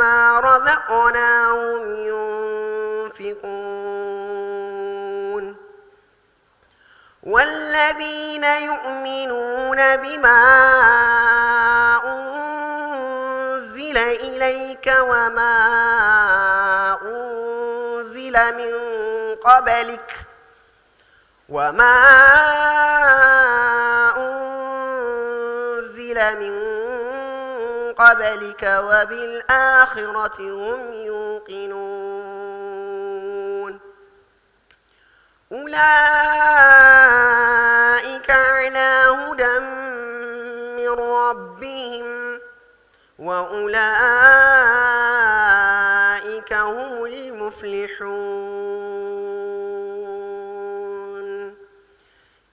ومما رزقناهم ينفقون والذين يؤمنون بما أنزل إليك وما أنزل من قبلك وبالآخرة هم يوقنون أولئك على هدى من ربهم وأولئك هم المفلحون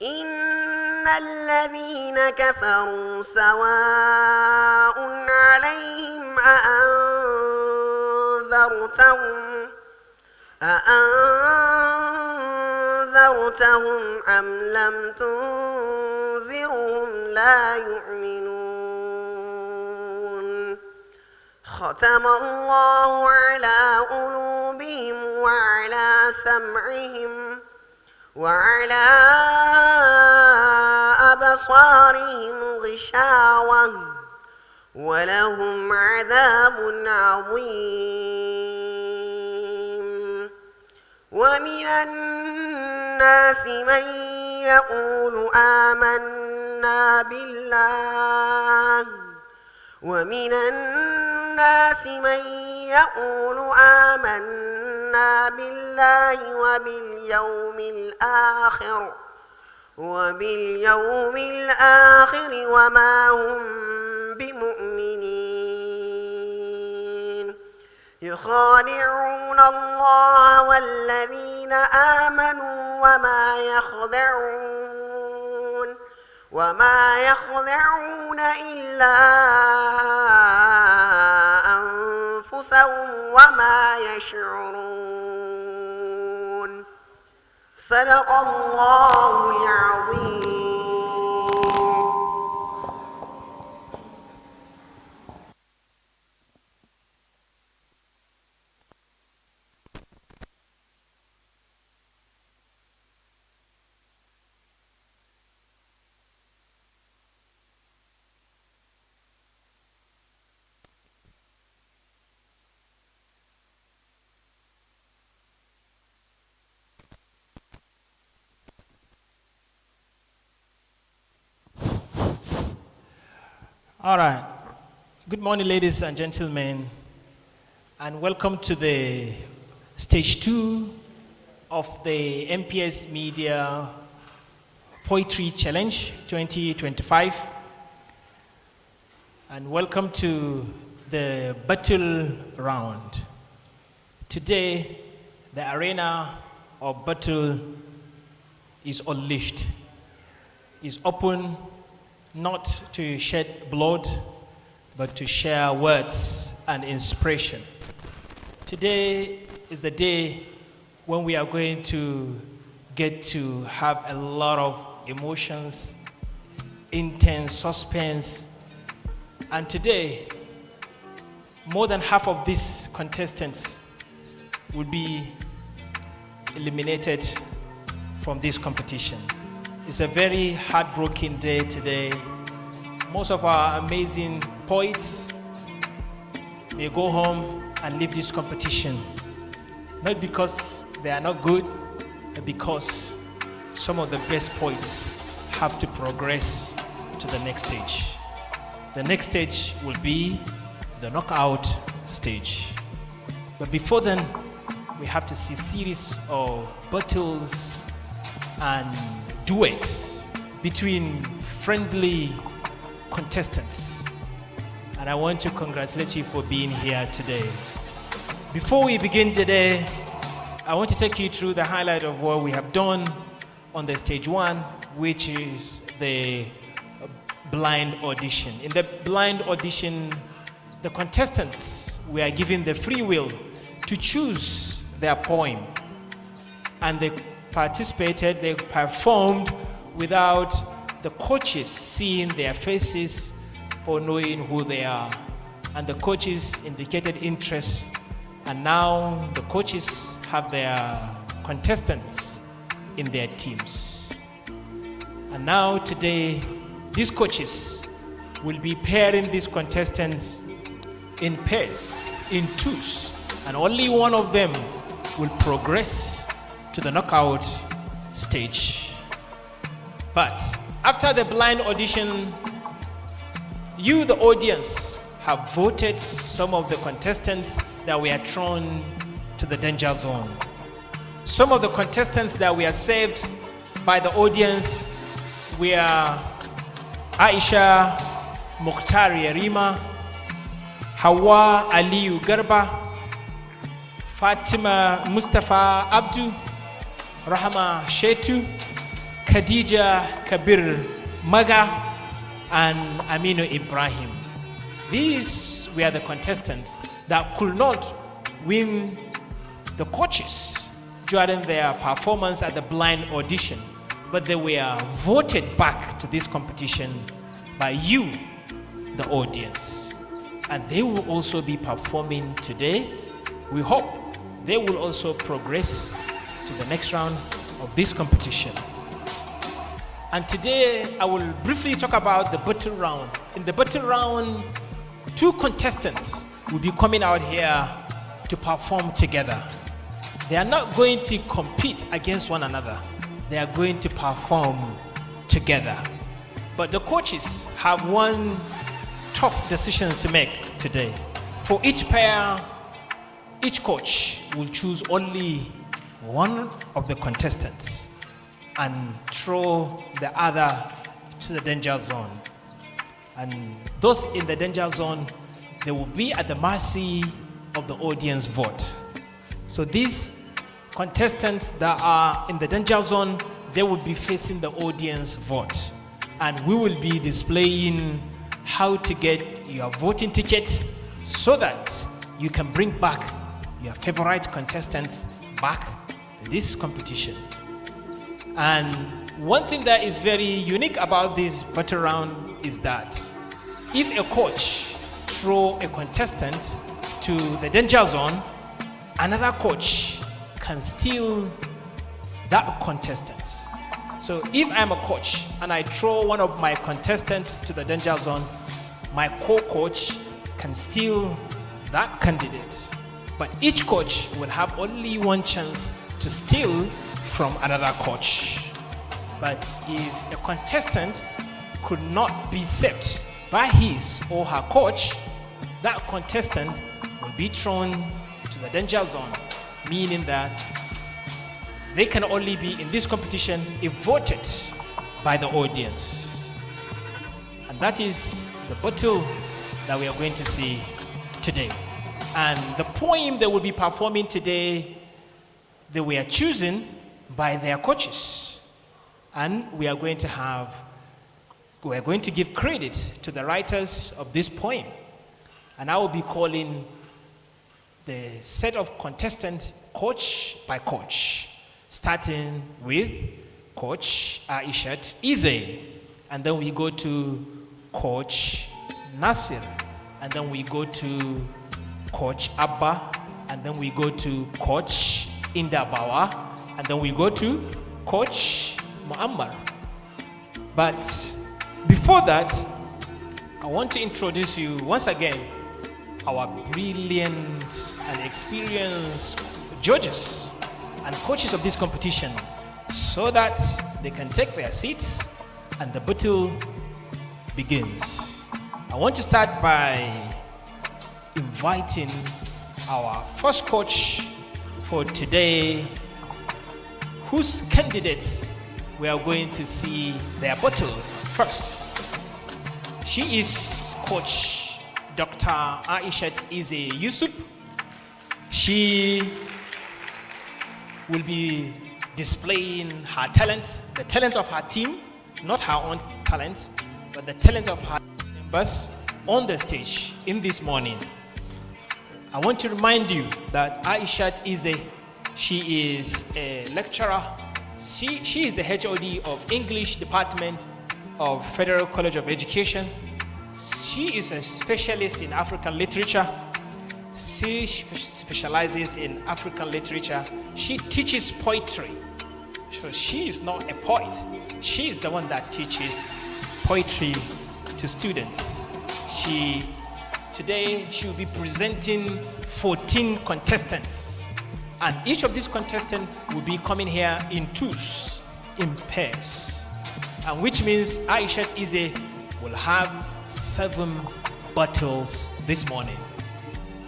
إن الذين كفروا سواء عليهم أأنذرتهم أم لم تنذرهم لا يؤمنون ختم الله على قلوبهم وعلى سمعهم وعلى أبصارهم غشاوة ولهم عذاب عظيم ومن الناس من يقول آمنا بالله وباليوم الآخر وما هم بمؤمنين يخادعون الله والذين آمنوا وما يخدعون إلا أنفسهم وما يشعرون صدق الله العظيم. All right. Good morning, ladies and gentlemen, and welcome to the stage 2 of the MPS Media Poetry Challenge 2025. And welcome to the battle round. Today, the arena of battle is unleashed, is open not to shed blood, but to share words and inspiration. Today is the day when we are going to get to have a lot of emotions, intense suspense, and today, more than half of these contestants will be eliminated from this competition. It's a very heartbreaking day today. Most of our amazing poets may go home and leave this competition, not because they are not good, but because some of the best poets have to progress to the next stage. The next stage will be the knockout stage. But before then, we have to see a series of battles and duets between friendly contestants. And I want to congratulate you for being here today. Before we begin today, I want to take you through the highlight of what we have done on the stage 1, which is the blind audition. In the blind audition, the contestants were given the free will to choose their poem, and they participated, they performed without the coaches seeing their faces or knowing who they are. and the coaches indicated interest, and now the coaches have their contestants in their teams. And now today, these coaches will be pairing these contestants in pairs, in twos, and only one of them will progress to the knockout stage. But after the blind audition, you, the audience, have voted some of the contestants that were thrown to the danger zone. Some of the contestants that were saved by the audience were Aisha Mukhtari Rima, Hawa Aliyu Garba, Fatima Mustafa Abdu, Rahama Shetu, Khadija Kabir Maga, and Aminu Ibrahim. These were the contestants that could not win the coaches during their performance at the blind audition, but they were voted back to this competition by you, the audience. And they will also be performing today. We hope they will also progress to the next round of this competition. And today I will briefly talk about the battle round. In the battle round, two contestants will be coming out here to perform together. They are not going to compete against one another. They are going to perform together. But the coaches have one tough decision to make today. For each pair, each coach will choose only one of the contestants and throw the other to the danger zone. And those in the danger zone, they will be at the mercy of the audience vote. So these contestants that are in the danger zone, they will be facing the audience vote. And we will be displaying how to get your voting ticket so that you can bring back your favorite contestants back to this competition. And one thing that is very unique about this battle round is that if a coach throw a contestant to the danger zone, another coach can steal that contestant. So if I'm a coach and I throw one of my contestants to the danger zone, my co-coach can steal that candidate. But each coach will have only one chance to steal from another coach. But if a contestant could not be saved by his or her coach, that contestant will be thrown to the danger zone, meaning that they can only be in this competition if voted by the audience. And that is the battle that we are going to see today. And the poem they will be performing today, they were chosen by their coaches. And we are going to give credit to the writers of this poem. And I will be calling the set of contestants coach by coach, starting with Coach Aisha I, and then we go to Coach Nasir, and then we go to Coach Abba, and then we go to Coach Indabawa, and then we go to Coach Muammar. But before that, I want to introduce you once again our brilliant and experienced judges and coaches of this competition so that they can take their seats and the battle begins. I want to start by inviting our first coach for today, whose candidates we are going to see their battle first. She is Coach Dr. Aisha I Yusuf. She will be displaying her talents, the talent of her team, not her own talents, but the talent of her members on the stage in this morning. I want to remind you that Aisha I, she is a lecturer. She is the HOD of English Department of Federal College of Education. She is a specialist in African literature. She specializes in African literature. She teaches poetry. So she is not a poet. She is the one that teaches poetry to students. Today she will be presenting 14 contestants. And each of these contestants will be coming here in twos, in pairs. And which means Aisha I will have 7 bottles this morning.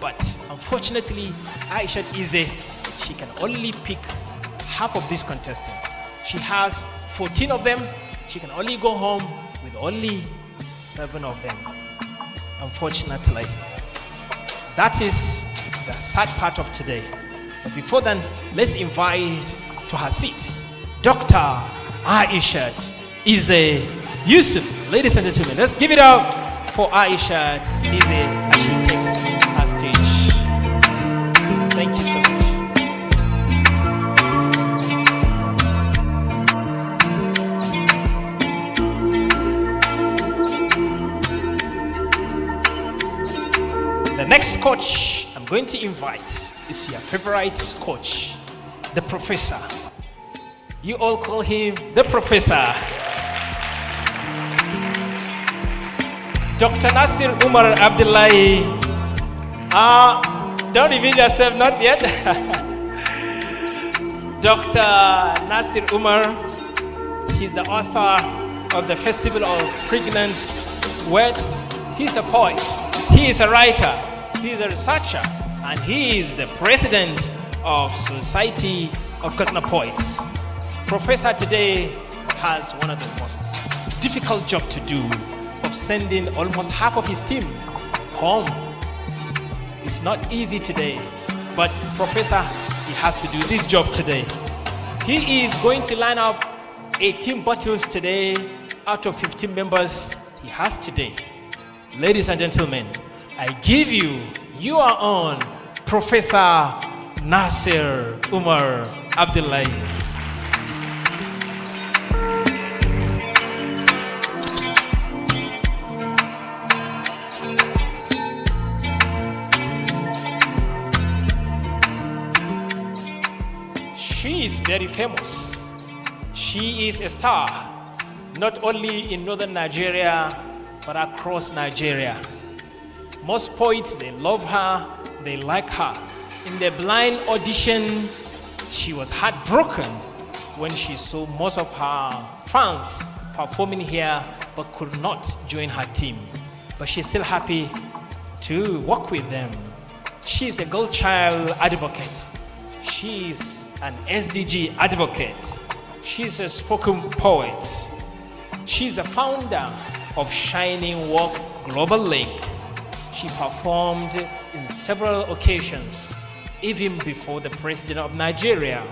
But unfortunately, Aisha I, she can only pick half of these contestants. She has 14 of them. She can only go home with only 7 of them. Unfortunately, that is the sad part of today. But before then, let's invite to her seat Dr. Aisha I Yusuf. Ladies and gentlemen, let's give it up for Aisha I as she takes her stage. Thank you so much. The next coach I'm going to invite is your favorite coach, the professor. You all call him the professor. Dr. Nasir Umar Abdullahi. Don't reveal yourself, not yet. Dr. Nasir Umar, he's the author of the Festival of Pregnant Words. He's a poet, he is a writer, he is a researcher, and he is the president of Society of Cosmopoets. Professor today has one of the most difficult jobs to do, of sending almost half of his team home. It's not easy today, but Professor, he has to do this job today. He is going to line up 18 bottles today out of 15 members he has today. Ladies and gentlemen, I give you your own Professor Nasir Umar Abdullahi. She is very famous. She is a star, not only in northern Nigeria, but across Nigeria. Most poets, they love her, they like her. In the blind audition, she was heartbroken when she saw most of her fans performing here, but could not join her team. But she's still happy to work with them. She's a girl child advocate. She's an SDG advocate. She's a spoken poet. She's the founder of Shining Walk Global Link. She performed in several occasions, even before the president of Nigeria.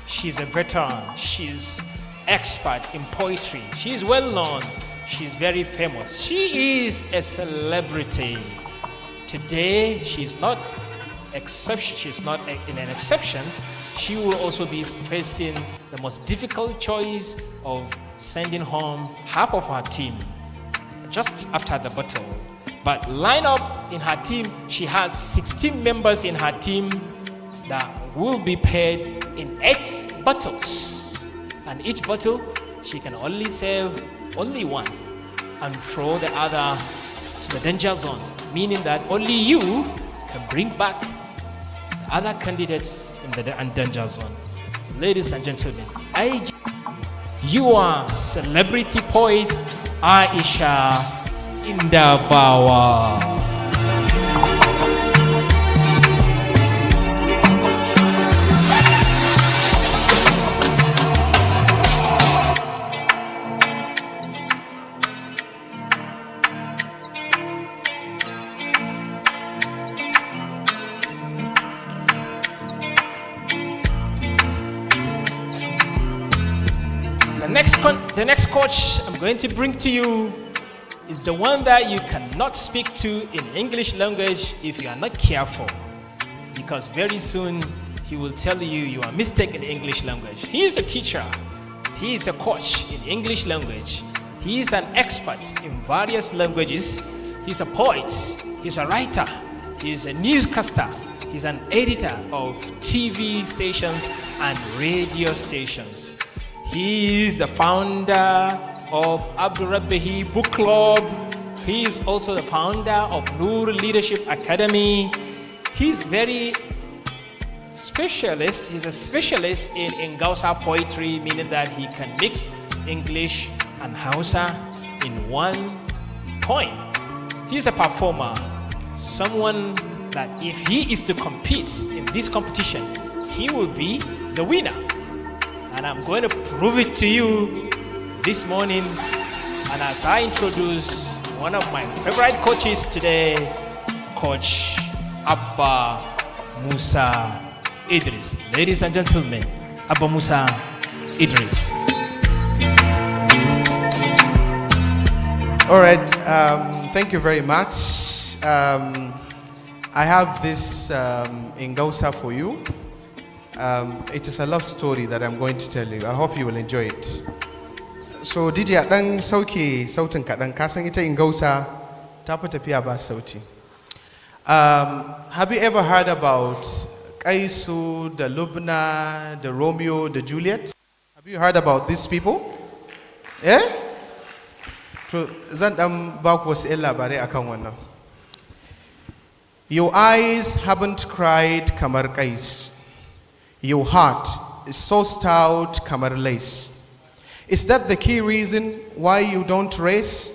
She's a veteran. She's expert in poetry. She's well known. She's very famous. She is a celebrity. Today, she's not in an exception. She will also be facing the most difficult choice of sending home half of her team just after the battle. But line up in her team, she has 16 members in her team that will be paired in 8 bottles. And each bottle, she can only save only one and throw the other to the danger zone, meaning that only you can bring back the other candidates in the danger zone. Ladies and gentlemen, you are celebrity poet Aisha Indabawa. The next coach I'm going to bring to you is the one that you cannot speak to in English language if you are not careful, because very soon he will tell you you are mistaken in English language. He is a teacher. He is a coach in English language. He is an expert in various languages, He's a poet, he's a writer, he's a newscaster, he's an editor of TV stations and radio stations. He is the founder of Abdul Rabbihi Book Club. He is also the founder of Nur Leadership Academy. He's very specialist. He's a specialist in Ingausa poetry, meaning that he can mix English and Hausa in one point. He's a performer, someone that if he is to compete in this competition, he will be the winner. And I'm going to prove it to you this morning. And as I introduce one of my favorite coaches today, Coach Abba Musa Idris. Ladies and gentlemen, Abba Musa Idris. All right, thank you very much. I have this in Gausa for you. It is a love story that I'm going to tell you. I hope you will enjoy it. So, DJ, dan sauke sautin kaɗan, ka san ita in Gausa ta fi tafiya ba sauti. Have you ever heard about Kaisu, the Lubna, the Romeo, the Juliet? Have you heard about these people? Yeah? Zan dan ba ku wasu 'yan labarai akan wannan. Your eyes haven't cried kamar Kais. Your heart is so stout kamar lace. Is that the key reason why you don't race?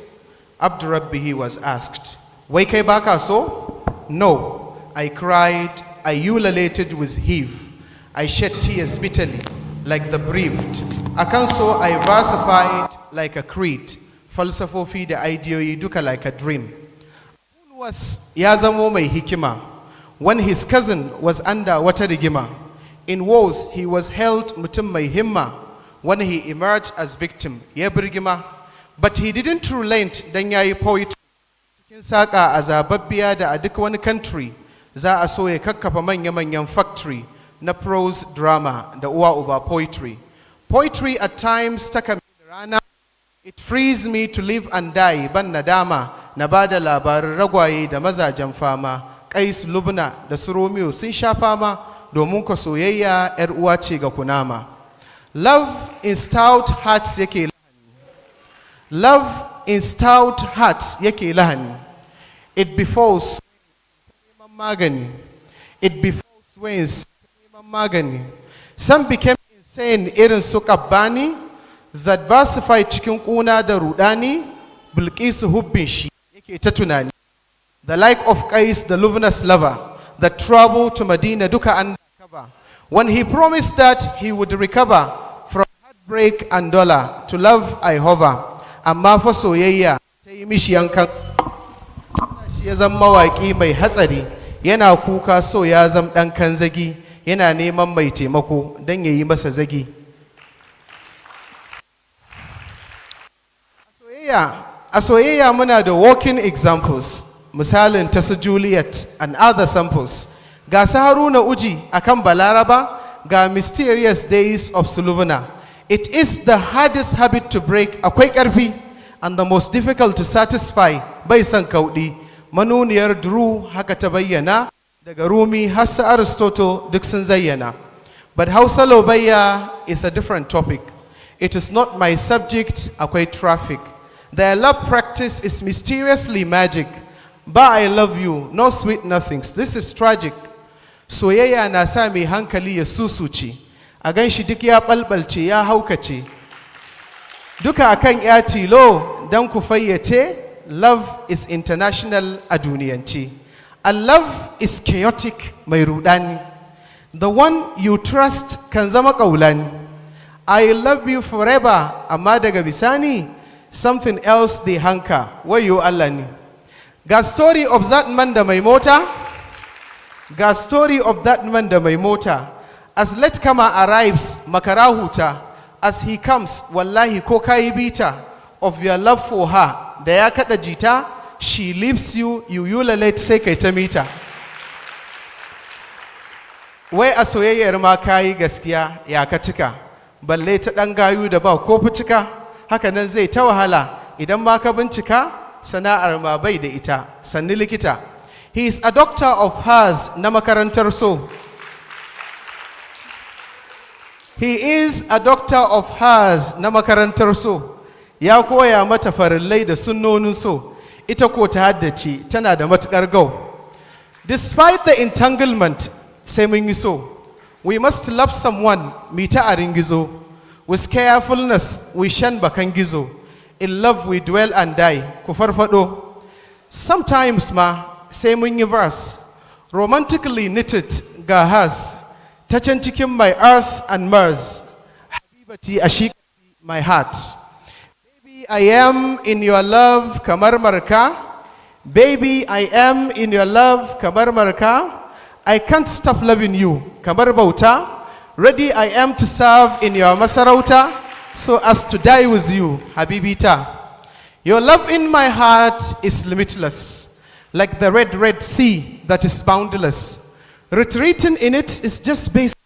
Abdurrabbihi was asked. Wai kai baka so? No. I cried, I ululated with heave. I shed tears bitterly, like the bereaved. Akan so I versified like a creed. Falsafofi da ideoyi duka like a dream. Was ya zamo mai hikima. When his cousin was under wata rigima, in woes he was held mutum mai himma. When he emerged as victim, ya birgima. But he didn't relent dan yayi poetry. Cikin saka azababbiya da a duk wani country za a so ya kakkafa manya-manyan factory na prose drama da uwa uba poetry. Poetry at times taka rana. It frees me to live and die ban nadama. Na ba da labarin ragwaye da mazajen fama, Kais, Lubna da su Romeo sun sha fama domin ka soyayya 'yar uwa ce ga kunama. Love in stout hearts yake lahani. Love in stout hearts yake lahani. It befalls neman magani. It befalls ways neman magani. Some became insane irin su Kabbani that versified cikin kuna da rudani, Bilkisu hubbin shi. The like of Qais, the luminous lover, that traveled to Medina duka undercover. When he promised that he would recover from heartbreak and dollar, to love I hover. Amma fa soyayya ta yi mishi yankan. Shi ya zama mawaƙi mai hatsari, yana kuka so ya zama ɗan kanzagi, yana neman mai taimako don ya yi masa zagi. A soyayya muna da walking examples, misalin ta su Juliet and other samples. Ga su Haruna Uji akan Balaraba, ga mysterious days of Suluvana. It is the hardest habit to break, akwai ƙarfi, and the most difficult to satisfy, bai san kauɗi. Manuniyar Drew haka ta bayyana, daga Rumi har su Aristotle duk sun zayyana. But Hausa Lobayya is a different topic. It is not my subject, akwai traffic. Their love practice is mysteriously magic. But I love you, no sweet nothings. This is tragic. Soyayya na sa mai hankali ya susuce. A gan shi duk ya balbalce ya haukace. Duka akan ya tilo dan ku fayyace, love is international a duniyance. And love is chaotic mai rudani. The one you trust kan zama kaulani. I love you forever, amma daga bisani something else they hanker. Wayo Allah ni. Ga story of that man da mai mota. Ga story of that man da mai mota. As latecoma arrives, makara huta. As he comes, wallahi ko kayi bita of your love for her. Da ya kada jita, she leaves you, you ululate sai kai ta mita. Wai a soyayyar ma kayi gaskiya ya ka cika. Balle ta dan gayu da ba ko fucika. Haka nan zai ta wahala idan ma ka bincika sana'ar ma bai da ita, sanni likita. He is a doctor of hers na makarantar so. He is a doctor of hers na makarantar so. Ya koya mata farillai da sunnonin so. Ita ko ta haddace tana da matukar gau. Despite the entanglement, sai mun yi so. We must love someone, mita a ringizo. With carefulness, we shan bakan gizo. In love, we dwell and die. Ku farfado. Sometimes ma, sai mun yi verse. Romantically knitted ga has. Ta can cikin my earth and Mars. Habibati ashikati my heart. Baby, I am in your love kamar marka. Baby, I am in your love kamar marka. I can't stop loving you kamar bauta. Ready I am to serve in your masarauta, so as to die with you, Habibita. Your love in my heart is limitless, like the red, red sea that is boundless. Retreating in it is just basic.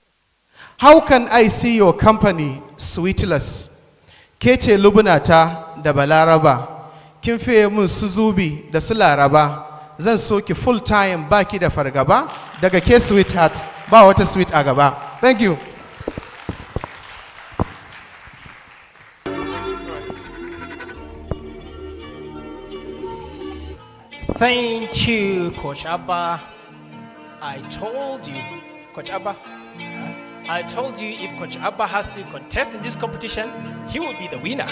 How can I see your company sweetless? Kece lubunata da balaraba, kin fiye mun su zubi da su laraba, zan so ki full time baki da fargaba, daga ke sweetheart, ba wata sweet a gaba. Thank you. Thank you, Coach Abba. I told you, Coach Abba, I told you if Coach Abba has to contest in this competition, he will be the winner.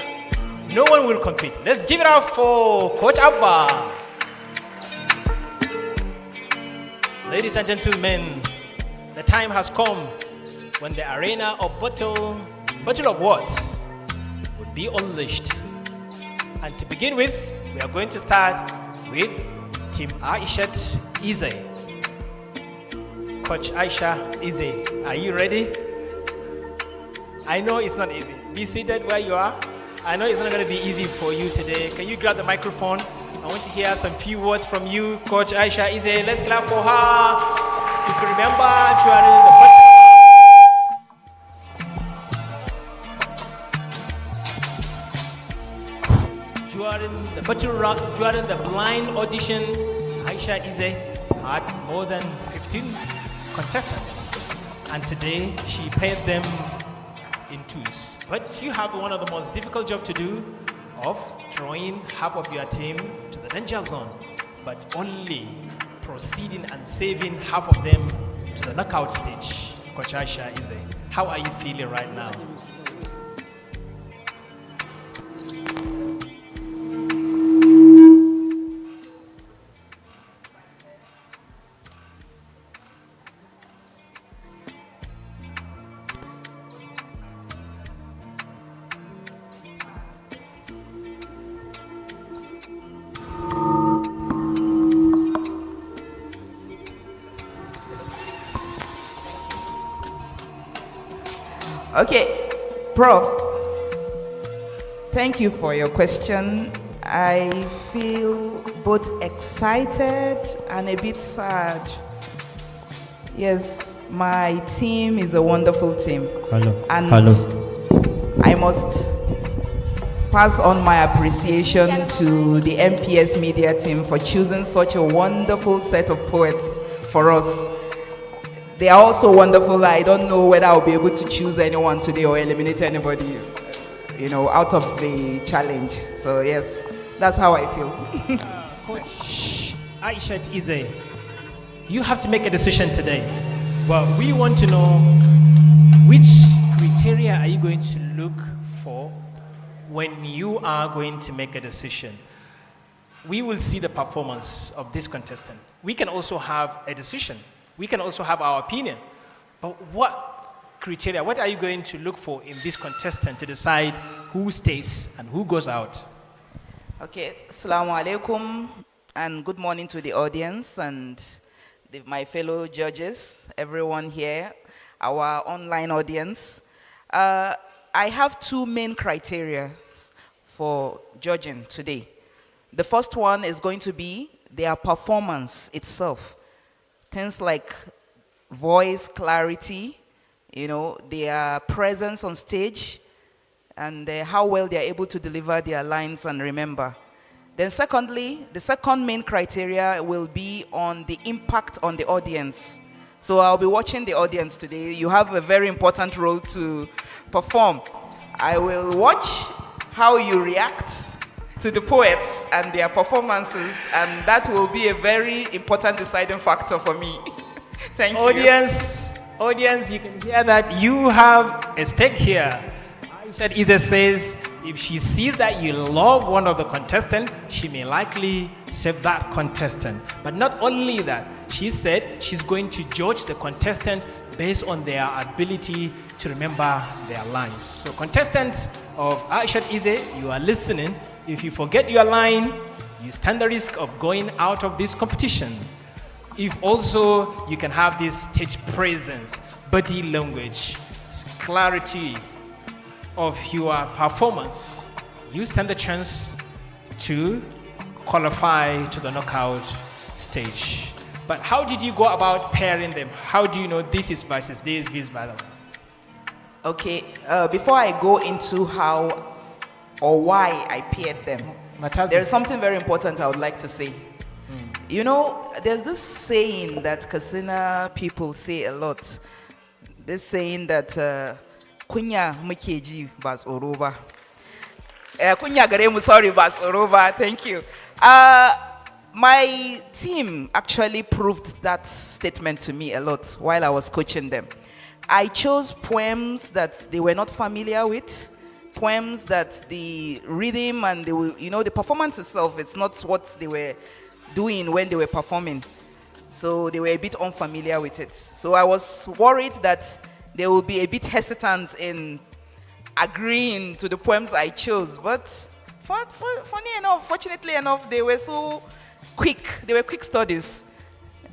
No one will compete. Let's give it up for Coach Abba. Ladies and gentlemen, the time has come when the arena of battle of words will be unleashed. And to begin with, we are going to start with Team Aisha I. Coach Aisha I, are you ready? I know it's not easy. Be seated where you are. I know it's not going to be easy for you today. Can you grab the microphone? I want to hear some few words from you, Coach Aisha I. Let's clap for her. If you remember, you are in the during the blind audition, Aisha Ize had more than 15 contestants, and today she paired them in twos. But you have one of the most difficult jobs to do of drawing half of your team to the danger zone, but only proceeding and saving half of them to the knockout stage. Coach Aisha Ize, how are you feeling right now? Okay, Prof, thank you for your question. I feel both excited and a bit sad. Yes, my team is a wonderful team. And I must pass on my appreciation to the MPS Media team for choosing such a wonderful set of poets for us. They are also wonderful. I don't know whether I'll be able to choose anyone today or eliminate anybody, out of the challenge. So yes, that's how I feel. Coach Aisha Ize, you have to make a decision today. Well, we want to know which criteria are you going to look for when you are going to make a decision. We will see the performance of this contestant. We can also have a decision. We can also have our opinion. But what criteria, what are you going to look for in this contestant to decide who stays and who goes out? Okay, Assalamu alaikum, and good morning to the audience and my fellow judges, everyone here, our online audience. I have two main criteria for judging today. The first one is going to be their performance itself. Things like voice clarity, their presence on stage, and how well they are able to deliver their lines and remember. Then secondly, the second main criteria will be on the impact on the audience. So I'll be watching the audience today. You have a very important role to perform. I will watch how you react to the poets and their performances, and that will be a very important deciding factor for me. Thank you. Audience, you can hear that you have a stake here. Aisha I says if she sees that you love one of the contestants, she may likely save that contestant. But not only that, she said she's going to judge the contestant based on their ability to remember their lines. So contestants of Aisha I, you are listening. If you forget your line, you stand the risk of going out of this competition. If also you can have this stage presence, body language, clarity of your performance, you stand the chance to qualify to the knockout stage. But how did you go about pairing them? How do you know this is versus this is by the? Okay, before I go into how or why I paired them, there's something very important I would like to say. You know, there's this saying that Kasina people say a lot. This saying that kunya mukeji bas oroba. Kunya garemu, sorry, bas oroba. Thank you. My team actually proved that statement to me a lot while I was coaching them. I chose poems that they were not familiar with, poems that the rhythm and the performance itself, it's not what they were doing when they were performing. So they were a bit unfamiliar with it. So I was worried that they will be a bit hesitant in agreeing to the poems I chose. But funny enough, fortunately enough, they were so quick. They were quick studies.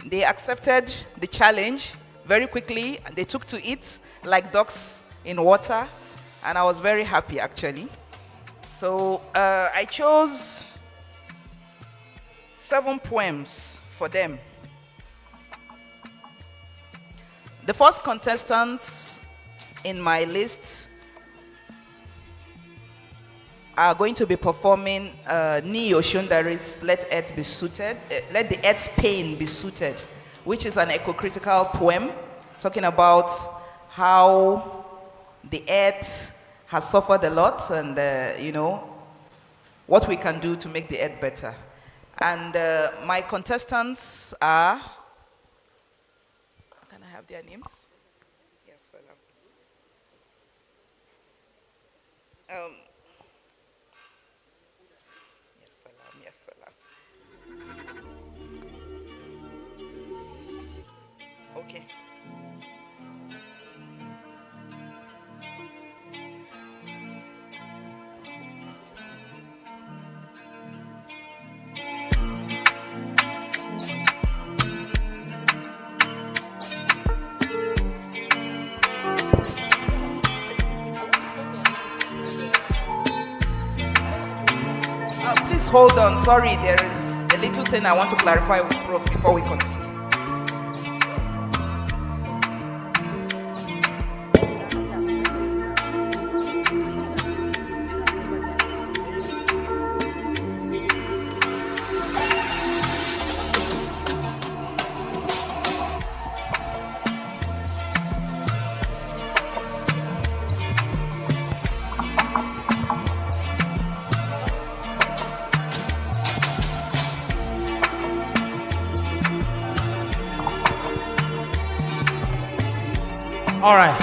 They accepted the challenge very quickly. And they took to it like ducks in water. And I was very happy, actually. So I chose 7 poems for them. The first contestants in my list are going to be performing Ni Oshundari's Let Earth Be Suited, Let the Earth's Pain Be Suited, which is an eco-critical poem talking about how the earth has suffered a lot and, what we can do to make the earth better. And my contestants are, can I have their names? Yes, salam. Yes, salam. Okay. Please hold on. Sorry, there is a little thing I want to clarify with Prof before we continue. All right.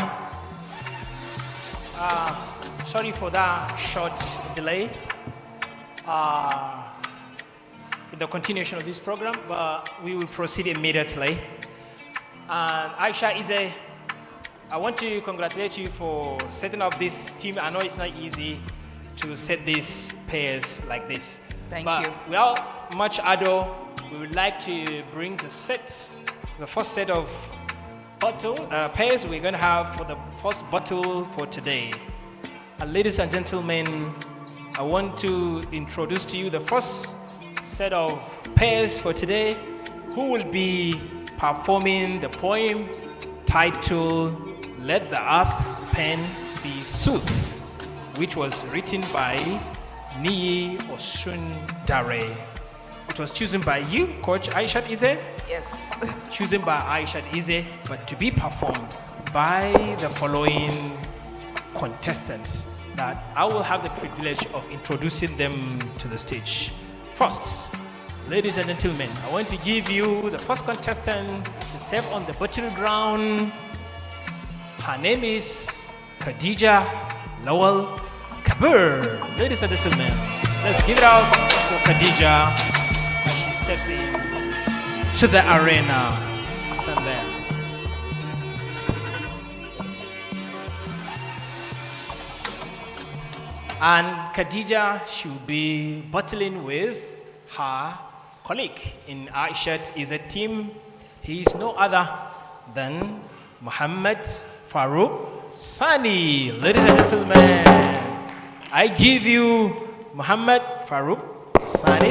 Sorry for that short delay in the continuation of this program, but we will proceed immediately. And Aisha I want to congratulate you for setting up this team. I know it's not easy to set these pairs like this. Thank but you. Without much ado, we would like to bring the first set of pairs we're going to have for the first battle for today. And ladies and gentlemen, I want to introduce to you the first set of pairs for today, who will be performing the poem titled Let the Earth's Pen Be Soothed, which was written by Niyi Osundare. It was chosen by you, Coach Aisha I, Yes. chosen by Aisha I, but to be performed by the following contestants that I will have the privilege of introducing them to the stage. First, ladies and gentlemen, I want to give you the first contestant to step on the battleground. Her name is Khadija Lawal Kabir. Ladies and gentlemen, let's give it up for Khadija as she steps in to the arena. Stand there. And Khadija should be battling with her colleague in Aisha is a team. He is no other than Muhammad Farouk Sani. Ladies and gentlemen, I give you Muhammad Farouk Sani.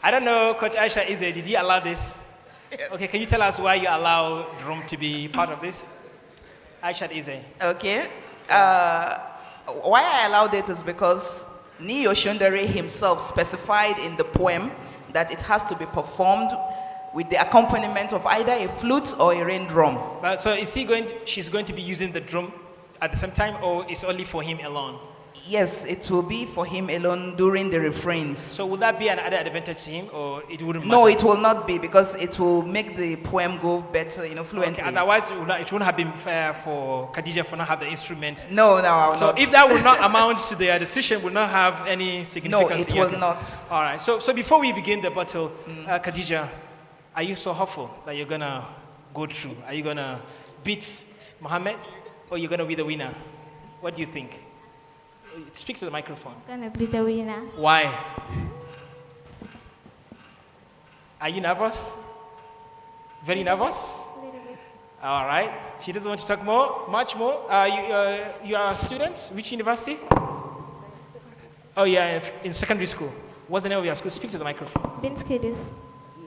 I don't know, Coach Aisha Ize, did you allow this? Yes. Okay, can you tell us why you allow drum to be part of this? Aisha Ize. Okay. Why I allowed it is because Niyi Osundare himself specified in the poem that it has to be performed with the accompaniment of either a flute or a rain drum. But so is he going? She's going to be using the drum at the same time, or it's only for him alone? Yes, it will be for him alone during the refrains. So would that be an added advantage to him, or it wouldn't matter? No, it will not be, because it will make the poem go better, fluently. Okay, otherwise, it wouldn't have been fair for Khadija for not have the instrument. No, I will So not. if that will not amount to the decision, will not have any significance. No, it in your will not. All right. So before we begin the battle, Khadija, are you so hopeful that you're gonna go through? Are you gonna beat Mohammed, or you're gonna be the winner? What do you think? Speak to the microphone. Gonna be the winner. Why? Are you nervous? Very nervous? A little bit. All right. She doesn't want to talk much more. You are students? Which university? Oh, yeah, in secondary school. What's the name of your school? Speak to the microphone. Binskidis.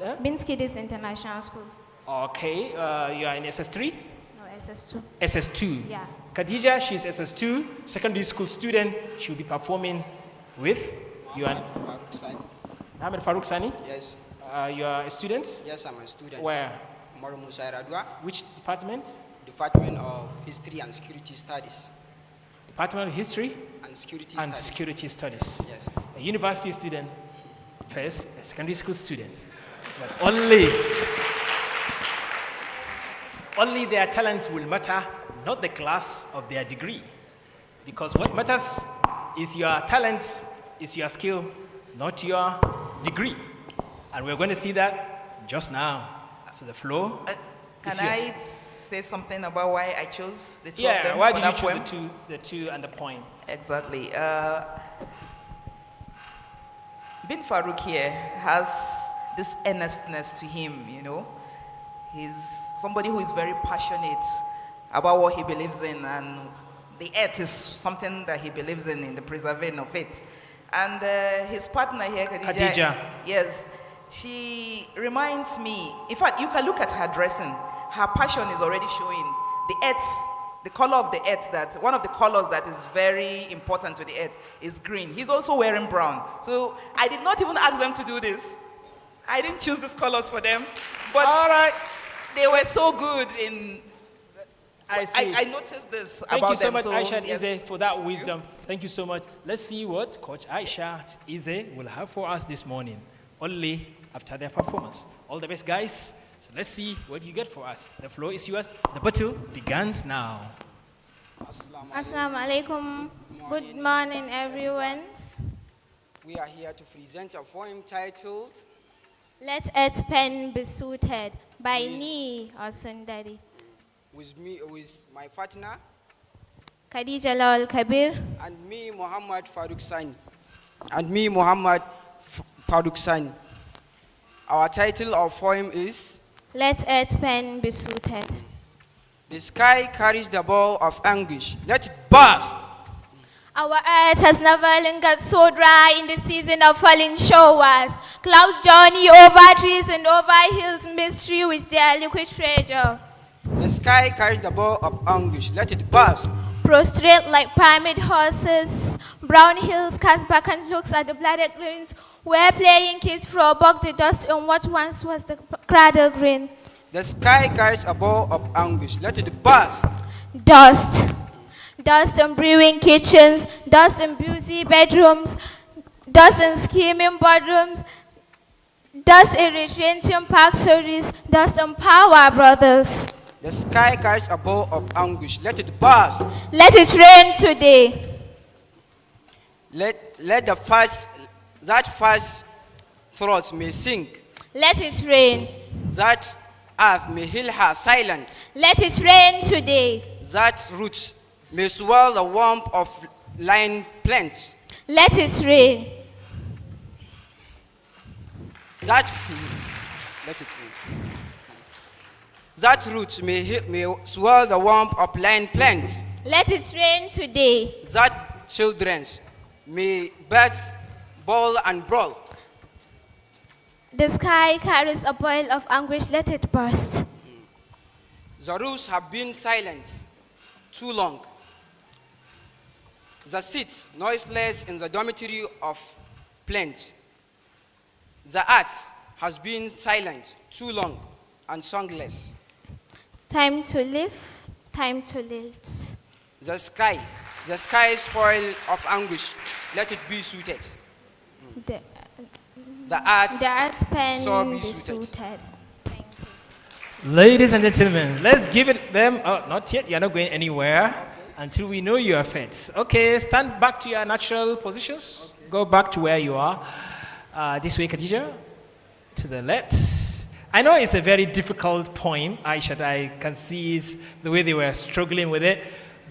Yeah? Binskidis International School. Okay. You are in SS3? No, SS2. SS2. Yeah. Khadija, she's SS2, secondary school student. She'll be performing with you and Farouk Sani. Ahmed Farouk Sani. Yes. You are a student? Yes, I'm a student. Where? Umaru Musa Radwa, Which department? Department of History and Security Studies. Department of History And Security and Studies. Security Studies. Yes. A university student, first, a secondary school student. But only their talents will matter, not the class of their degree. Because what matters is your talent, is your skill, not your degree. And we're going to see that just now. So the floor Can is yours. I say something about why I chose the two of Yeah, them why for did you that choose poem? the two and the point? Exactly. Bin Farouk here has this earnestness to him, He's somebody who is very passionate about what he believes in, and the earth is something that he believes in the preserving of it. And his partner here, Khadija. Yes, she reminds me, in fact, you can look at her dressing. Her passion is already showing. The earth, the color of the earth, that one of the colors that is very important to the earth is green. He's also wearing brown. So I did not even ask them to do this. I didn't choose these colors for them. But All right. they were so good in... I see. I noticed this Thank about you so them. much, Aisha yes. Ize, for that wisdom. Thank you so much. Let's see what Coach Aisha Ize will have for us this morning, only after their performance. All the best, guys. So let's see what you get for us. The floor is yours. The battle begins now. Assalamu alaikum. Good morning, everyone. We are here to present a poem titled Let Earth Pen Be Suited by Yes. Niyi Osundare. with my partner Khadija Lawal Kabir. and me, Muhammad Farouk Sani. Farouk Sani. Our title of poem is Let Earth Pen Be Suited. The Sky Carries the Ball of Anguish. Let it burst. Our earth has never lingered so dry in the season of falling showers. Clouds journey over trees and over hills, mystery with their liquid treasure. The sky carries the bow of anguish. Let it burst. Prostrate like pyramid horses, brown hills cast vacant looks at the blooded greens, where playing kids frolic the dust in what once was the cradle green. The sky carries a bow of anguish. Let it burst. Dust. Dust in brewing kitchens, dust in busy bedrooms, dust in scheming boardrooms, dust in retrenching factories, dust in power, brothers. The sky carries a bow of anguish. Let it burst. Let it rain today. Let that first throats may sing. Let it rain. That earth may heal her silence. Let it rain today. That roots may swell the warmth of lying plants. Let it rain. Let it rain. That roots may swell the warmth of lying plants. Let it rain today. That children may birds bawl and brawl. The sky carries a boil of anguish. Let it burst. The roofs have been silent too long. The seats noiseless in the dormitory of plains. The earth has been silent too long and songless. Time to live, time to lilt. The sky spoil of anguish, let it be suited. The The earth's pen so be be suited. suited. Ladies and gentlemen, let's give it them. Oh, not yet. You're not going anywhere until we know you are fit. Okay, stand back to your natural positions. Okay. Go back to where you are. This way, Khadija. To the left. I know it's a very difficult poem, Aisha. I can see the way they were struggling with it.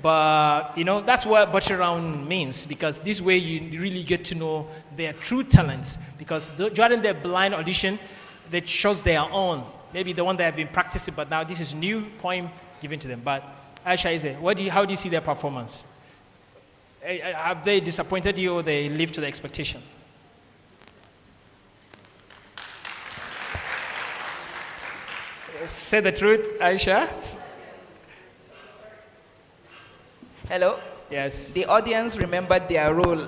But, that's what butcher around means, because this way you really get to know their true talents. Because during their blind audition, they chose their own. Maybe the one they have been practicing, but now this is new poem given to them. But Aisha I, how do you see their performance? Have they disappointed you or they live to the expectation? Say the truth, Aisha. Hello? Yes. The audience remembered their role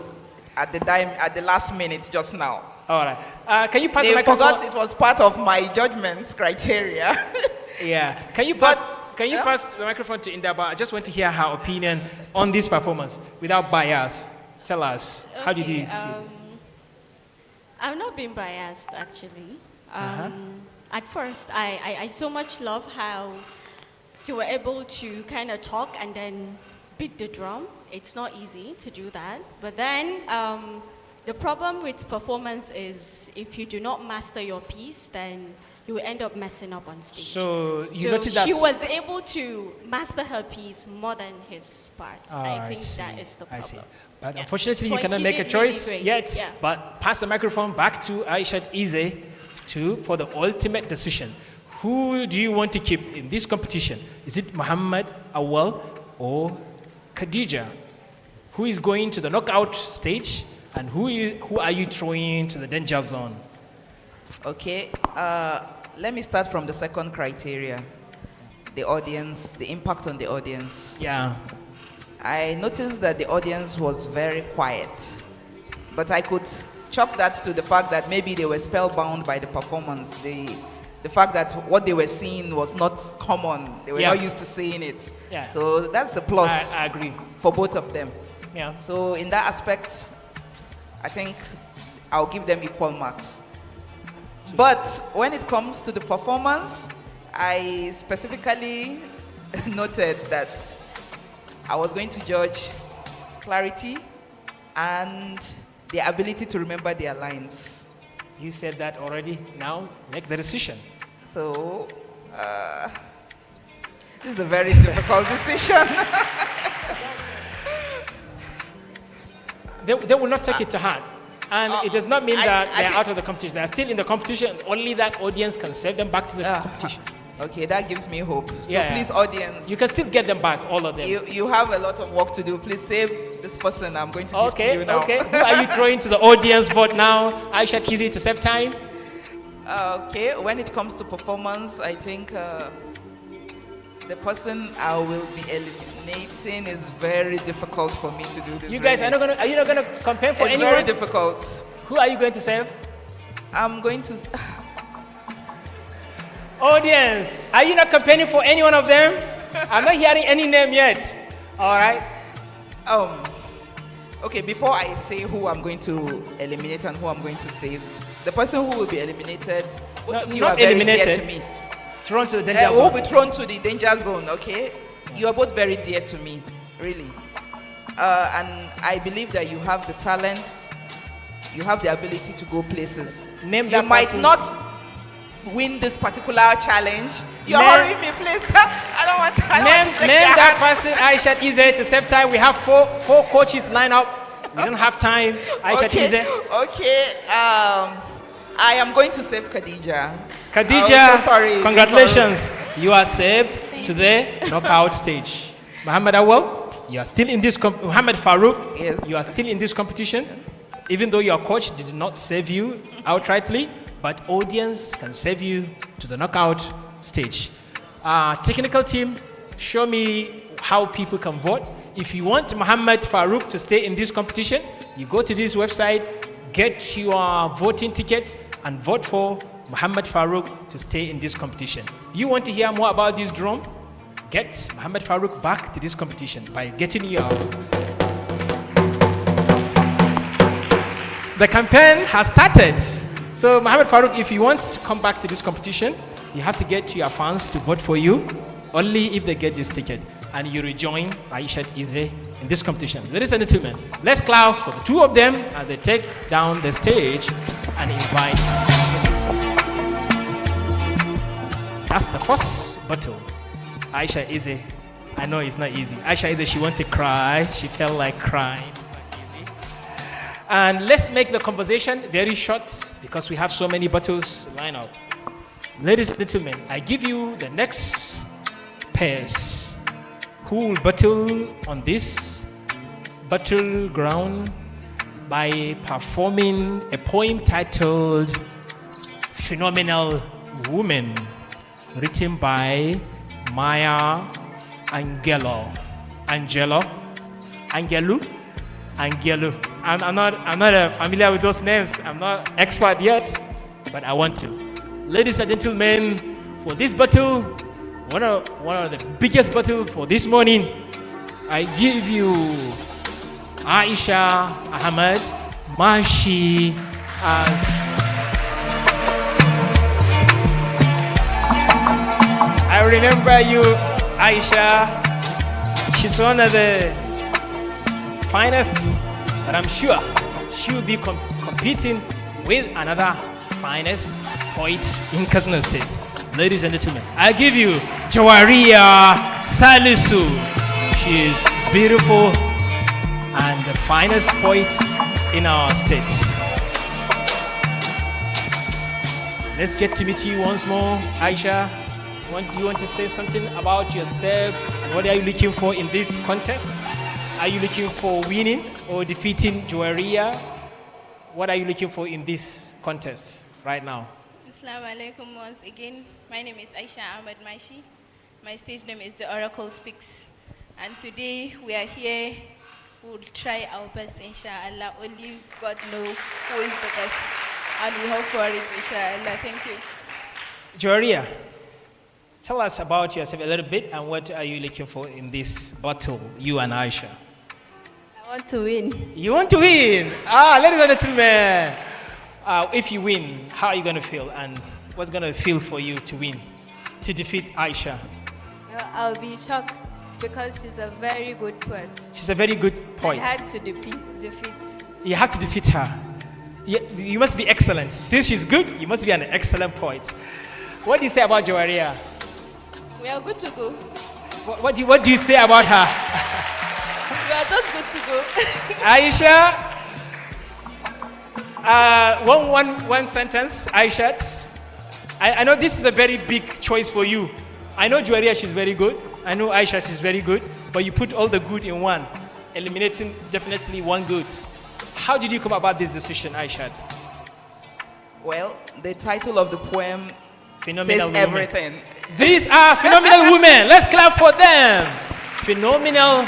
at the last minute just now. All right. Can you pass They the microphone? forgot it was part of my judgment criteria. Yeah. Can you pass the microphone to Indaba? I just want to hear her opinion on this performance without bias. Tell us, how did you see it? I've not been biased, actually. At first, I so much love how you were able to kind of talk and then beat the drum. It's not easy to do that. But then the problem with performance is if you do not master your piece, then you will end up messing up on stage. So you noticed that she was able to master her piece more than his part. I think see. That is the problem. I see. But unfortunately, you But cannot he make a did really choice great, yet. yeah. But pass the microphone back to Aisha I for the ultimate decision. Who do you want to keep in this competition? Is it Muhammad Awal or Khadija? Who is going to the knockout stage, and who are you throwing to the danger zone? Okay, let me start from the second criteria. The audience, the impact on the audience. Yeah. I noticed that the audience was very quiet, but I could chalk that to the fact that maybe they were spellbound by the performance. The fact that what they were seeing was not common. They were not used to seeing it. Yeah. So that's a plus I agree. for both of them. Yeah. So in that aspect, I think I'll give them equal marks. But when it comes to the performance, I specifically noted that I was going to judge clarity and the ability to remember their lines. You said that already. Now make the decision. So, this is a very difficult decision. They will not take it to heart. And it does not mean that they're out of the competition. They're still in the competition. Only that audience can save them back to the competition. Okay, that gives me hope. So Yeah. please, audience, You can still get them back, all of them. you have a lot of work to do. Please save this person. I'm going to give to Okay, you now. okay. Who are you throwing to the audience vote now? Aisha Easy to save time. Okay, when it comes to performance, I think the person I will be eliminating is very difficult for me to do this. You guys are you not gonna campaign for It's anyone? very difficult. Who are you going to save? I'm going to. Audience, are you not campaigning for any one of them? I'm not hearing any name yet. All right. Okay, before I say who I'm going to eliminate and who I'm going to save, the person who will be eliminated, both No, of you not are very eliminated. dear to me. Thrown to the danger Will zone. be thrown to the danger zone, okay? You are both very dear to me, really. And I believe that you have the talent, you have the ability to go places. Name you that might person. not win this particular challenge. You're Name- hurrying me, please. I don't want to. I don't want to take Name your that hands. person, Aisha Easy to save time. We have four coaches lined up. We don't have time. Aisha Easy. Okay. I am going to save Khadija. Khadija, I'm so sorry. congratulations. You are saved to the knockout stage. Muhammad Awal, you are still in this Muhammad Farouk, Yes. you are still in this competition. Even though your coach did not save you outrightly, but audience can save you to the knockout stage. Technical team, show me how people can vote. If you want Muhammad Farouk to stay in this competition, you go to this website, get your voting ticket, and vote for Muhammad Farouk to stay in this competition. You want to hear more about this drum? Get Muhammad Farouk back to this competition by getting your... The campaign has started. So Muhammad Farouk, if you want to come back to this competition, you have to get your fans to vote for you, only if they get this ticket. And you rejoin Aisha Easy in this competition. Ladies and gentlemen, let's clap for the two of them as they take down the stage and invite. That's the first battle. Aisha Easy. I know it's not easy. Aisha Easy, she wanted to cry. She felt like crying. It's not easy. And let's make the conversation very short because we have so many battles lined up. Ladies and gentlemen, I give you the next pairs who will battle on this battleground by performing a poem titled Phenomenal Woman, written by Maya Angelou. I'm not familiar with those names. I'm not expert yet, but I want to. Ladies and gentlemen, for this battle, one of the biggest battle for this morning, I give you Aisha Ahmed Mashi as I remember you, Aisha. She's one of the finest, but I'm sure she will be competing with another finest poet in Katsina State. Ladies and gentlemen, I give you Jawaria Salisu. She is beautiful and the finest poet in our state. Let's get to meet you once more, Aisha. You want to say something about yourself? What are you looking for in this contest? Are you looking for winning or defeating Jawaria? What are you looking for in this contest right now? Assalamu alaikum once again. My name is Aisha Ahmed Mashi. My stage name is The Oracle Speaks. And today we are here. We'll try our best, inshallah. Only God knows who is the best. And we hope for it, inshallah. Thank you. Jawaria, tell us about yourself a little bit and what are you looking for in this battle, you and Aisha? I want to win. You want to win? Ladies and gentlemen, if you win, how are you going to feel and what's going to feel for you to win, to defeat Aisha? I'll be shocked because she's a very good poet. She's a very good poet. I had to defeat. You have to defeat her. You must be excellent. Since she's good, you must be an excellent poet. What do you say about Jawaria? We are good to go. What do you say about her? We are just good to go. Aisha, one sentence, Aisha. I know this is a very big choice for you. I know Juaria, she's very good. I know Aisha, she's very good. But you put all the good in one, eliminating definitely one good. How did you come about this decision, Aisha? Well, the title of the poem Phenomenal says women. everything. These are phenomenal women. Let's clap for them. Phenomenal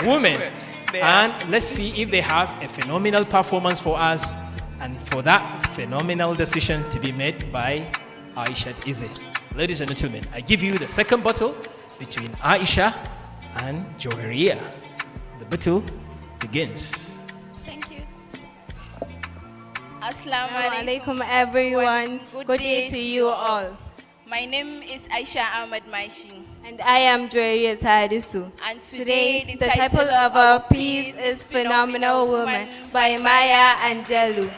women. And let's see if they have a phenomenal performance for us, and for that phenomenal decision to be made by Aisha I. Ladies and gentlemen, I give you the second battle between Aisha and Joharia. The battle begins. Thank you. Assalamu Alaikum everyone. Good day to you all. My name is Aisha I. And I am Joharia Hadisu. And Today, the title of our piece is Phenomenal Woman by Maya Angelou.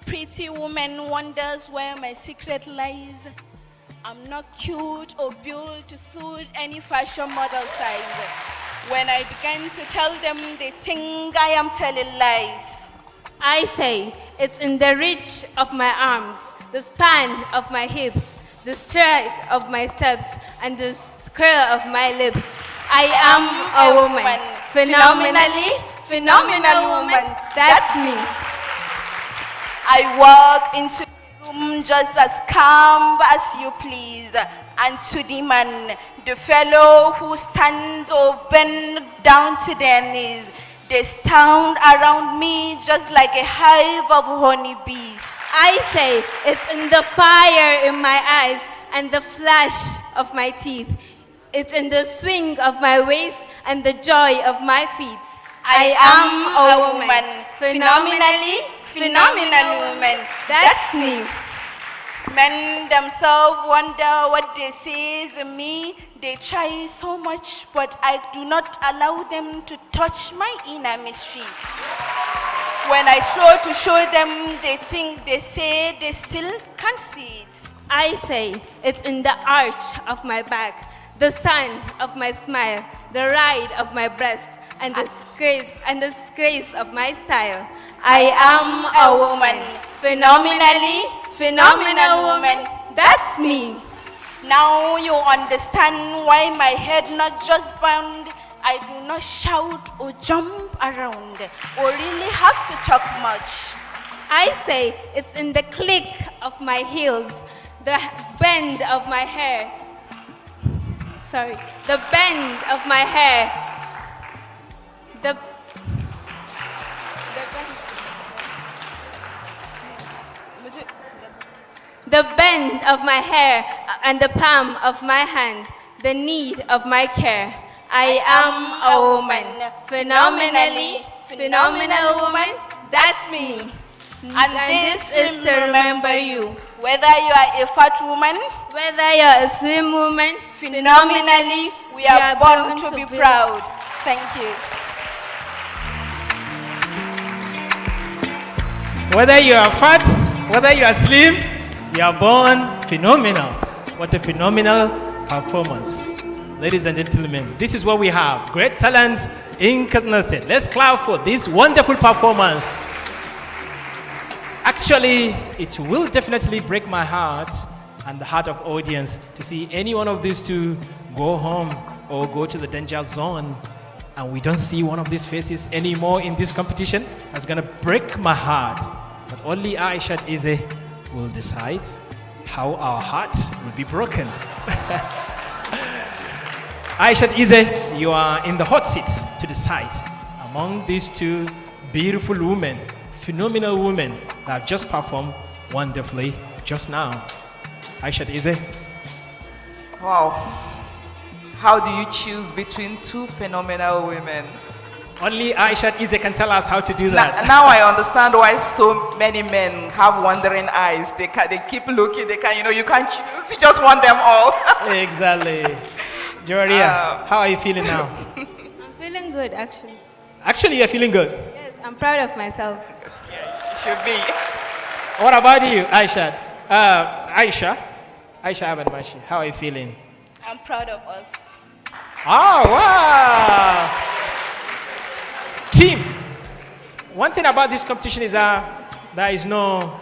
Pretty woman wonders where my secret lies. I'm not cute or built to suit any fashion model size. When I began to tell them, they think I am telling lies. I say, it's in the reach of my arms, the span of my hips, the stride of my steps, and the curl of my lips. I am a woman, phenomenal woman. That's me. I walk into the room just as calm as you please. And to the man, the fellow who stands or bend down to their knees, they stand around me just like a hive of honeybees. I say, it's in the fire in my eyes and the flash of my teeth. It's in the swing of my waist and the joy of my feet. I am a woman, phenomenal woman. That's me. Men themselves wonder what they see in me. They try so much, but I do not allow them to touch my inner mystery. When I try to show them, they say they still can't see it. I say, it's in the arch of my back, the sun of my smile, the ride of my breast, and the grace of my style. I am a woman, phenomenal woman. That's me. Now you understand why my head not just bound. I do not shout or jump around or really have to talk much. I say it's in the click of my heels, the bend of my hair. The bend of my hair. The bend of my hair and the palm of my hand, the need of my care. I am a woman, phenomenal woman. That's me. And this is to remember you. Whether you are a fat woman, whether you are a slim woman, phenomenally, we are born to be proud. Thank you. Whether you are fat, whether you are slim, you are born phenomenal. What a phenomenal performance. Ladies and gentlemen, this is what we have. Great talents in Katsina State. Let's clap for this wonderful performance. Actually, it will definitely break my heart and the heart of audience to see any one of these two go home or go to the danger zone and we don't see one of these faces anymore in this competition. That's gonna break my heart. But only Aisha I will decide how our heart will be broken. Aisha I, you are in the hot seat to decide among these two beautiful women, phenomenal women that have just performed wonderfully just now. Aisha I. Wow. How do you choose between two phenomenal women? Only Aisha I can tell us how to do that. Now I understand why so many men have wandering eyes. They keep looking. You can't choose. You just want them all. Exactly. Joria, how are you feeling now? I'm feeling good, actually. Actually, you're feeling good. Yes, I'm proud of myself. Yeah, you should be. What about you, Aisha? Aisha Abba, how are you feeling? I'm proud of us. Oh, wow. Team. One thing about this competition is that there is no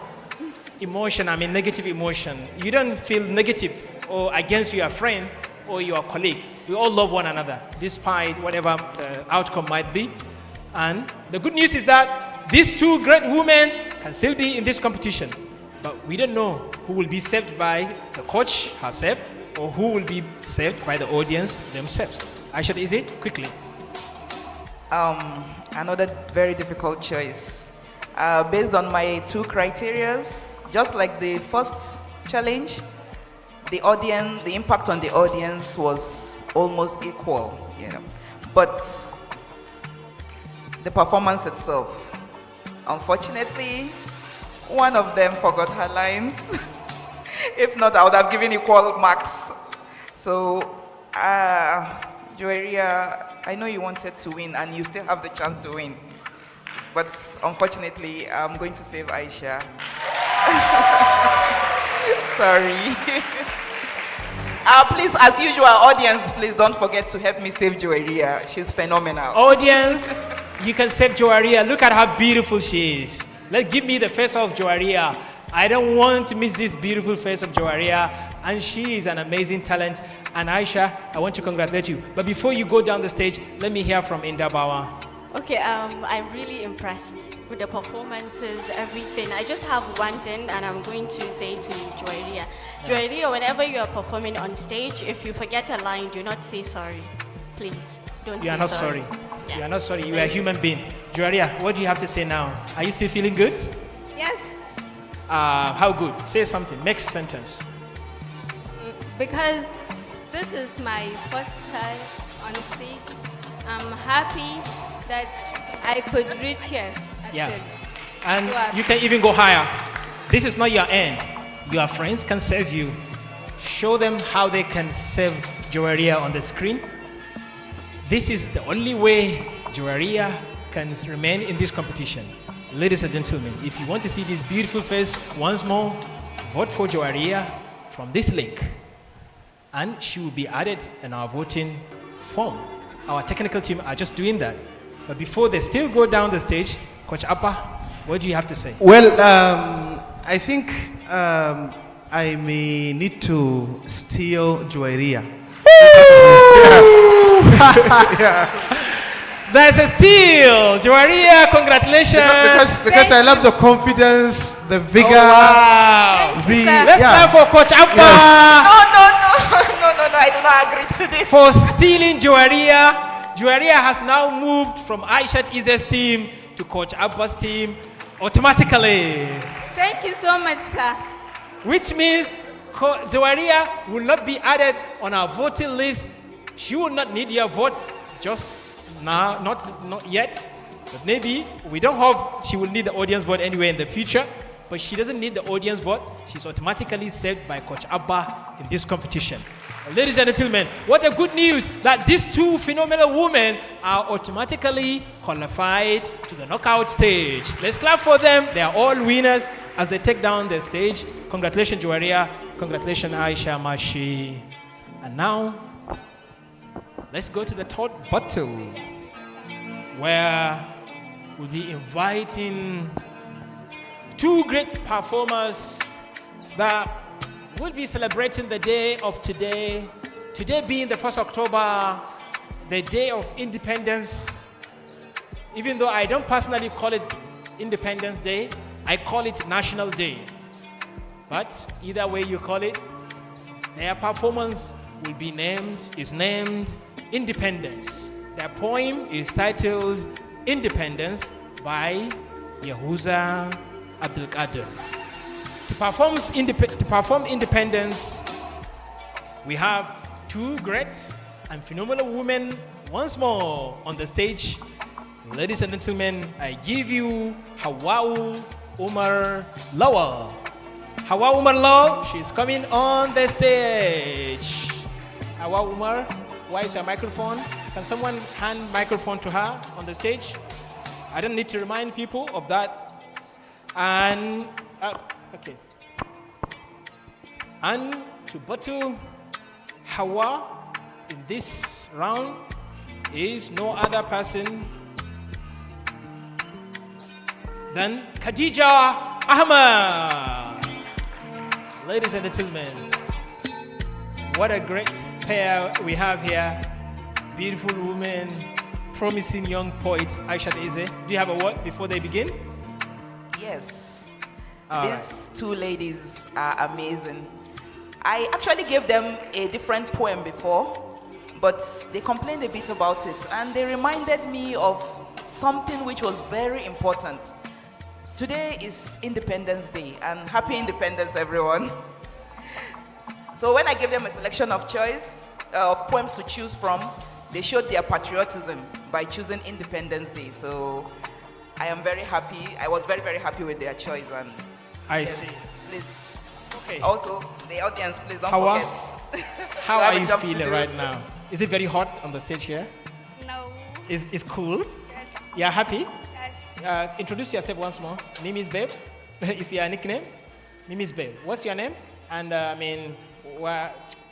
emotion, I mean negative emotion. You don't feel negative or against your friend or your colleague. We all love one another, despite whatever the outcome might be. And the good news is that these two great women can still be in this competition. But we don't know who will be saved by the coach herself or who will be saved by the audience themselves. Aisha I, quickly. Another very difficult choice. Based on my two criterias, just like the first challenge, the audience, the impact on the audience was almost equal, you know. But the performance itself, unfortunately, one of them forgot her lines. If not, I would have given equal marks. So, Joeria, I know you wanted to win and you still have the chance to win. But unfortunately, I'm going to save Aisha. Sorry. Please, as usual, audience, please don't forget to help me save Joeria. She's phenomenal. Audience, you can save Joeria. Look at how beautiful she is. Give me the face of Joeria. I don't want to miss this beautiful face of Joeria. And she is an amazing talent. And Aisha, I want to congratulate you. But before you go down the stage, let me hear from Indabawa. Okay, I'm really impressed with the performances, everything. I just have one thing, and I'm going to say to Joeria. Joeria, whenever you are performing on stage, if you forget a line, do not say sorry. Please, don't say sorry. You are not sorry. Yeah. You are not sorry. You are a human being. Joeria, what do you have to say now? Are you still feeling good? Yes, How good? Say something. Next sentence. because this is my first time on stage. I'm happy that I could reach here, actually. Yeah. And So you can even go higher. This is not your end. Your friends can save you. Show them how they can save Joeria on the screen. This is the only way Joeria can remain in this competition. Ladies and gentlemen, if you want to see this beautiful face once more, vote for Joeria from this link. And she will be added in our voting form. Our technical team are just doing that. But before they still go down the stage, Coach Abba, what do you have to say? Well, I think I may need to steal Joeria. There's a steal! Joeria, congratulations! Because I love the confidence, the vigor. Oh, wow. Let's clap for Coach Abba! Yes. No, I do not agree to this. For stealing Joeria. Joeria has now moved from Aisha I's team to Coach Abba's team automatically. Thank you so much, sir. Which means Joeria will not be added on our voting list. She will not need your vote just now, not yet. But maybe we don't hope she will need the audience vote anyway in the future. But she doesn't need the audience vote. She's automatically saved by Coach Abba in this competition. Ladies and gentlemen, what a good news that these two phenomenal women are automatically qualified to the knockout stage. Let's clap for them. They are all winners as they take down the stage. Congratulations, Joeria. Congratulations, Aisha Mashi. And now, let's go to the third battle, where we'll be inviting two great performers that will be celebrating the day of today. Today being the 1st October, the day of independence. Even though I don't personally call it Independence Day, I call it National Day. But either way you call it, their performance will be named Independence. Their poem is titled Independence by Yahuza Abdul Qadir. To perform Independence, we have two great and phenomenal women once more on the stage. Ladies and gentlemen, I give you Hawa Umar Lawal. Hawa Umar Lawal, she's coming on the stage. Hawa Umar, where is your microphone? Can someone hand microphone to her on the stage? I don't need to remind people of that. And okay. And to battle Hawa in this round is no other person than Khadija Ahmad. Ladies and gentlemen, what a great pair we have here. Beautiful woman, promising young poets, Aisha I. Do you have a word before they begin? Yes. All These two ladies are amazing. I actually gave them a different poem before, but they complained a bit about it, and they reminded me of something which was very important. Today is Independence Day, and happy Independence, everyone. So when I gave them a selection of poems to choose from, they showed their patriotism by choosing Independence Day. So I am very happy. I was very, very happy with their choice. And I see. Please. Okay. Also, the audience, please don't Hawa, forget. how have are a you job to feeling do. right now? Is it very hot on the stage here? No. Is cool? Yes. You are happy? Yes. Introduce yourself once more. Name is Babe. Is your nickname? Name is Babe. What's your name? And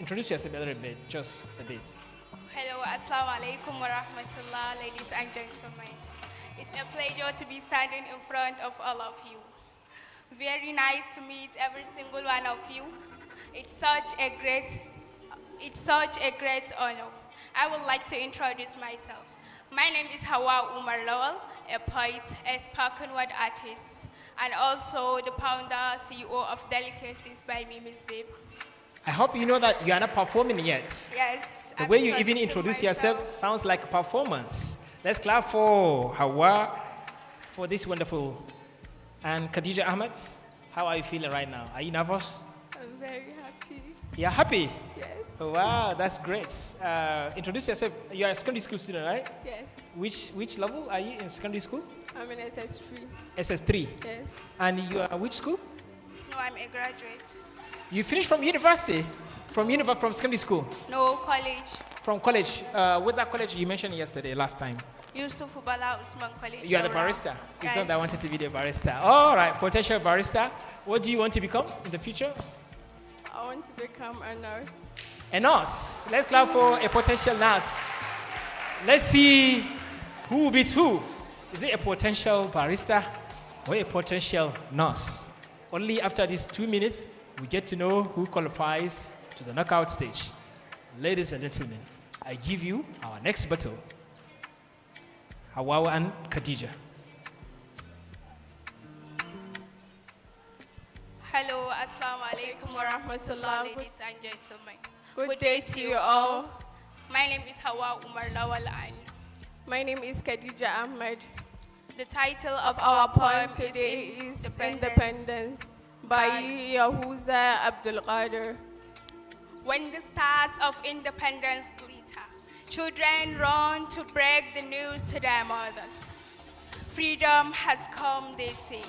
introduce yourself a little bit, just a bit. Hello, assalamu alaikum wa rahmatullah, ladies and gentlemen. It's a pleasure to be standing in front of all of you. Very nice to meet every single one of you. It's such a great honor. I would like to introduce myself. My name is Hawa Umar Lawal, a poet, a spoken word artist, and also the founder, CEO of Delicacies by me, Miss Babe. I hope you know that you are not performing yet. Yes. The I'm way you even introducing introduce myself. yourself sounds like a performance. Let's clap for Hawa for this wonderful. And Khadija Ahmed, how are you feeling right now? Are you nervous? I'm very happy. You're happy? Yes. Oh, wow, that's great. Introduce yourself. You're a secondary school student, right? Yes. Which level are you in secondary school? I'm in SS3. SS3. Yes. And you are which school? No, I'm a graduate. You finished from university? From secondary school? No, college. From college. With that college you mentioned yesterday, last time. Yusuf Bala Usman College. You are the Daura. barista. It's Yes. not that I wanted to be the barista. All right, potential barista. What do you want to become in the future? I want to become a nurse. A nurse. Let's clap for a potential nurse. Let's see who beats who. Is it a potential barista or a potential nurse? Only after these 2 minutes, we get to know who qualifies to the knockout stage. Ladies and gentlemen, I give you our next battle. Hawa and Khadija. Hello, assalamu alaikum wa rahmatullah, ladies and gentlemen. Good day to you all. My name is Hawa Umar Lawal and My name is Khadija Ahmed. the title Of of our poem poem today is Independence. Independence by Yahuza Abdul Qadir. When the stars of independence glitter, children run to break the news to their mothers. Freedom has come, they say,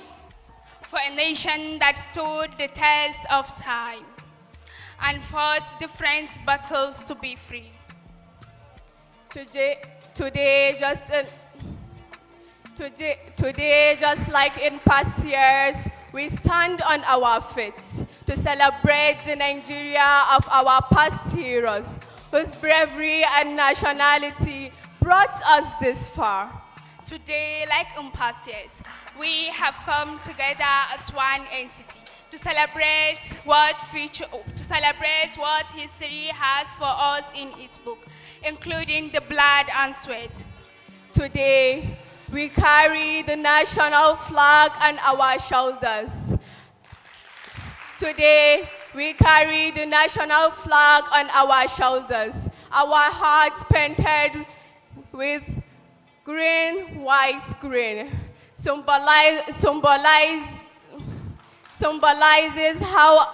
for a nation that stood the test of time and fought different battles to be free. Today, just like in past years, we stand on our feet to celebrate the Nigeria of our past heroes, whose bravery and nationality brought us this far. Today, like in past years, we have come together as one entity to celebrate what history has for us in its book, including the blood and sweat. Today, we carry the national flag on our shoulders. Today, we carry the national flag on our shoulders, our hearts painted with green, white, green, symbolizes how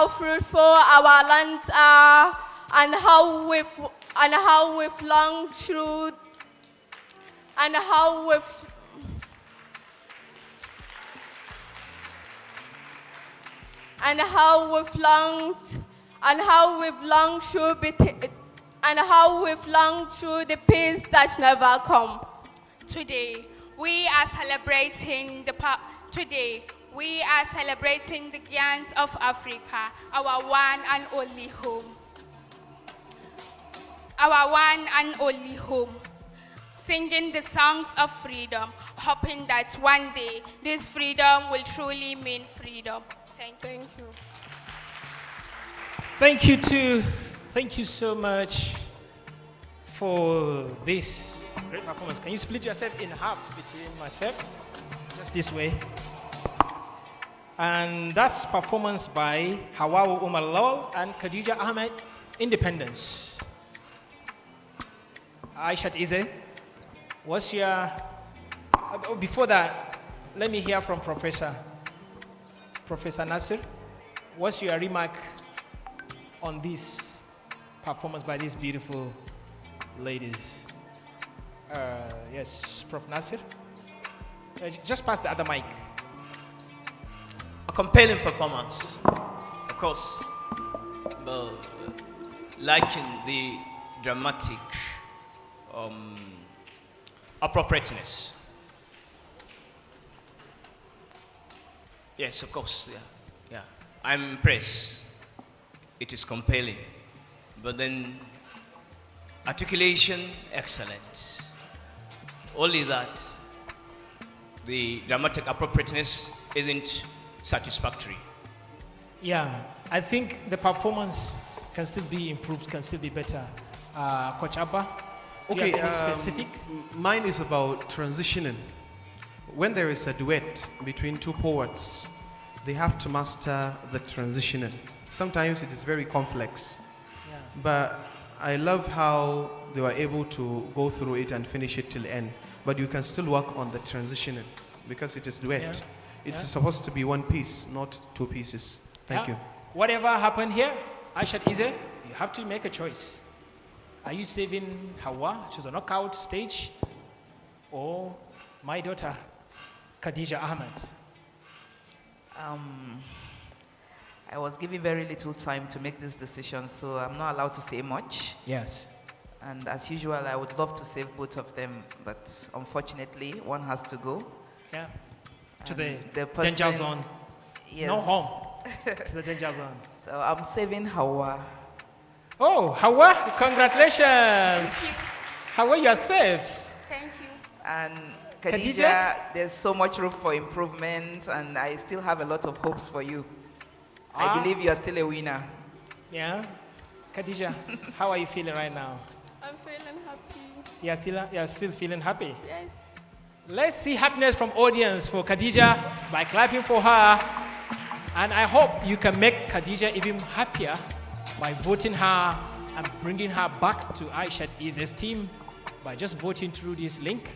fruitful our lands are and how we've long through and how we've longed through the peace that never come. Today, we are celebrating the giants of Africa, our one and only home. Our one and only home. Singing the songs of freedom, hoping that one day this freedom will truly mean freedom. Thank you. Thank you too. Thank you so much for this great performance. Can you split yourself in half between myself? Just this way. And that's performance by Hawawu Umar Lawal and Khadija Ahmed, Independence. Aisha I, what's your... before that, let me hear from Professor Nasir. What's your remark on this performance by these beautiful ladies? Yes, Prof. Nasir. Just pass the other mic. A compelling performance, of course, but lacking the dramatic appropriateness. Yes, of course, yeah. I'm impressed. It is compelling, but then articulation, excellent. Only that the dramatic appropriateness isn't satisfactory. Yeah, I think the performance can still be improved, can still be better. Coach Abba, do you have any specific? Mine is about transitioning. When there is a duet between two poets, they have to master the transitioning. Sometimes it is very complex, but I love how they were able to go through it and finish it till the end. But you can still work on the transitioning because it is duet. It's supposed to be one piece, not two pieces. Thank you. Whatever happened here, Aisha I, you have to make a choice. Are you saving Hawa to the knockout stage or my daughter, Khadija Ahmed? I was given very little time to make this decision, so I'm not allowed to say much. Yes. And as usual, I would love to save both of them, but unfortunately, one has to go. Yeah. To the person, danger zone. Yes. No home. To the danger zone. So I'm saving Hawa. Oh, Hawa, congratulations. Hawa, you are saved. Thank you. And Khadija, there's so much room for improvement, and I still have a lot of hopes for you. I believe you are still a winner. Yeah. Khadija, how are you feeling right now? I'm feeling happy. You are still feeling happy? Yes. Let's see happiness from audience for Khadija by clapping for her. And I hope you can make Khadija even happier by voting her and bringing her back to Aisha I's team by just voting through this link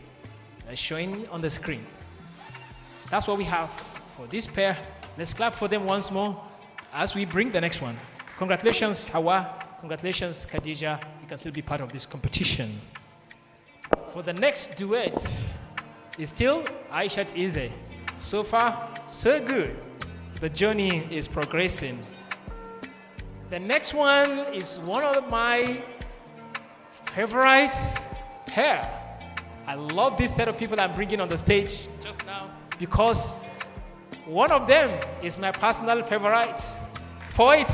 that's showing on the screen. That's what we have for this pair. Let's clap for them once more as we bring the next one. Congratulations, Hawa. Congratulations, Khadija. You can still be part of this competition. For the next duet is still Aisha I. So far, so good. The journey is progressing. The next one is one of my favorite pair. I love this set of people I'm bringing on the stage just now because one of them is my personal favorite poet.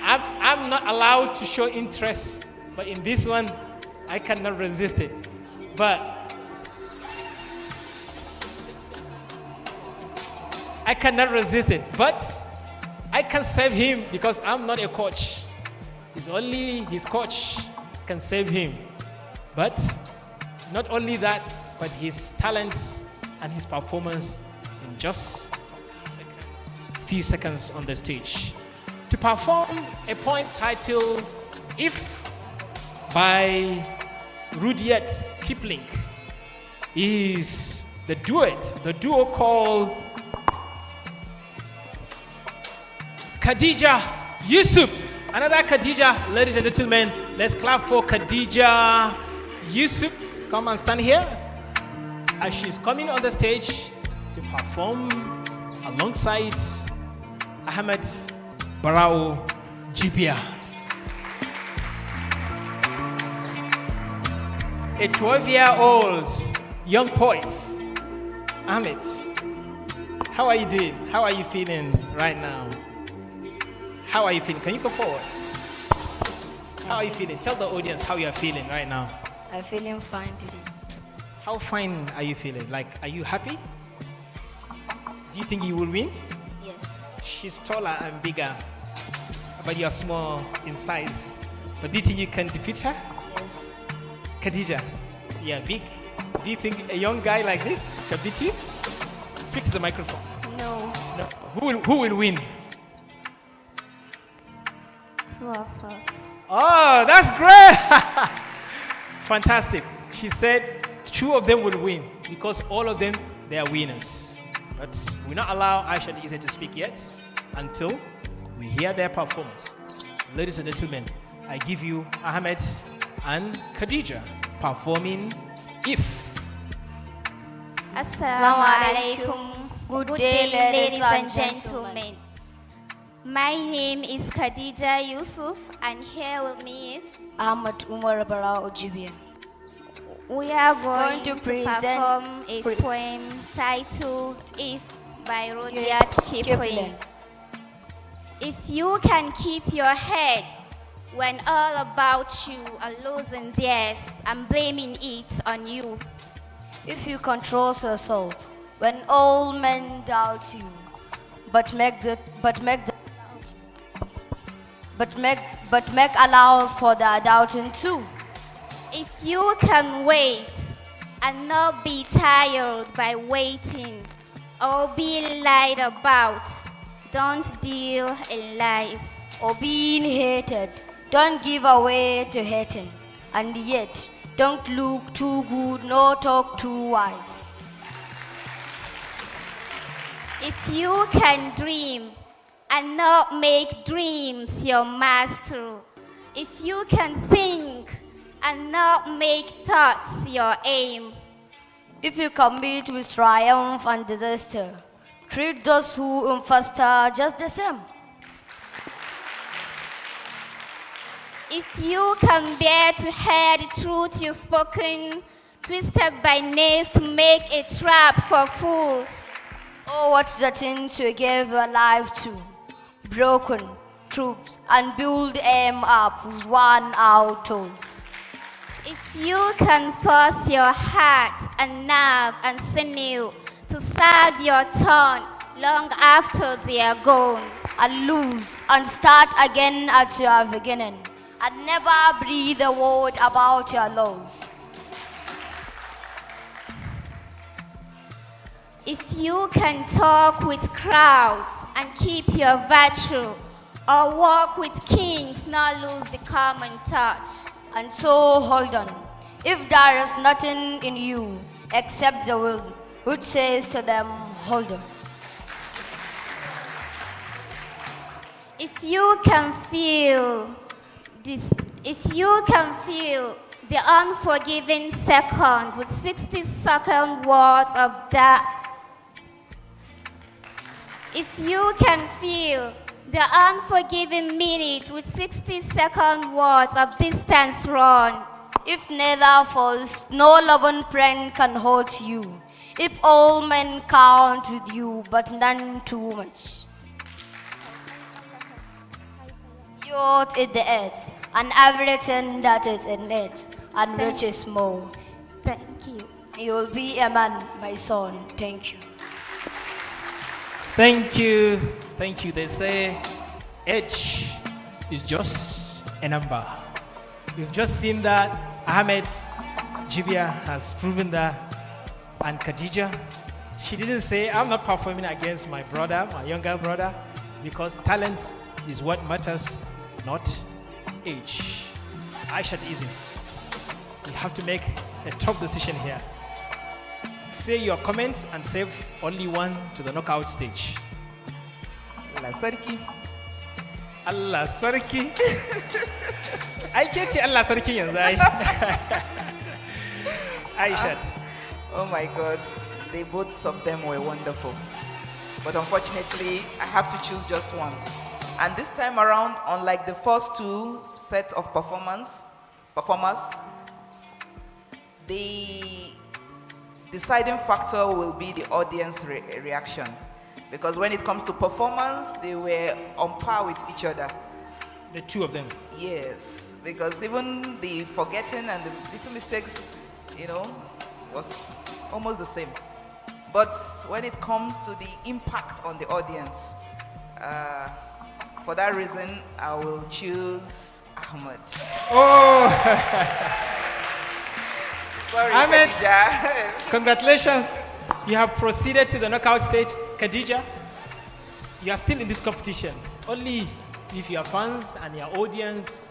I'm not allowed to show interest, but in this one, I cannot resist it. But I cannot resist it. But I can save him because I'm not a coach. It's only his coach can save him. But not only that, but his talents and his performance in just few seconds on the stage. To perform a poem titled If by Rudyard Kipling is the duo called Khadija Yusuf. Another Khadija, ladies and gentlemen, let's clap for Khadija Yusuf. Come and stand here as she's coming on the stage to perform alongside Ahmed Barao Jibia. A 12-year-old young poet. Ahmed, how are you doing? How are you feeling right now? How are you feeling? Can you go forward? How are you feeling? Tell the audience how you are feeling right now. I'm feeling fine today. How fine are you feeling? Like, are you happy? Do you think you will win? Yes. She's taller and bigger, but you're small in size. But do you think you can defeat her? Yes. Khadija, you're big. Do you think a young guy like this can beat you? Speak to the microphone. No. No. Who will win? Two of us. Oh, that's great! Fantastic. She said 2 of them will win because all of them, they are winners. But we not allow Aisha I to speak yet until we hear their performance. Ladies and gentlemen, I give you Ahmed and Khadija performing If. Assalamu alaikum. Good day, ladies and gentlemen. My name is Khadija Yusuf, and here with me is Ahmad Umar Bara Ojibia. We are going to present perform a poem titled If by Rudyard Kipling. If you can keep your head when all about you are losing theirs and blaming it on you. If you control yourself when all men doubt you, but make allowance for their doubting too. If you can wait and not be tired by waiting or being lied about, don't deal in lies. Or being hated, don't give away to hating. And yet, don't look too good nor talk too wise. If you can dream and not make dreams your master, if you can think and not make thoughts your aim, if you can meet with triumph and disaster, treat those who foster just the same. if you can bear to hear the truth you've spoken, twisted by knaves to make a trap for fools. Oh, what's the things you gave your life to? Broken troops and build them up with worn out tools. If you can force your heart and nerve and sinew to serve your turn long after they are gone, and lose and start again at your beginning, and never breathe a word about your love. if you can talk with crowds and keep your virtue, or walk with kings, not lose the common touch. And so hold on. If there is nothing in you except the will, which says to them, hold on. If you can feel this, if you can feel the unforgiving seconds with 60-second words of that, if you can feel the unforgiving minute with 60-second words of distance run, if neither falls, no loving friend can hold you. If all men count with you, but none too much. Yours is the earth, and everything that is in it, and which is more. Thank you. You'll be a man, my son. Thank you. Thank you. Thank you. They say age is just a number. We've just seen that Ahmed Jibia has proven that, and Khadija, she didn't say, I'm not performing against my brother, my younger brother, because talent is what matters, not age. Aisha I, you have to make a tough decision here. Say your comments and save only one to the knockout stage. Allah Sarki. Allah Sarki. I get you, Allah Sarki yanzu ai. Aisha. Oh my God, both of them were wonderful. But unfortunately, I have to choose just one. And this time around, unlike the first two sets of performers, the deciding factor will be the audience reaction. Because when it comes to performance, they were on par with each other. The two of them? Yes, because even the forgetting and the little mistakes, was almost the same. But when it comes to the impact on the audience, for that reason, I will choose Ahmed. Oh, Sorry, Ahmed. Khadija. Congratulations. You have proceeded to the knockout stage. Khadija, you are still in this competition. Only if your fans and your audience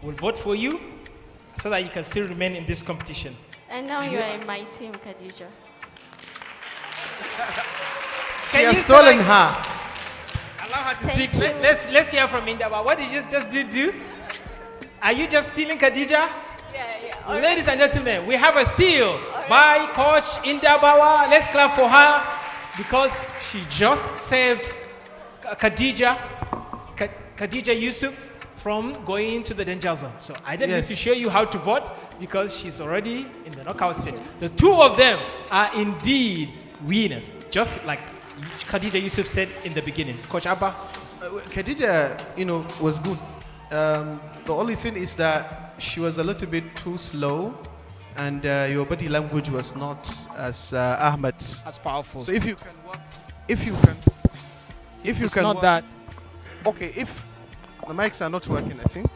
will vote for you so that you can still remain in this competition. And now you are in my team, Khadija. She has stolen her. Allow her to speak. Let's hear from Indaba. What did you just do? Are you just stealing Khadija? Yeah. Ladies and gentlemen, we have a steal by Coach Indabawa. Let's clap for her because she just saved Khadija Yusuf from going to the danger zone. So I don't need to show you how to vote because she's already in the knockout stage. The two of them are indeed winners, just like Khadija Yusuf said in the beginning. Coach Abba? Khadija, was good. The only thing is that she was a little bit too slow, and your body language was not as Ahmed's. As powerful. So if you can work, that. Okay, if the mics are not working, I think.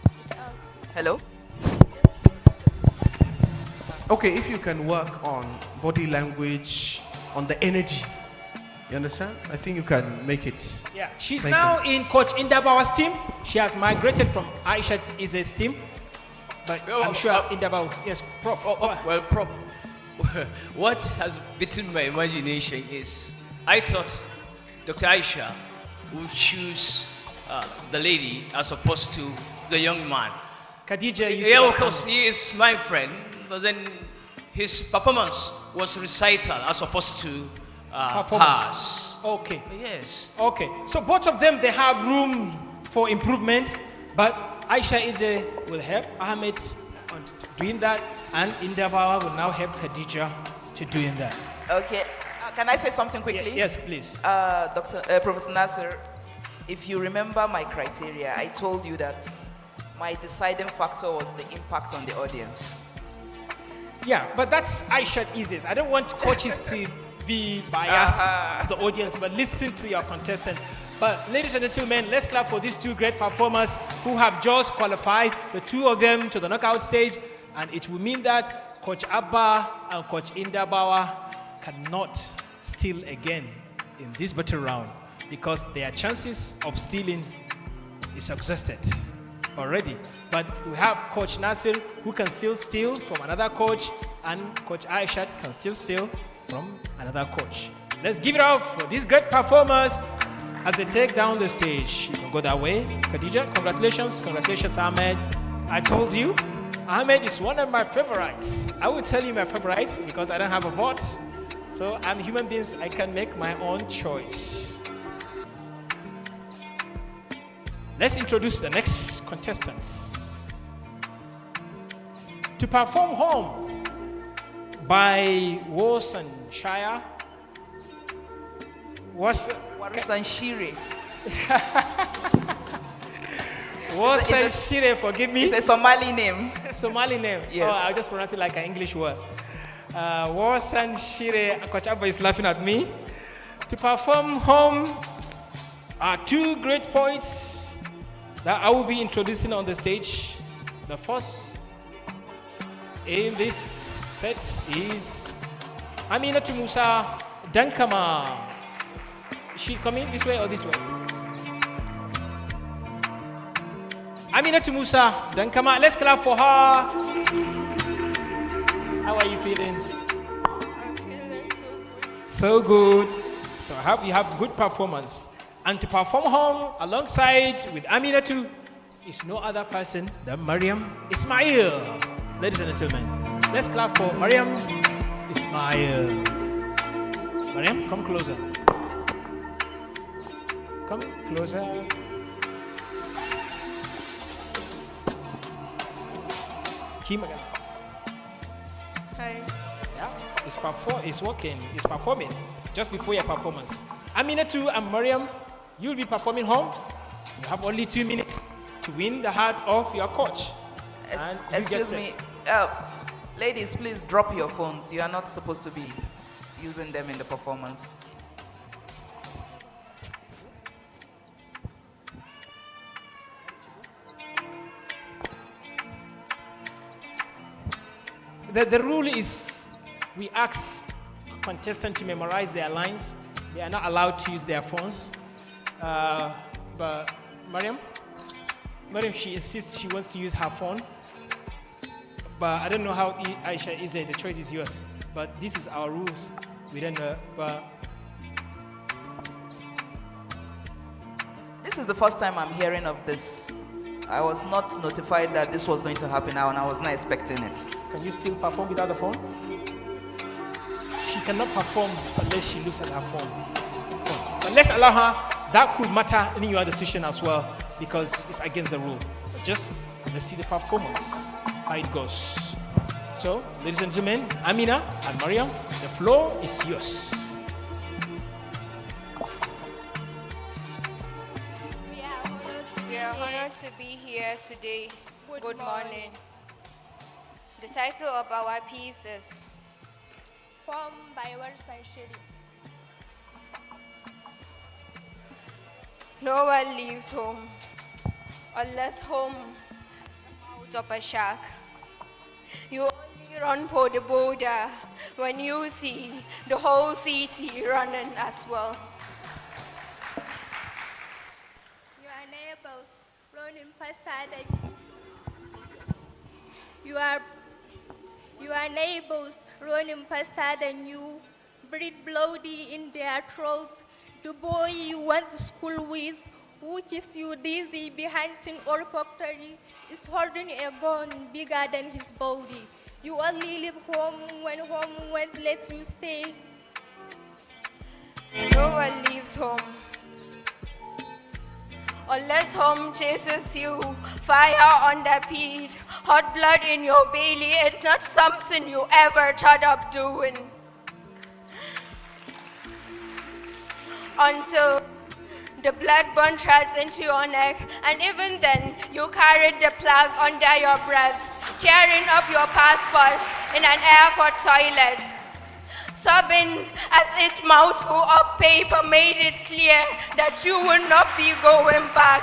Hello? Okay, if you can work on body language, on the energy, you understand? I think you can make it. Yeah, she's now in Coach Indabawa's team. She has migrated from Aisha I's team. But I'm sure Indabawa, yes, Prof. Well, Prof, what has beaten my imagination is I thought Dr. Aisha would choose the lady as opposed to the young man. Khadija, you yeah, of course, he is my friend, but then his performance was recital as opposed to hers. Okay. Yes. Okay. So both of them, they have room for improvement, but Aisha Ije will help Ahmed on doing that, and Indabawa will now help Khadija to doing that. Okay. Can I say something quickly? Yes, please. Professor Nasir, if you remember my criteria, I told you that my deciding factor was the impact on the audience. Yeah, but that's Aisha Ize's. I don't want coaches to be biased to the audience, but listen to your contestant. But ladies and gentlemen, let's clap for these two great performers who have just qualified, the two of them, to the knockout stage. And it will mean that Coach Abba and Coach Indabawa cannot steal again in this battle round because their chances of stealing is exhausted already. But we have Coach Nasir who can still steal from another coach, and Coach Aisha can still steal from another coach. Let's give it up for these great performers as they take down the stage. You can go that way. Khadija, congratulations. Congratulations, Ahmed. I told you, Ahmed is one of my favorites. I will tell you my favorites because I don't have a vote. So I'm human beings, I can make my own choice. Let's introduce the next contestants. To perform home by Worcestershire. Worcestershire. Worcestershire, forgive me. It's a Somali name. Somali name? Yes. Oh, I'll just pronounce it like an English word. Worcestershire, Coach Abba is laughing at me. To perform home are two great poets that I will be introducing on the stage. The first in this set is Aminatu Musa Dankama. Is she coming this way or this way? Aminatu Musa Dankama, let's clap for her. How are you feeling? I'm feeling so good. So I hope you have good performance. And to perform home alongside with Aminatu is no other person than Mariam Ismail. Ladies and gentlemen, let's clap for Mariam Ismail. Mariam, come closer. Come closer. Kim again. Hi. Yeah, it's working, it's performing just before your performance. Aminatu and Mariam, you'll be performing home. You have only 2 minutes to win the heart of your coach. And you Excuse me. Ladies, please drop your phones. You are not supposed to be using them in the performance. The rule is we ask contestants to memorize their lines. They are not allowed to use their phones. But Mariam, she insists she wants to use her phone. But I don't know how Aisha is it. The choice is yours. But this is our rules. We don't know. But this is the first time I'm hearing of this. I was not notified that this was going to happen now, and I was not expecting it. Can you still perform without the phone? She cannot perform unless she looks at her phone. But let's allow her. That could matter in your decision as well, because it's against the rule. Just let's see the performance, how it goes. So, ladies and gentlemen, Amina and Mariam, the floor is yours. We are honored to be here today. Good morning. The title of our piece is Home by World Century. No one leaves home unless home out of a shack. You only run for the border when you see the whole city running as well. Your neighbors running faster than you. Your neighbors running faster than you, breathe bloody in their throats. The boy you went to school with, who keeps you dizzy behind an old factory, is holding a gun bigger than his body. You only leave home when home won't let you stay. No one leaves home unless home chases you. Fire on the pit, hot blood in your belly. It's not something you ever thought of doing. Until the blood burn threads into your neck, and even then you carried the plug under your breath, tearing up your passport in an airport toilet. Sobbing as its mouthful of paper made it clear that you would not be going back.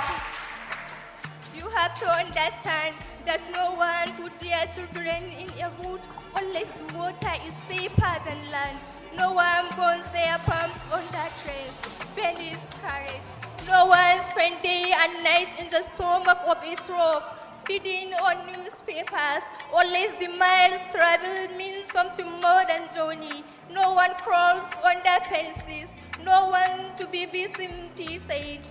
You have to understand that no one put their children in a boat unless the water is safer than land. No one burns their palms on that trains, pennies, carrots. No one spends day and night in the stomach of a truck, feeding on newspapers, unless the miles traveled means something more than journey. No one crawls under fences, no one to be busy, he said.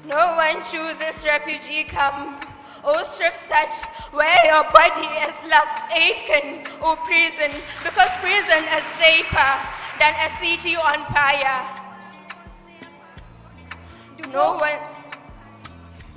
No one chooses refugee camp or strip search where your body is left aching, or prison, because prison is safer than a city on fire. No one.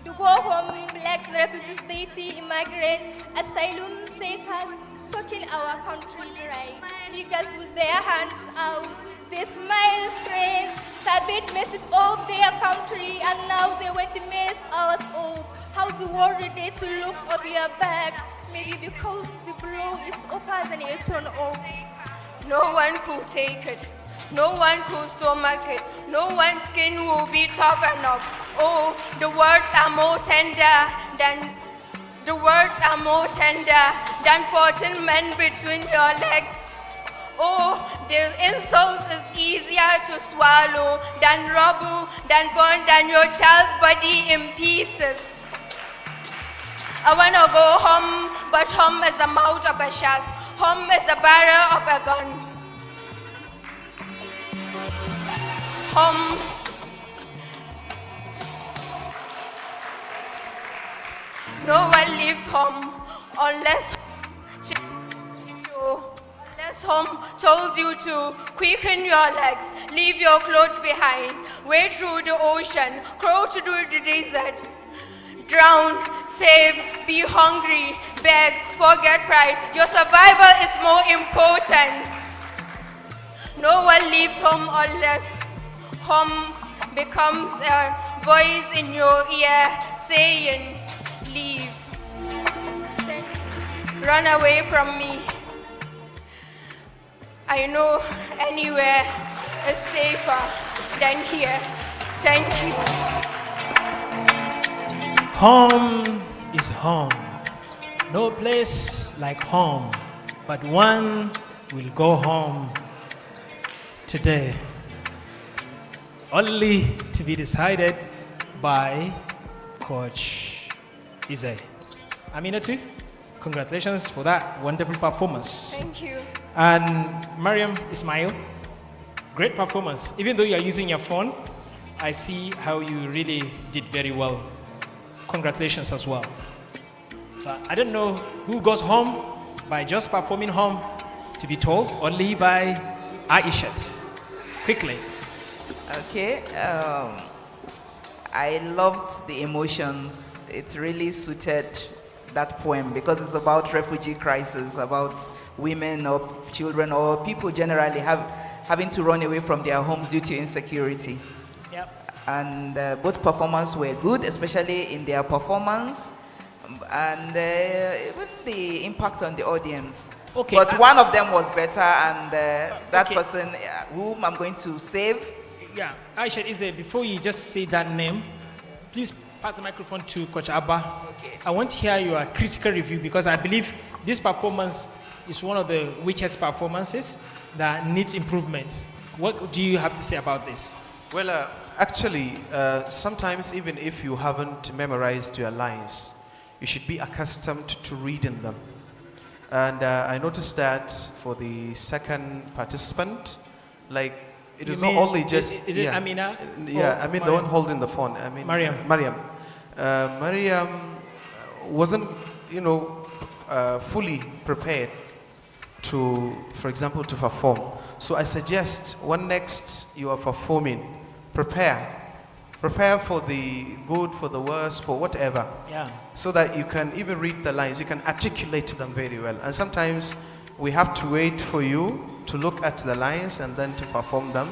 To go home, blacks, refugees, deity, immigrant, asylum seekers, sucking our country dry. Niggers with their hands out, they smile strange, sabbat messed up their country, and now they want to mess us up. How the world relates to looks of your back, maybe because the blow is upper than a turn up. No one could take it. No one could stomach it. No one's skin will be tough enough. Oh, the words are more tender than 14 men between your legs. Oh, the insult is easier to swallow than rubble, than burn, than your child's body in pieces. I wanna go home, but home is the mouth of a shack. Home is the barrel of a gun. Home. No one leaves home unless home told you to quicken your legs, leave your clothes behind, wade through the ocean, crawl to the desert, drown, save, be hungry, beg, forget pride. Your survival is more important. No one leaves home unless home becomes a voice in your ear saying, leave, run away from me. I know anywhere is safer than here. Thank you. Home is home. No place like home, but one will go home today. Only to be decided by Coach Izay. Aminatu, congratulations for that wonderful performance. Thank you. And Mariam Ismail, great performance. Even though you are using your phone, I see how you really did very well. Congratulations as well. But I don't know who goes home by just performing home, to be told, only by Aisha. Quickly. Okay. I loved the emotions. It really suited that poem because it's about refugee crisis, about women or children or people generally having to run away from their homes due to insecurity. Yep. And both performances were good, especially in their performance and even the impact on the audience. Okay. But one of them was better, and that person whom I'm going to save. Yeah, Aisha Izay, before you just say that name, please pass the microphone to Coach Abba. Okay. I want to hear your critical review because I believe this performance is one of the weakest performances that needs improvement. What do you have to say about this? Well, actually, sometimes even if you haven't memorized your lines, you should be accustomed to reading them. And I noticed that for the second participant, like, it is not only just... Is it Amina? Yeah, I mean the one holding the phone. I mean, Mariam. Mariam wasn't, fully prepared to, for example, to perform. So I suggest when next you are performing, prepare for the good, for the worse, for whatever. Yeah. So that you can even read the lines, you can articulate them very well. And sometimes we have to wait for you to look at the lines and then to perform them.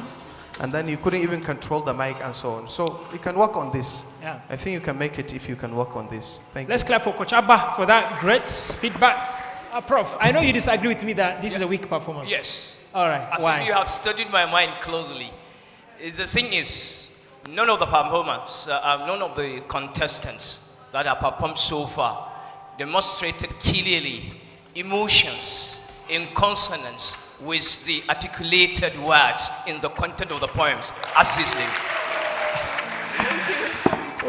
And then you couldn't even control the mic and so on. So you can work on this. Yeah. I think you can make it if you can work on this. Thank you. Let's clap for Coach Abba for that great feedback. Prof, I know you disagree with me that this is a weak performance. Yes. All right. As Why? if you have studied my mind closely. The thing is, none of the performers, none of the contestants that have performed so far demonstrated clearly emotions in consonance with the articulated words in the content of the poems assisting.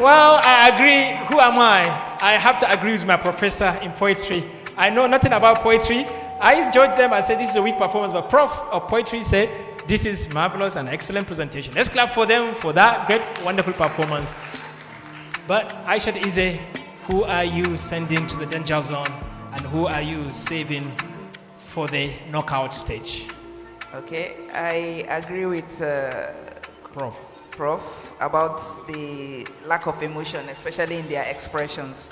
Well, I agree. Who am I? I have to agree with my professor in poetry. I know nothing about poetry. I judged them and said this is a weak performance, but Prof of poetry said this is marvelous and excellent presentation. Let's clap for them for that great, wonderful performance. But Aisha Izay, who are you sending to the danger zone and who are you saving for the knockout stage? Okay, I agree with Prof about the lack of emotion, especially in their expressions.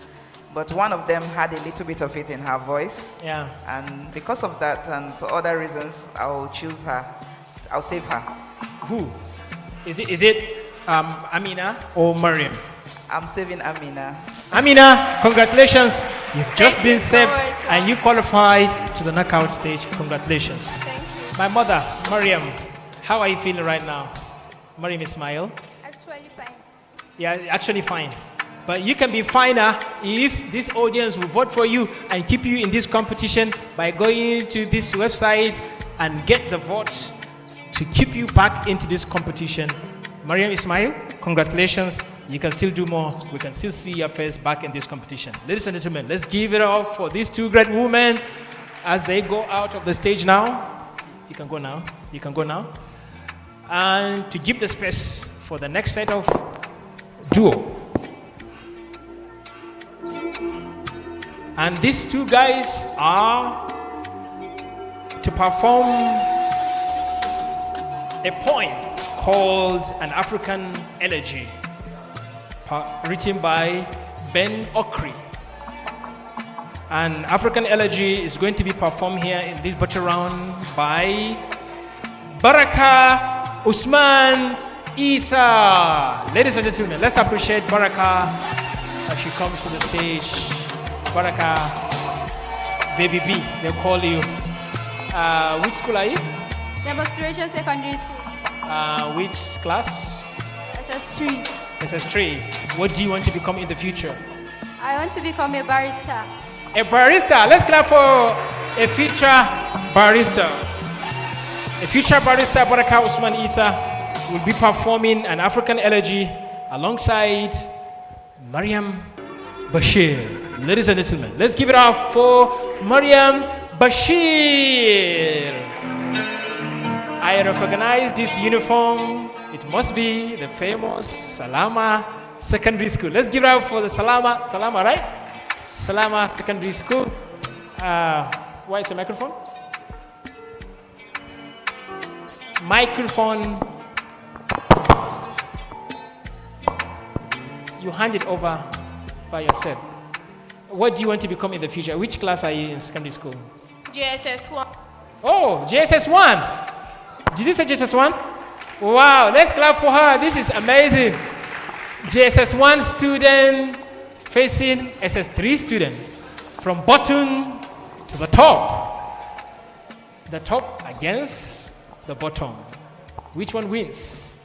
But one of them had a little bit of it in her voice. Yeah. And because of that and so other reasons, I'll choose her. I'll save her. Who? Is it Amina or Mariam? I'm saving Amina. Amina, congratulations. You've just been saved so much, and you qualified to the knockout stage. Congratulations. Thank you. My mother, Mariam, how are you feeling right now? Mariam Ismail? Actually fine. Yeah, actually fine. But you can be finer if this audience will vote for you and keep you in this competition by going to this website and get the votes to keep you back into this competition. Mariam Ismail, congratulations. You can still do more. We can still see your face back in this competition. Ladies and gentlemen, let's give it up for these two great women as they go out of the stage now. You can go now. You can go now. And to give the space for the next set of duo. And these two guys are to perform a poem called An African Elegy, written by Ben Okri. An African Elegy is going to be performed here in this battle round by Baraka Usman Isa. Ladies and gentlemen, let's appreciate Baraka as she comes to the stage. Baraka, Baby B, they call you. Which school are you? Demonstration Secondary School. Which class? SS3. SS3. What do you want to become in the future? I want to become a barrister. A barista. Let's clap for a future barista. A future barista, Baraka Usman Isa, will be performing an African elegy alongside Mariam Bashir. Ladies and gentlemen, let's give it up for Mariam Bashir. I recognize this uniform. It must be the famous Salama Secondary School. Let's give it up for the Salama, right? Salama Secondary School. Where is the microphone? Microphone. You hand it over by yourself. What do you want to become in the future? Which class are you in secondary school? JSS 1. Oh, JSS 1. Did you say JSS 1? Wow, let's clap for her. This is amazing. JSS 1 student facing SS3 student. From bottom to the top. The top against the bottom. Which one wins?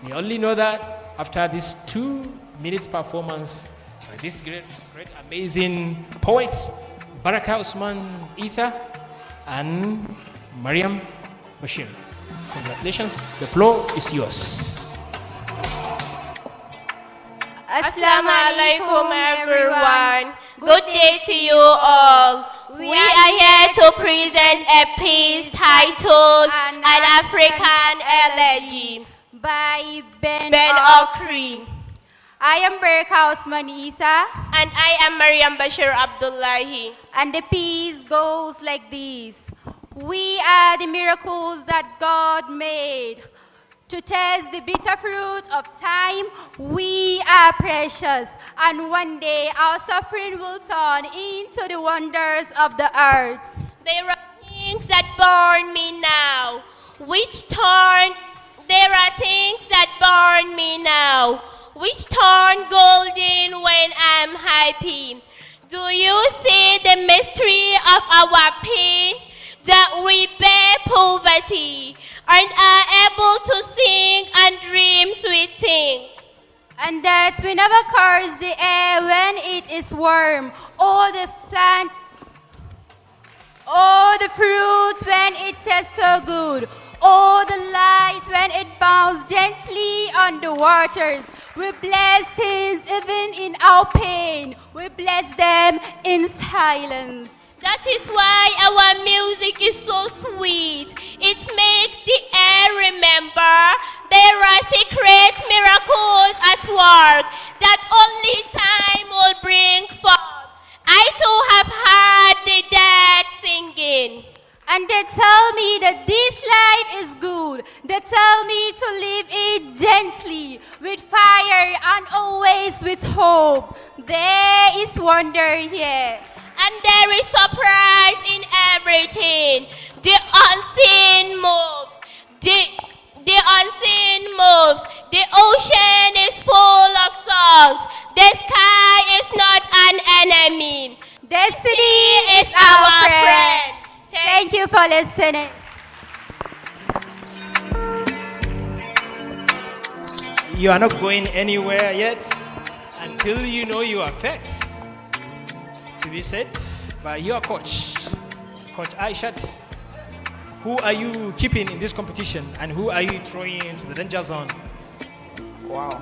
We only know that after this 2 minutes performance by these great, amazing poets, Baraka Usman Isa and Mariam Bashir. Congratulations, the floor is yours. Assalamu alaikum everyone. Good day to you all. We are here to present a piece titled An African Elegy By Ben Okri. I am Baraka Usman Isa. And I am Mariam Bashir Abdullahi. And the piece goes like this. We are the miracles that God made. To taste the bitter fruit of time, we are precious. And one day our suffering will turn into the wonders of the earth. There are things that burn me now, there are things that burn me now, which turn golden when I'm happy. Do you see the mystery of our pain? That we bear poverty and are able to sing and dream sweet things. And that we never curse the air when it is warm, or the plant, or the fruit when it tastes so good, or the light when it bounces gently on the waters. We bless things even in our pain. We bless them in silence. That is why our music is so sweet. It makes the air remember there are secret miracles at work that only time will bring forth. I too have heard the dead singing. And they tell me that this life is good. They tell me to live it gently, with fire and always with hope. There is wonder here. And there is surprise in everything. The unseen moves. The unseen moves. The ocean is full of songs. The sky is not an enemy. Destiny is our friend. Thank you for listening. You are not going anywhere yet until you know your facts. To be said by your coach, Coach Aisha. Who are you keeping in this competition and who are you throwing into the danger zone? Wow,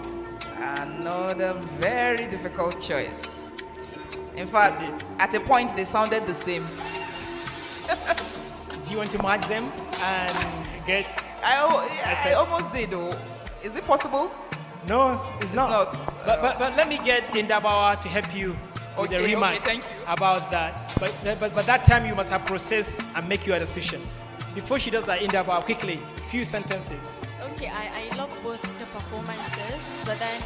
another very difficult choice. In fact, at a point they sounded the same. Do you want to match them and get... I almost did though. Is it possible? No, it's not. But let me get Indabawa to help you with the remark about that. But that time you must have processed and make your decision. Before she does that, Indabawa, quickly, few sentences. Okay, I love both the performances, but then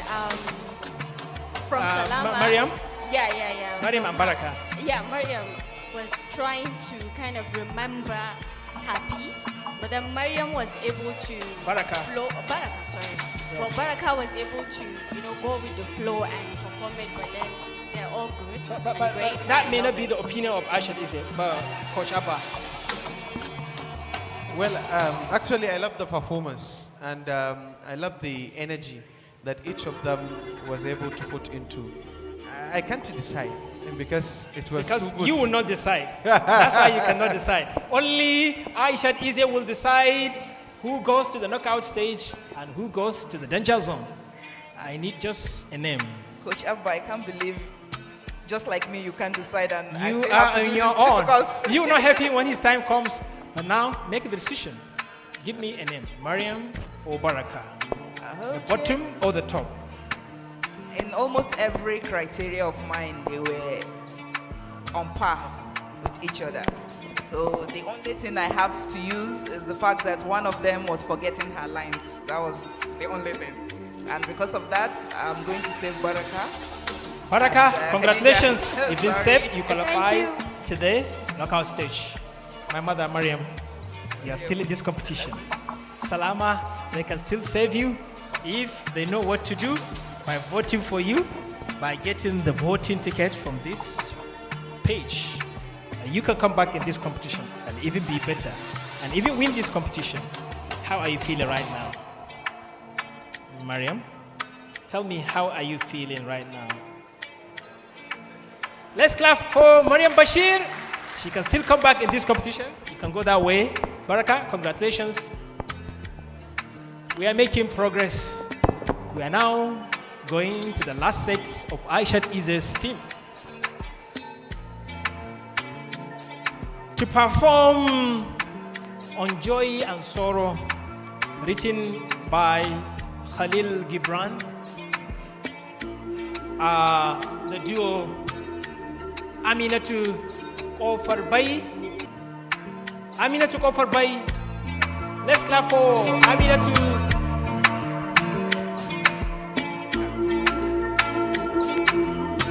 from Salama... Mariam? Yeah. Mariam and Baraka. Yeah, Mariam was trying to kind of remember her piece, but then Mariam was able to Baraka, sorry. Yeah. Well, Baraka was able to, go with the flow and perform it, but then they're all good and great. That may not be the opinion of Aisha, is it? But Coach Abba, Well, actually, I love the performance, and I love the energy that each of them was able to put into. I can't decide because it was Because too good. you will not decide. That's why you cannot decide. Only Aisha I will decide who goes to the knockout stage and who goes to the danger zone. I need just a name. Coach Abba, I can't believe, just like me, you can't decide, and I You still have are to on do your this own. difficult. You will not happy when his time comes. But now, make the decision. Give me a name. Mariam or Baraka? The bottom or the top? In almost every criteria of mine, they were on par with each other. So the only thing I have to use is the fact that one of them was forgetting her lines. That was the only thing. And because of that, I'm going to say Baraka. Baraka, And, congratulations. Khadija. You've been Sorry. saved. You qualify today. Knockout stage. My mother, Mariam, you are still in this competition. Salama, they can still save you if they know what to do by voting for you, by getting the voting ticket from this page. You can come back in this competition and even be better and even win this competition. How are you feeling right now? Mariam, tell me, how are you feeling right now? Let's clap for Mariam Bashir. She can still come back in this competition. You can go that way. Baraka, congratulations. We are making progress. We are now going to the last set of Aisha I's team. To perform On Joy and Sorrow, written by Khalil Gibran, the duo Aminatu Kofarbai. Let's clap for Aminatu.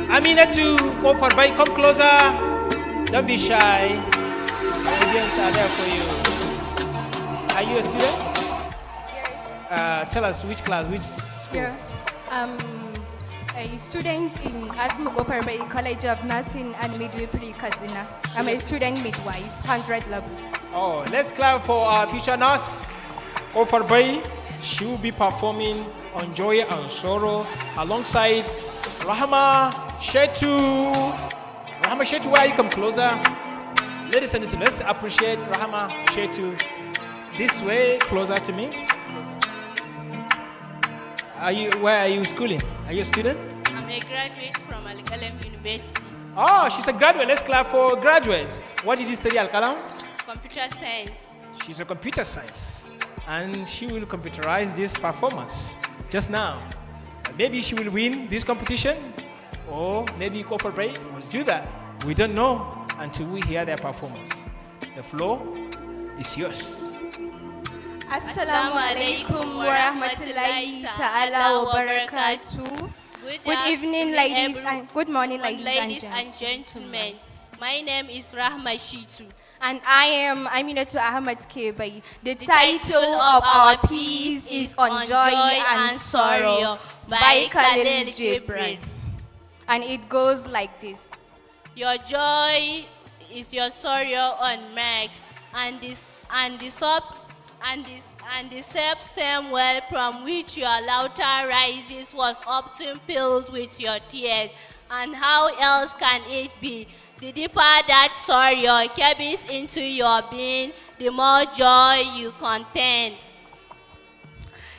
Aminatu Kofarbai, come closer. Don't be shy. The audience are there for you. Are you a student? Yes. Tell us which class, which school? Yeah. A student in Asmugoparbai College of Nursing and Midwifery, Kazina. I'm a student midwife, 100 level. Oh, let's clap for our future nurse, Kofarbai. She will be performing On Joy and Sorrow alongside Rahama Shetu. Rahama Shetu, where you come closer? Ladies and gentlemen, let's appreciate Rahama Shetu. This way, closer to me. Where are you schooling? Are you a student? I'm a graduate from Al-Qalam University. Oh, she's a graduate. Let's clap for graduates. What did you study, Al-Qalam? Computer science. She's a computer science. And she will computerize this performance just now. Maybe she will win this competition, or maybe Corporate will do that. We don't know until we hear their performance. The floor is yours. Assalamu alaikum wa rahmatullahi ta'ala wa barakatuh. Good evening, ladies, and good morning, ladies and gentlemen. My name is Rahma Shitu. And I am Aminatu Ahmad Kebai. The title of our piece is On Joy and Sorrow by Khalil Gibran. And it goes like this. Your joy is your sorrow unmixed, and the same well from which your laughter rises was often filled with your tears. And how else can it be? The deeper that sorrow carries into your being, the more joy you contain.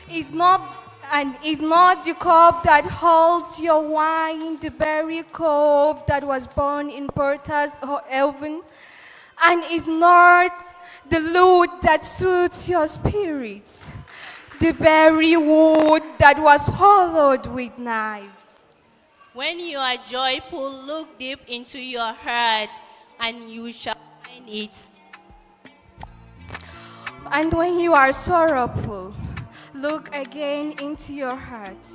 Is not the cup that holds your wine, the very cove that was born in Porta's heaven, and is not the lute that suits your spirit, the very wood that was hollowed with knives. When you are joyful, look deep into your heart, and you shall find it. And when you are sorrowful, look again into your heart,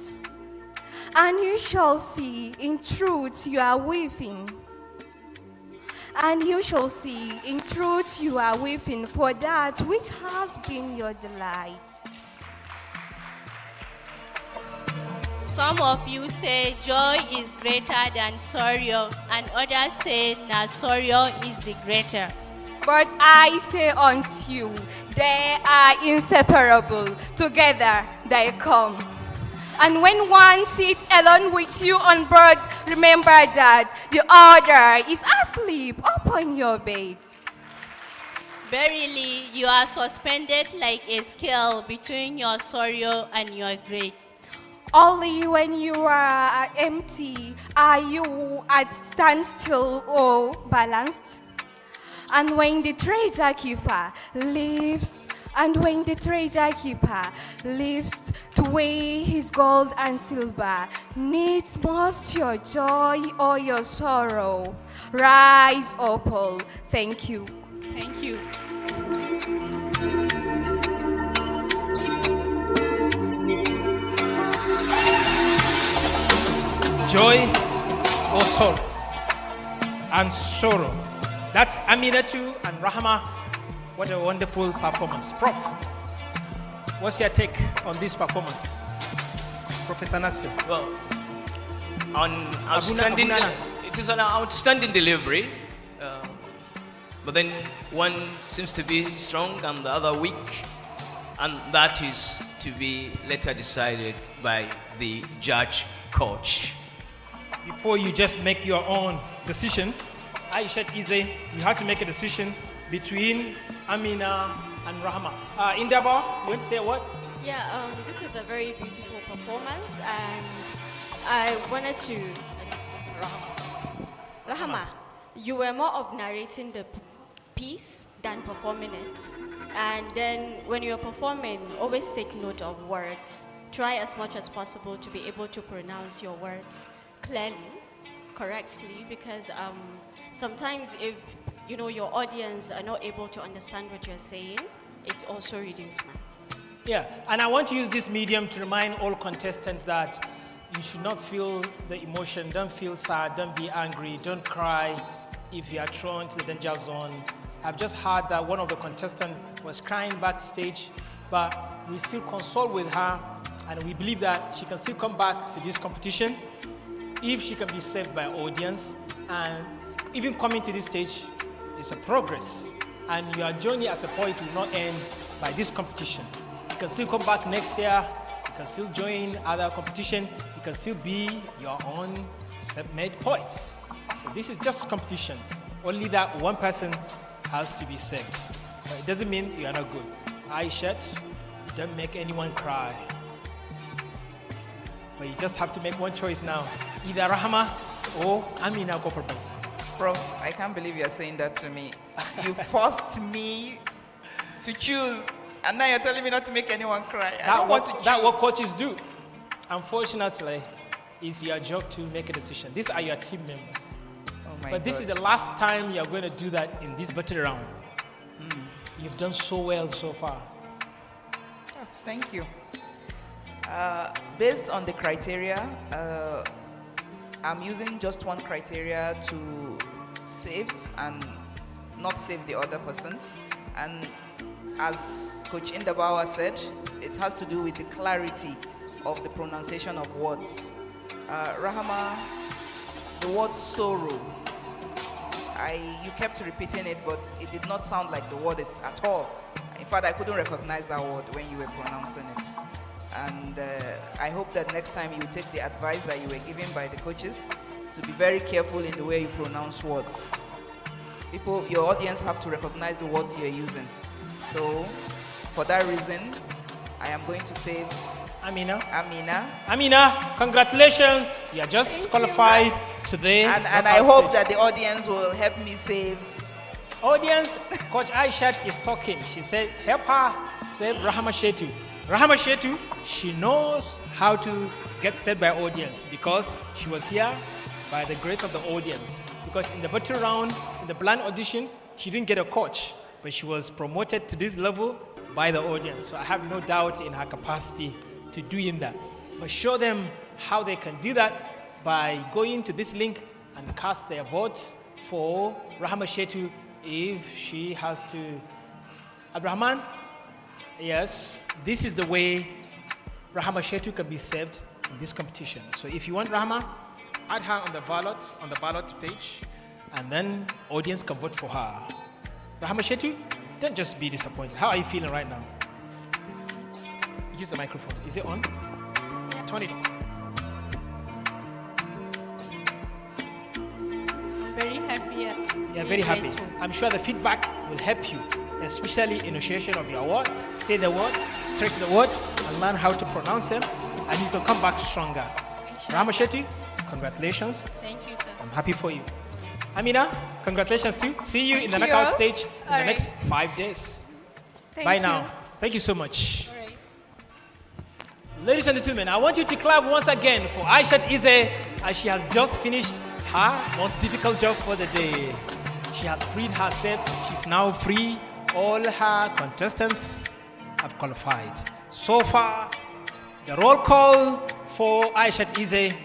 and you shall see in truth you are weeping. And you shall see in truth you are weeping for that which has been your delight. Some of you say joy is greater than sorrow, and others say that sorrow is the greater. But I say unto you, they are inseparable. Together they come. And when one sits alone with you on board, remember that the other is asleep upon your bed. Verily, you are suspended like a scale between your sorrow and your grief. Only when you are empty are you at standstill or balanced. And when the treasure keeper leaves, to weigh his gold and silver, needs most your joy or your sorrow. Rise, Opal. Thank you. Thank you. Joy or sorrow? And sorrow. That's Aminatu and Rahama. What a wonderful performance. Prof, what's your take on this performance? Professor Nasir. Well, it is an outstanding delivery. But then one seems to be strong and the other weak. And that is to be later decided by the judge coach. Before you just make your own decision, Aisha I, you have to make a decision between Amina and Rahama. Indaba, you want to say what? Yeah, this is a very beautiful performance, and I wanted to... Rahama, you were more of narrating the piece than performing it. And then when you're performing, always take note of words. Try as much as possible to be able to pronounce your words clearly, correctly, because sometimes if your audience are not able to understand what you're saying, it also reduces marks. Yeah, and I want to use this medium to remind all contestants that you should not feel the emotion. Don't feel sad, don't be angry, don't cry if you are thrown to the danger zone. I've just heard that one of the contestants was crying backstage, but we still consult with her, and we believe that she can still come back to this competition if she can be saved by audience. And even coming to this stage is a progress, and your journey as a poet will not end by this competition. You can still come back next year, you can still join other competition, you can still be your own self-made poets. So this is just competition. Only that one person has to be saved. But it doesn't mean you are not good. Aisha, don't make anyone cry. But you just have to make one choice now. Either Rahama or Amina go for both. Prof, I can't believe you're saying that to me. You forced me to choose, and now you're telling me not to make anyone cry. I don't want to choose. That's what coaches do. Unfortunately, it's your job to make a decision. These are your team members. But this is the last time you're going to do that in this battle round. You've done so well so far. Oh, thank you. Based on the criteria, I'm using just one criteria to save and not save the other person. And as Coach Indabauer said, it has to do with the clarity of the pronunciation of words. Rahama, the word sorrow, you kept repeating it, but it did not sound like the word at all. In fact, I couldn't recognize that word when you were pronouncing it. And I hope that next time you take the advice that you were given by the coaches to be very careful in the way you pronounce words. Your audience have to recognize the words you're using. So, for that reason, I am going to say Amina. Amina, congratulations. You are just qualified today. And I hope that the audience will help me save. Audience, Coach Aisha is talking. She said, help her save Rahama Shetu. Rahama Shetu, she knows how to get saved by audience because she was here by the grace of the audience. Because in the battle round, in the blind audition, she didn't get a coach, but she was promoted to this level by the audience. So I have no doubt in her capacity to doing that. But show them how they can do that by going to this link and cast their votes for Rahama Shetu if she has to. Abrahman, yes, this is the way Rahama Shetu can be saved in this competition. So if you want Rahama, add her on the ballot page, and then audience can vote for her. Rahama Shetu, don't just be disappointed. How are you feeling right now? Use the microphone. Is it on? Turn it on. Very happy. Yeah, very happy. I'm sure the feedback will help you, especially initiation of your word. Say the words, stretch the words, and learn how to pronounce them, and you can come back stronger. Rahama Shetu, congratulations. Thank you, sir. I'm happy for you. Amina, congratulations too. See you in the Thank knockout you. stage in All the next right. 5 days. Thank Bye you. now. Thank you so much. All right. Ladies and gentlemen, I want you to clap once again for Aisha I, as she has just finished her most difficult job for the day. She has freed herself. She's now free. All her contestants have qualified. So far, the roll call for Aisha I,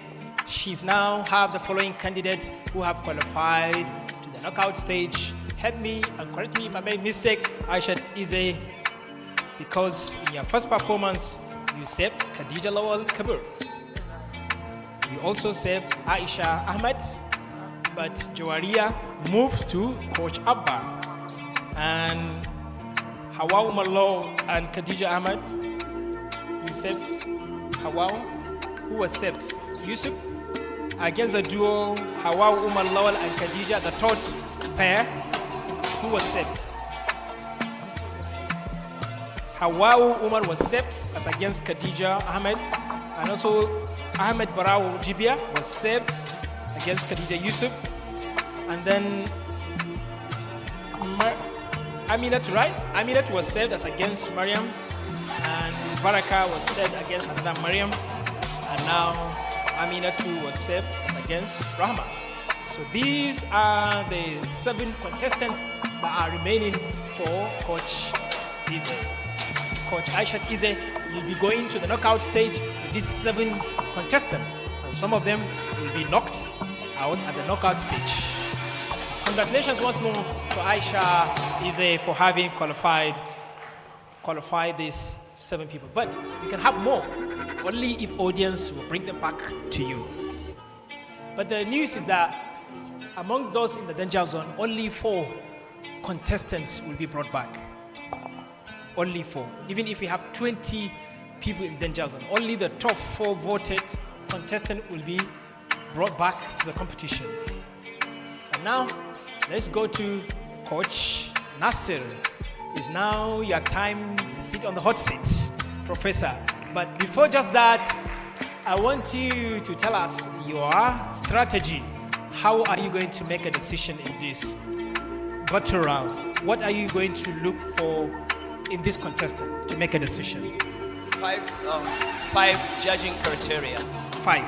she's now have the following candidates who have qualified to the knockout stage. Help me and correct me if I made mistake, Aisha I, because in your first performance, you saved Khadija Lawal Kabir. You also saved Aisha Ahmed, but Jawariya moved to Coach Abba. And Hawa Umarlo and Khadija Ahmed, you saved Hawa, who was saved Yusuf. Against the duo Hawa Umar Lawal and Khadija, the third pair, who was saved. Hawa Umar was saved as against Khadija Ahmed, and also Ahmed Barao Jibia was saved against Khadija Yusuf, and then Aminat, right? Aminat was saved as against Mariam, and Baraka was saved against another Mariam, and now Aminatu was saved as against Rahma. So these are the 7 contestants that are remaining for Coach Ize. Coach Aisha Ize will be going to the knockout stage with these 7 contestants, and some of them will be knocked out at the knockout stage. Congratulations once more to Aisha Ize for having qualified these 7 people. But you can have more, only if audience will bring them back to you. But the news is that among those in the danger zone, only 4 contestants will be brought back. Only 4. Even if we have 20 people in danger zone, only the top 4 voted contestant will be brought back to the competition. And now, let's go to Coach Nasir. It's now your time to sit on the hot seat, Professor. But before just that, I want you to tell us your strategy. How are you going to make a decision in this battle round? What are you going to look for in this contestant to make a decision? 5 judging criteria. 5.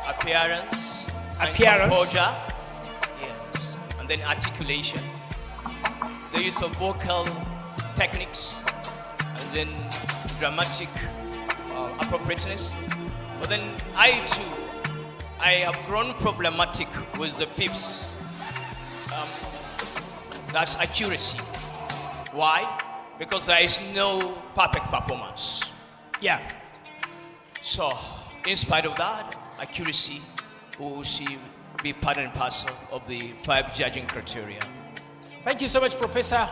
Appearance. And Appearance. composure. Yes. And then articulation. The use of vocal techniques. And then dramatic appropriateness. But then I have grown problematic with the pips. That's accuracy. Why? Because there is no perfect performance. Yeah. So, in spite of that, accuracy will be part and parcel of the 5 judging criteria. Thank you so much, Professor.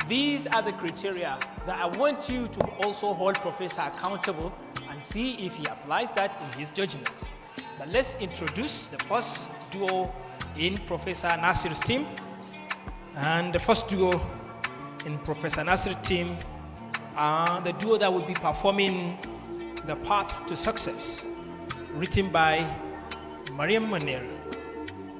These are the criteria that I want you to also hold Professor accountable and see if he applies that in his judgment. But let's introduce the first duo in Professor Nasir's team. And the first duo in Professor Nasir's team are the duo that will be performing The Path to Success, written by Mariam Manir.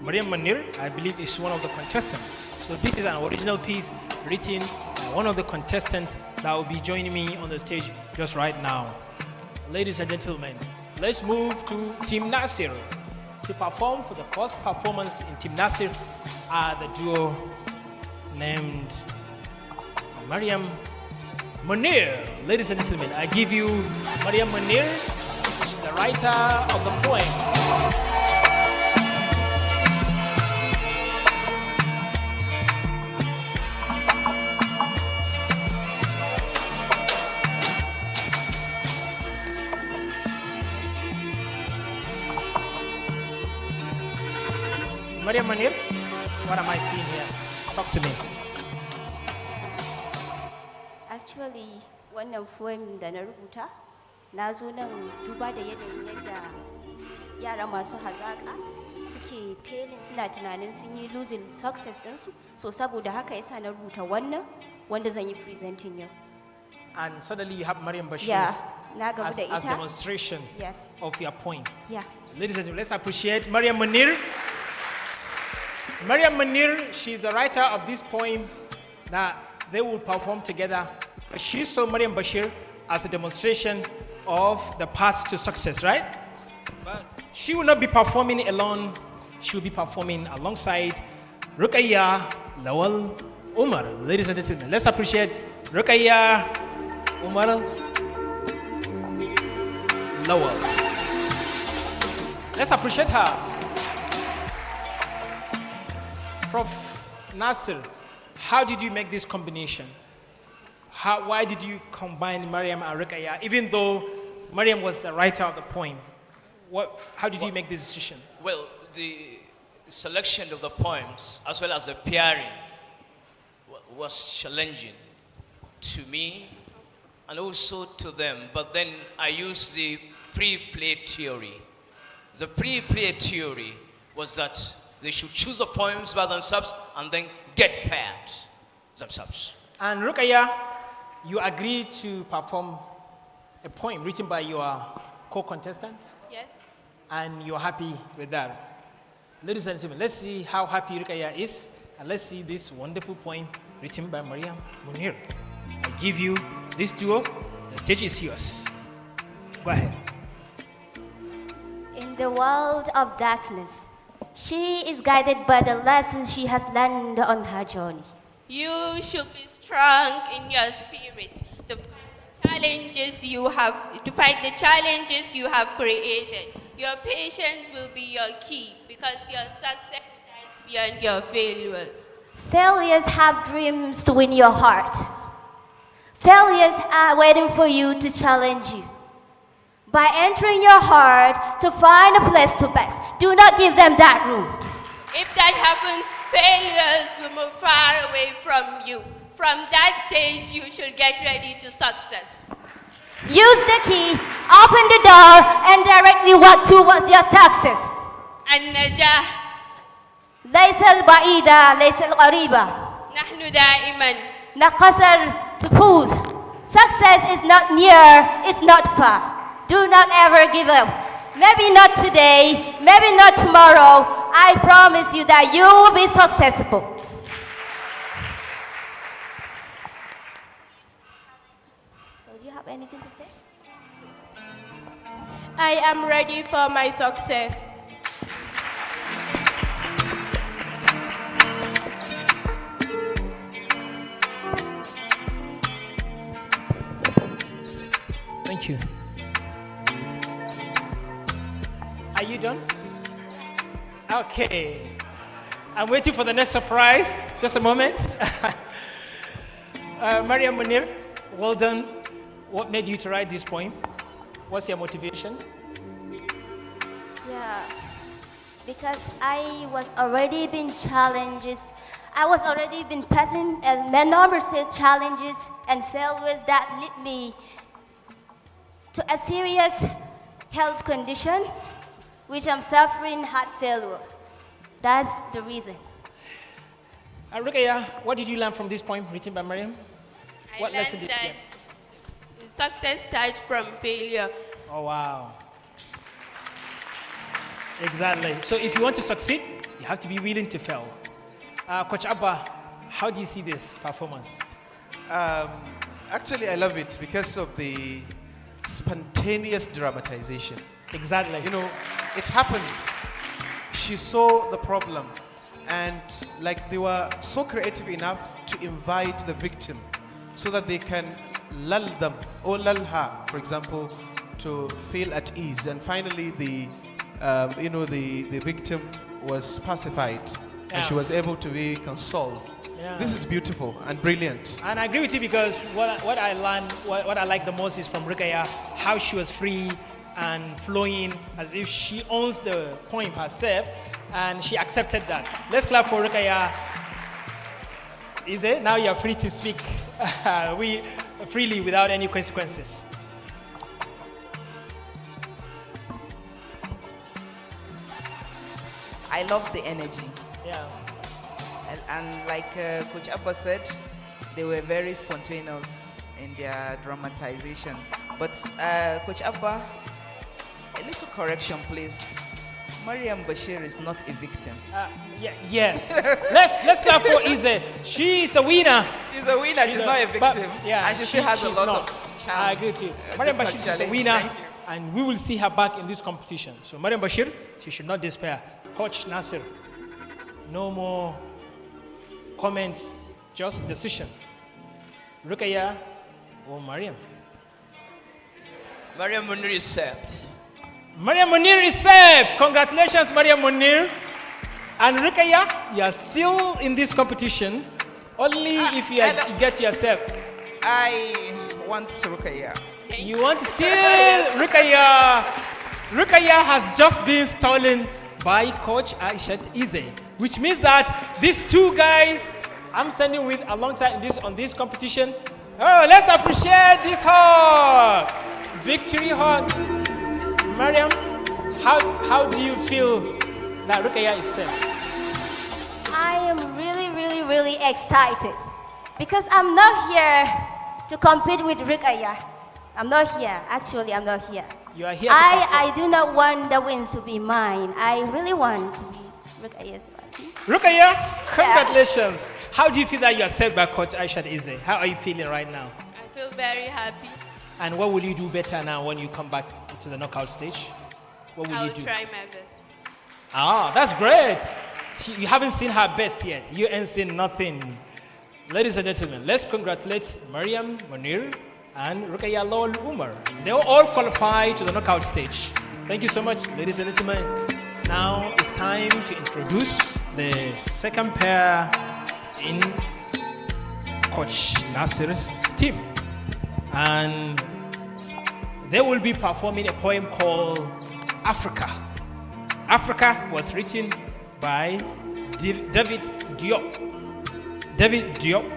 Mariam Manir, I believe, is one of the contestants. So this is an original piece written by one of the contestants that will be joining me on the stage just right now. Ladies and gentlemen, let's move to Team Nasir. To perform for the first performance in Team Nasir are the duo named Mariam Manir. Ladies and gentlemen, I give you Mariam Manir. She's the writer of the poem. Mariam Manir, what am I seeing here? Talk to me. Actually, wannan poem da na rubuta, na zo nan duba da yanayin yadda yara masu hazaƙa suke failing suna tunanin sun yi losing success ɗinsu, so saboda haka yasa na rubuta wannan wanda zan yi presenting yau. And suddenly you have Mariam Bashir as demonstration of your poem. Yeah. Ladies and gentlemen, let's appreciate Mariam Munir. Mariam Munir, she's a writer of this poem. Now, they will perform together. She saw Mariam Bashir as a demonstration of the path to success, right? But she will not be performing alone. She will be performing alongside Rukaya Lawal Umar. Ladies and gentlemen, let's appreciate Rukaya Umar Lawal. Let's appreciate her. Prof. Nasir, how did you make this combination? Why did you combine Mariam and Rukaya, even though Mariam was the writer of the poem? How did you make this decision? Well, the selection of the poems, as well as the pairing, was challenging to me and also to them. But then I used the pre-play theory. The pre-play theory was that they should choose the poems by themselves and then get paired themselves. And Rukaya, you agreed to perform a poem written by your co-contestant? Yes. And you're happy with that? Ladies and gentlemen, let's see how happy Rukaya is, and let's see this wonderful poem written by Mariam Munir. I give you this duo. The stage is yours. Go ahead. In the world of darkness, she is guided by the lessons she has learned on her journey. You should be strong in your spirit to fight the challenges you have created. Your patience will be your key because your success lies beyond your failures. Failures have dreams to win your heart. Failures are waiting for you to challenge you. By entering your heart to find a place to best, do not give them that room. If that happens, failures will move far away from you. From that stage, you should get ready to success. Use the key, open the door, and directly walk towards your success. النجاح ليس البعيدة ليس القريبة. نحن دائما نقصر to pause. Success is not near, it's not far. Do not ever give up. Maybe not today, maybe not tomorrow. I promise you that you will be successful. So do you have anything to say? I am ready for my success. Thank you. Are you done? Okay. I'm waiting for the next surprise. Just a moment. Mariam Munir, well done. What made you to write this poem? What's your motivation? Yeah, because I was already been challenges. I was already been passing numerous challenges and failures that lead me to a serious health condition, which I'm suffering heart failure. That's the reason. Rukaya, what did you learn from this poem written by Mariam? I learned that success starts from failure. Oh, wow. Exactly. So if you want to succeed, you have to be willing to fail. Coach Abba, how do you see this performance? Actually, I love it because of the spontaneous dramatization. Exactly. You know, it happened. She saw the problem, and like they were so creative enough to invite the victim so that they can lull them or lull her, for example, to feel at ease. And finally, the victim was pacified, and she was able to be consoled. Yeah. This is beautiful and brilliant. And I agree with you because what I learned, what I like the most is from Rukaya, how she was free and flowing as if she owns the poem herself, and she accepted that. Let's clap for Rukaya. Is it? Now you're free to speak. freely without any consequences. I love the energy. Yeah. And like Coach Abba said, they were very spontaneous in their dramatization. But Coach Abba, a little correction, please. Mariam Bashir is not a victim. Yes. let's clap for Ize. She's a winner. She's a winner. She's not a victim. Yeah, and she still has a lot of chance. I agree with you. Mariam Bashir is a winner, and we will see her back in this competition. So Mariam Bashir, she should not despair. Coach Nasir, no more comments, just decision. Rukaya or Mariam? Mariam Munir is served. Mariam Munir is saved. Congratulations, Mariam Munir. And Rukaya, you are still in this competition. Only if you get yourself. I want Rukaya. You want still Rukaya. Rukaya has just been stolen by Coach Aisha I, which means that these two guys I'm standing with alongside on this competition. Oh, let's appreciate this hug. Victory hug. Mariam, how do you feel that Rukaya is set? I am really, really, really excited because I'm not here to compete with Rukaya. I'm not here. Actually, I'm not here. You are here. I do not want the wins to be mine. I really want to be Rukaya's one. Rukaya, congratulations. Yeah. How do you feel that you are set by Coach Aisha I? How are you feeling right now? I feel very happy. And what will you do better now when you come back to the knockout stage? What will you do? I'll try my best. Ah, that's great. You haven't seen her best yet. You ain't seen nothing. Ladies and gentlemen, let's congratulate Mariam Munir and Rukaya Lol Umar. They were all qualified to the knockout stage. Thank you so much, ladies and gentlemen. Now it's time to introduce the second pair in Coach Nasir's team. And they will be performing a poem called Africa. Africa was written by David Diop. David Diop,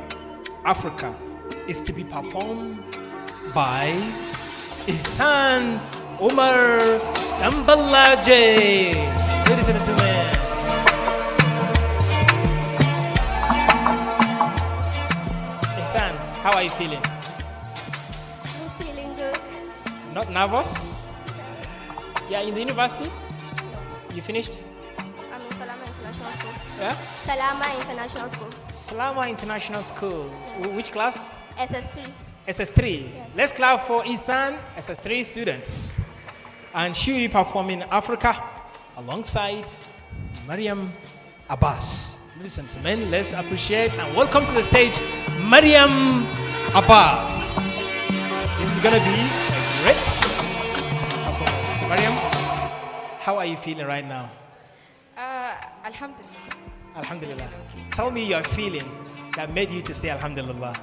Africa, is to be performed by Ihsan Umar Dambalaje. Ladies and gentlemen. Ihsan, how are you feeling? I'm feeling good. Not nervous? Yeah, in the university? You finished? I'm in Salama International School. Yeah? Salama International School. Salama International School. Yes. Which class? SS3. SS3. Yes. Let's clap for Ihsan, SS3 students. And she will be performing Africa alongside Mariam Abbas. Ladies and gentlemen, let's appreciate and welcome to the stage Mariam Abbas. This is going to be a great performance. Mariam, how are you feeling right now? Alhamdulillah. Alhamdulillah. Tell me your feeling that made you to say Alhamdulillah.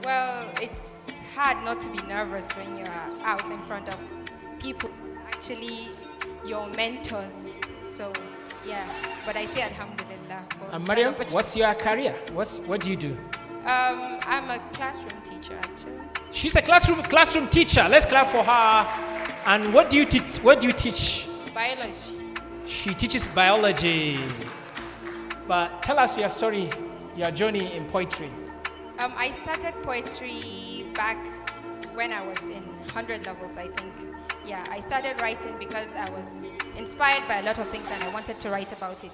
Well, it's hard not to be nervous when you're out in front of people, actually your mentors. So, yeah, but I say Alhamdulillah. Mariam, what's your career? What do you do? I'm a classroom teacher, actually. She's a classroom teacher. Let's clap for her. And what do you teach? What do you teach? Biology. She teaches biology. But tell us your story, your journey in poetry. I started poetry back when I was in 100 levels, I think. Yeah, I started writing because I was inspired by a lot of things and I wanted to write about it.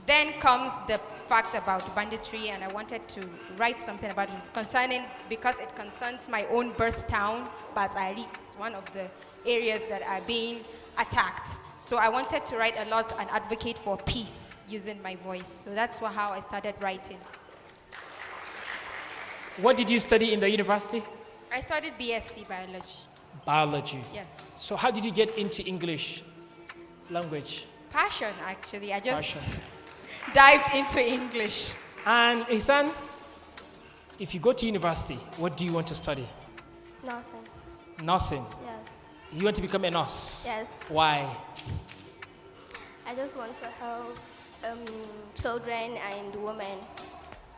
Then comes the fact about banditry, and I wanted to write something about it because it concerns my own birth town, Bazari. It's one of the areas that are being attacked. So I wanted to write a lot and advocate for peace using my voice. So that's how I started writing. What did you study in the university? I studied BSc Biology. Biology. Yes. So how did you get into English language? Passion, actually. I just dived into English. And Ihsan, if you go to university, what do you want to study? Nursing. Nursing? Yes. You want to become a nurse? Yes. Why? I just want to help children and women.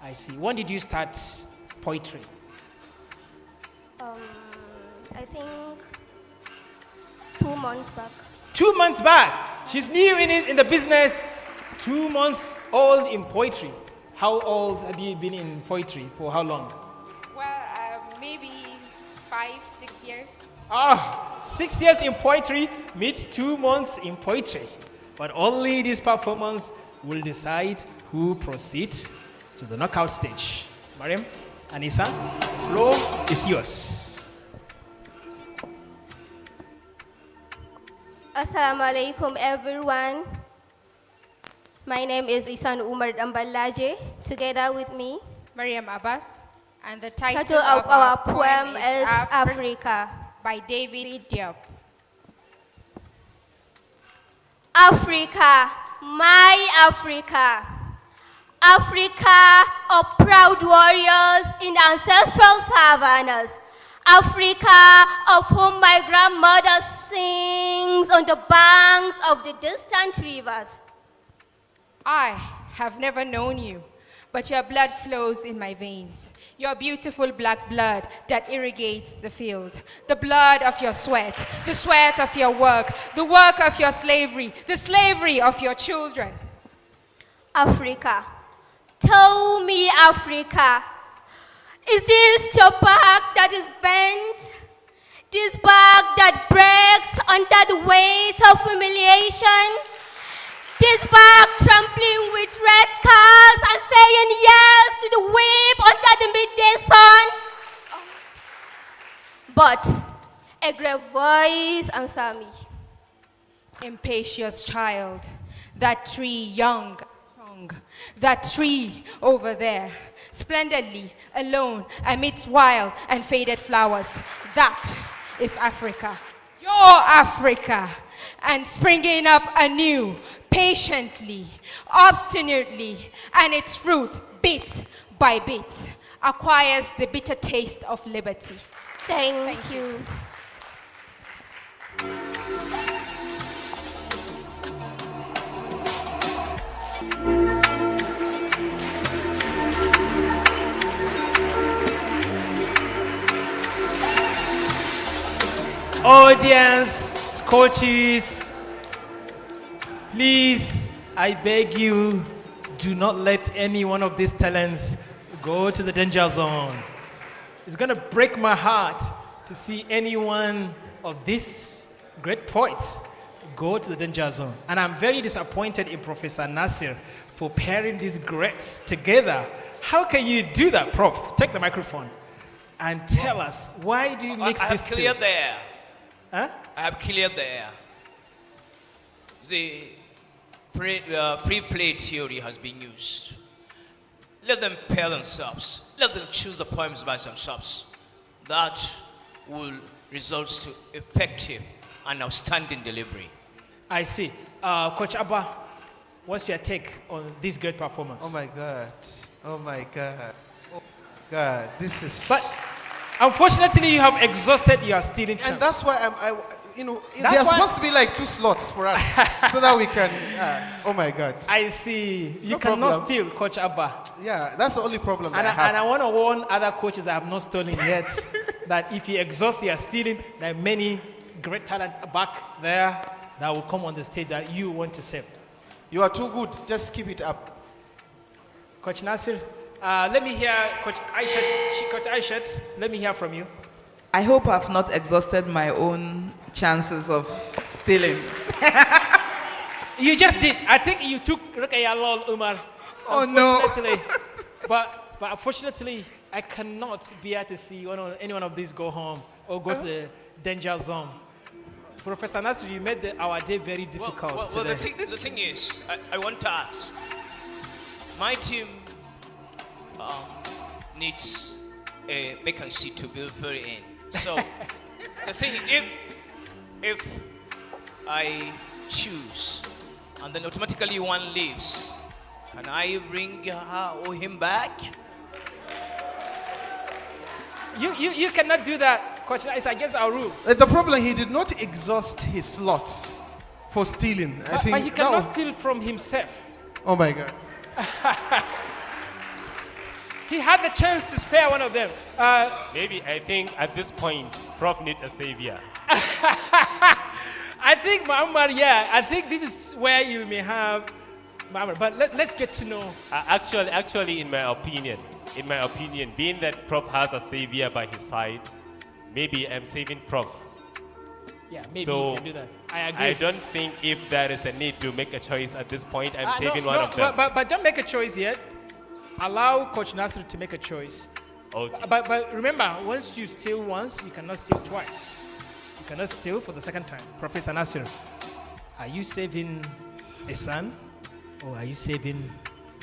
I see. When did you start poetry? I think 2 months back. 2 months back. She's new in the business. 2 months old in poetry. How old have you been in poetry? For how long? Well, maybe 5, 6 years. 6 years in poetry meets 2 months in poetry. But only this performance will decide who proceeds to the knockout stage. Mariam, Anissa, floor is yours. Assalamu alaikum everyone. My name is Isan Umar Dambalaje. Together with me, Mariam Abbas. And the title of our poem is Africa by David Diop. Africa, my Africa. Africa of proud warriors in ancestral savannas. Africa of whom my grandmother sings on the banks of the distant rivers. I have never known you, but your blood flows in my veins. Your beautiful black blood that irrigates the field. The blood of your sweat, the sweat of your work, the work of your slavery, the slavery of your children. Africa, tell me, Africa, is this your back that is bent? This back that breaks under the weight of humiliation? This back trampling with red scars and saying yes to the whip under the midday sun? But a grave voice answered me. Impatious child, that tree young, strong, that tree over there, splendidly alone amidst wild and faded flowers. That is Africa, your Africa, and springing up anew, patiently, obstinately, and its fruit, bit by bit, acquires the bitter taste of liberty. Thank you. Audience, coaches, please, I beg you, do not let any one of these talents go to the danger zone. It's going to break my heart to see any one of these great poets go to the danger zone. And I'm very disappointed in Professor Nasir for pairing these greats together. How can you do that, Prof? Take the microphone and tell us, why do you mix these two? I have cleared the air. Huh? I have cleared the air. The pre-play theory has been used. Let them pair themselves. Let them choose the poems by themselves. That will result to effective and outstanding delivery. I see. Coach Abba, what's your take on this great performance? Oh my God. Oh my God. Oh my God. This is... But unfortunately, you have exhausted your stealing chance. And that's why there's supposed to be like 2 slots for us so that we can, oh my God. I see. You No cannot problem. steal, Coach Abba. Yeah, that's the only problem that And I have. I want to warn other coaches that have not stolen yet that if you exhaust your stealing, there are many great talent back there that will come on the stage that you want to save. You are too good. Just keep it up. Coach Nasir, let me hear Coach Aisha. Coach Aisha, let me hear from you. I hope I've not exhausted my own chances of stealing. You just did. I think you took Rukaya Lol Umar. Oh, no. Unfortunately. But unfortunately, I cannot bear to see any one of these go home or go to the danger zone. Professor Nasir, you made our day very difficult Well, today. the thing is, I want to ask. My team needs a vacancy to be filled in. So, the thing, if I choose and then automatically one leaves, can I bring her or him back? You cannot do that, Coach. It's against our rule. The problem, he did not exhaust his slots for stealing. I think But he that cannot was... steal from himself. Oh my God. He had the chance to spare one of them. Maybe I think at this point, Prof need a savior. I think Muhammad, yeah, I think this is where you may have Muhammad. But let's get to know. Actually, in my opinion, being that Prof has a savior by his side, maybe I'm saving Prof. Yeah, maybe so you can do that. I agree. I don't think if there is a need to make a choice at this point, I'm saving one of them. But don't make a choice yet. Allow Coach Nasir to make a choice. Okay. But remember, once you steal once, you cannot steal twice. You cannot steal for the second time. Professor Nasir, are you saving a son or are you saving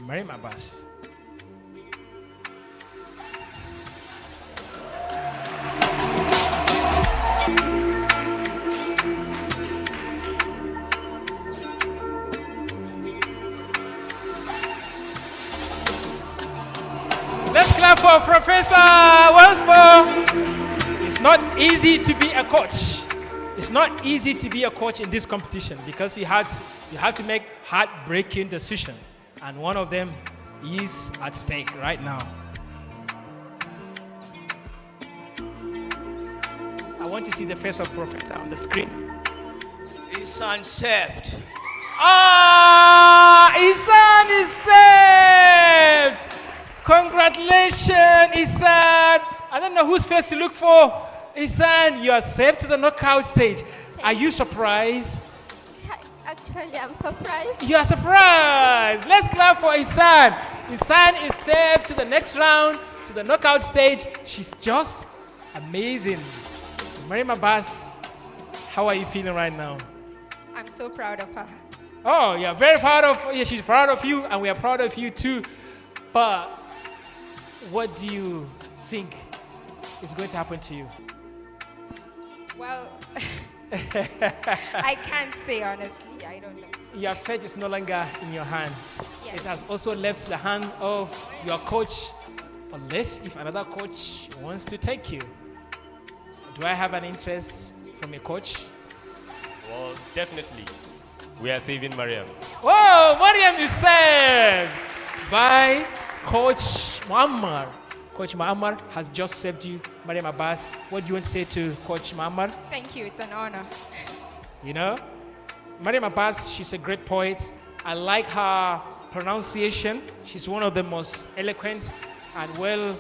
Mariam Abbas? Let's clap for Professor once more. It's not easy to be a coach. It's not easy to be a coach in this competition because you have to make heartbreaking decisions, and one of them is at stake right now. I want to see the face of Prophet on the screen. Isan saved. Isan is saved. Congratulations, Isan. I don't know whose face to look for. Isan, you are saved to the knockout stage. Are you surprised? Actually, I'm surprised. You are surprised. Let's clap for Isan. Isan is saved to the next round, to the knockout stage. She's just amazing. Mariam Abbas, how are you feeling right now? I'm so proud of her. Oh, yeah, very proud of. Yeah, she's proud of you, and we are proud of you too. But what do you think is going to happen to you? Well, I can't say honestly. I don't know. Your fate is no longer in your hand. Yes. It has also left the hand of your coach, unless if another coach wants to take you. Do I have an interest from a coach? Well, definitely. We are saving Mariam. Oh, Mariam is saved by Coach Muammar. Coach Muammar has just saved you, Mariam Abbas. What do you want to say to Coach Muammar? Thank you. It's an honor. You know, Mariam Abbas, she's a great poet. I like her pronunciation. She's one of the most eloquent and well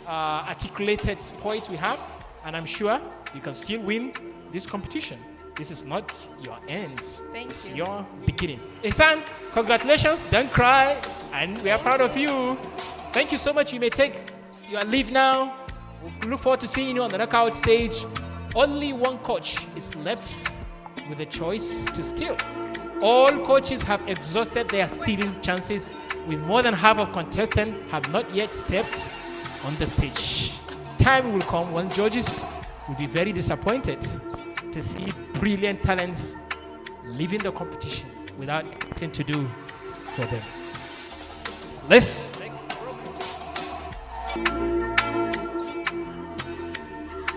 articulated poets we have. And I'm sure you can still win this competition. This is not your end. It's your beginning. Ihsan, congratulations. Don't cry. And we are proud of you. Thank you so much. You may take your leave now. We look forward to seeing you on the knockout stage. Only one coach is left with the choice to steal. All coaches have exhausted their stealing chances, with more than half of contestants have not yet stepped on the stage. Time will come when judges will be very disappointed to see brilliant talents leaving the competition without anything to do for them. Let's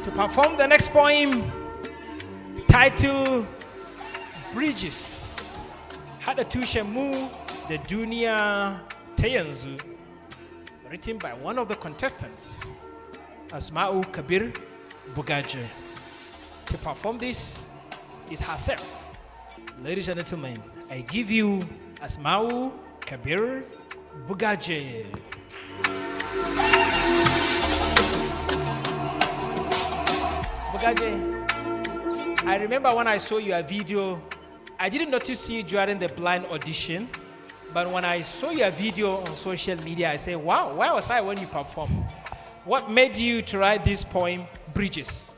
to perform the next poem, titled Bridges. Hada tushen mu da duniya ta yanzu, written by one of the contestants, Asma'u Kabir Bugaje. To perform this is herself. Ladies and gentlemen, I give you Asma'u Kabir Bugaje. Bugaje, I remember when I saw your video, I didn't notice you during the blind audition, but when I saw your video on social media, I said, wow, where was I when you performed? What made you to write this poem, Bridges?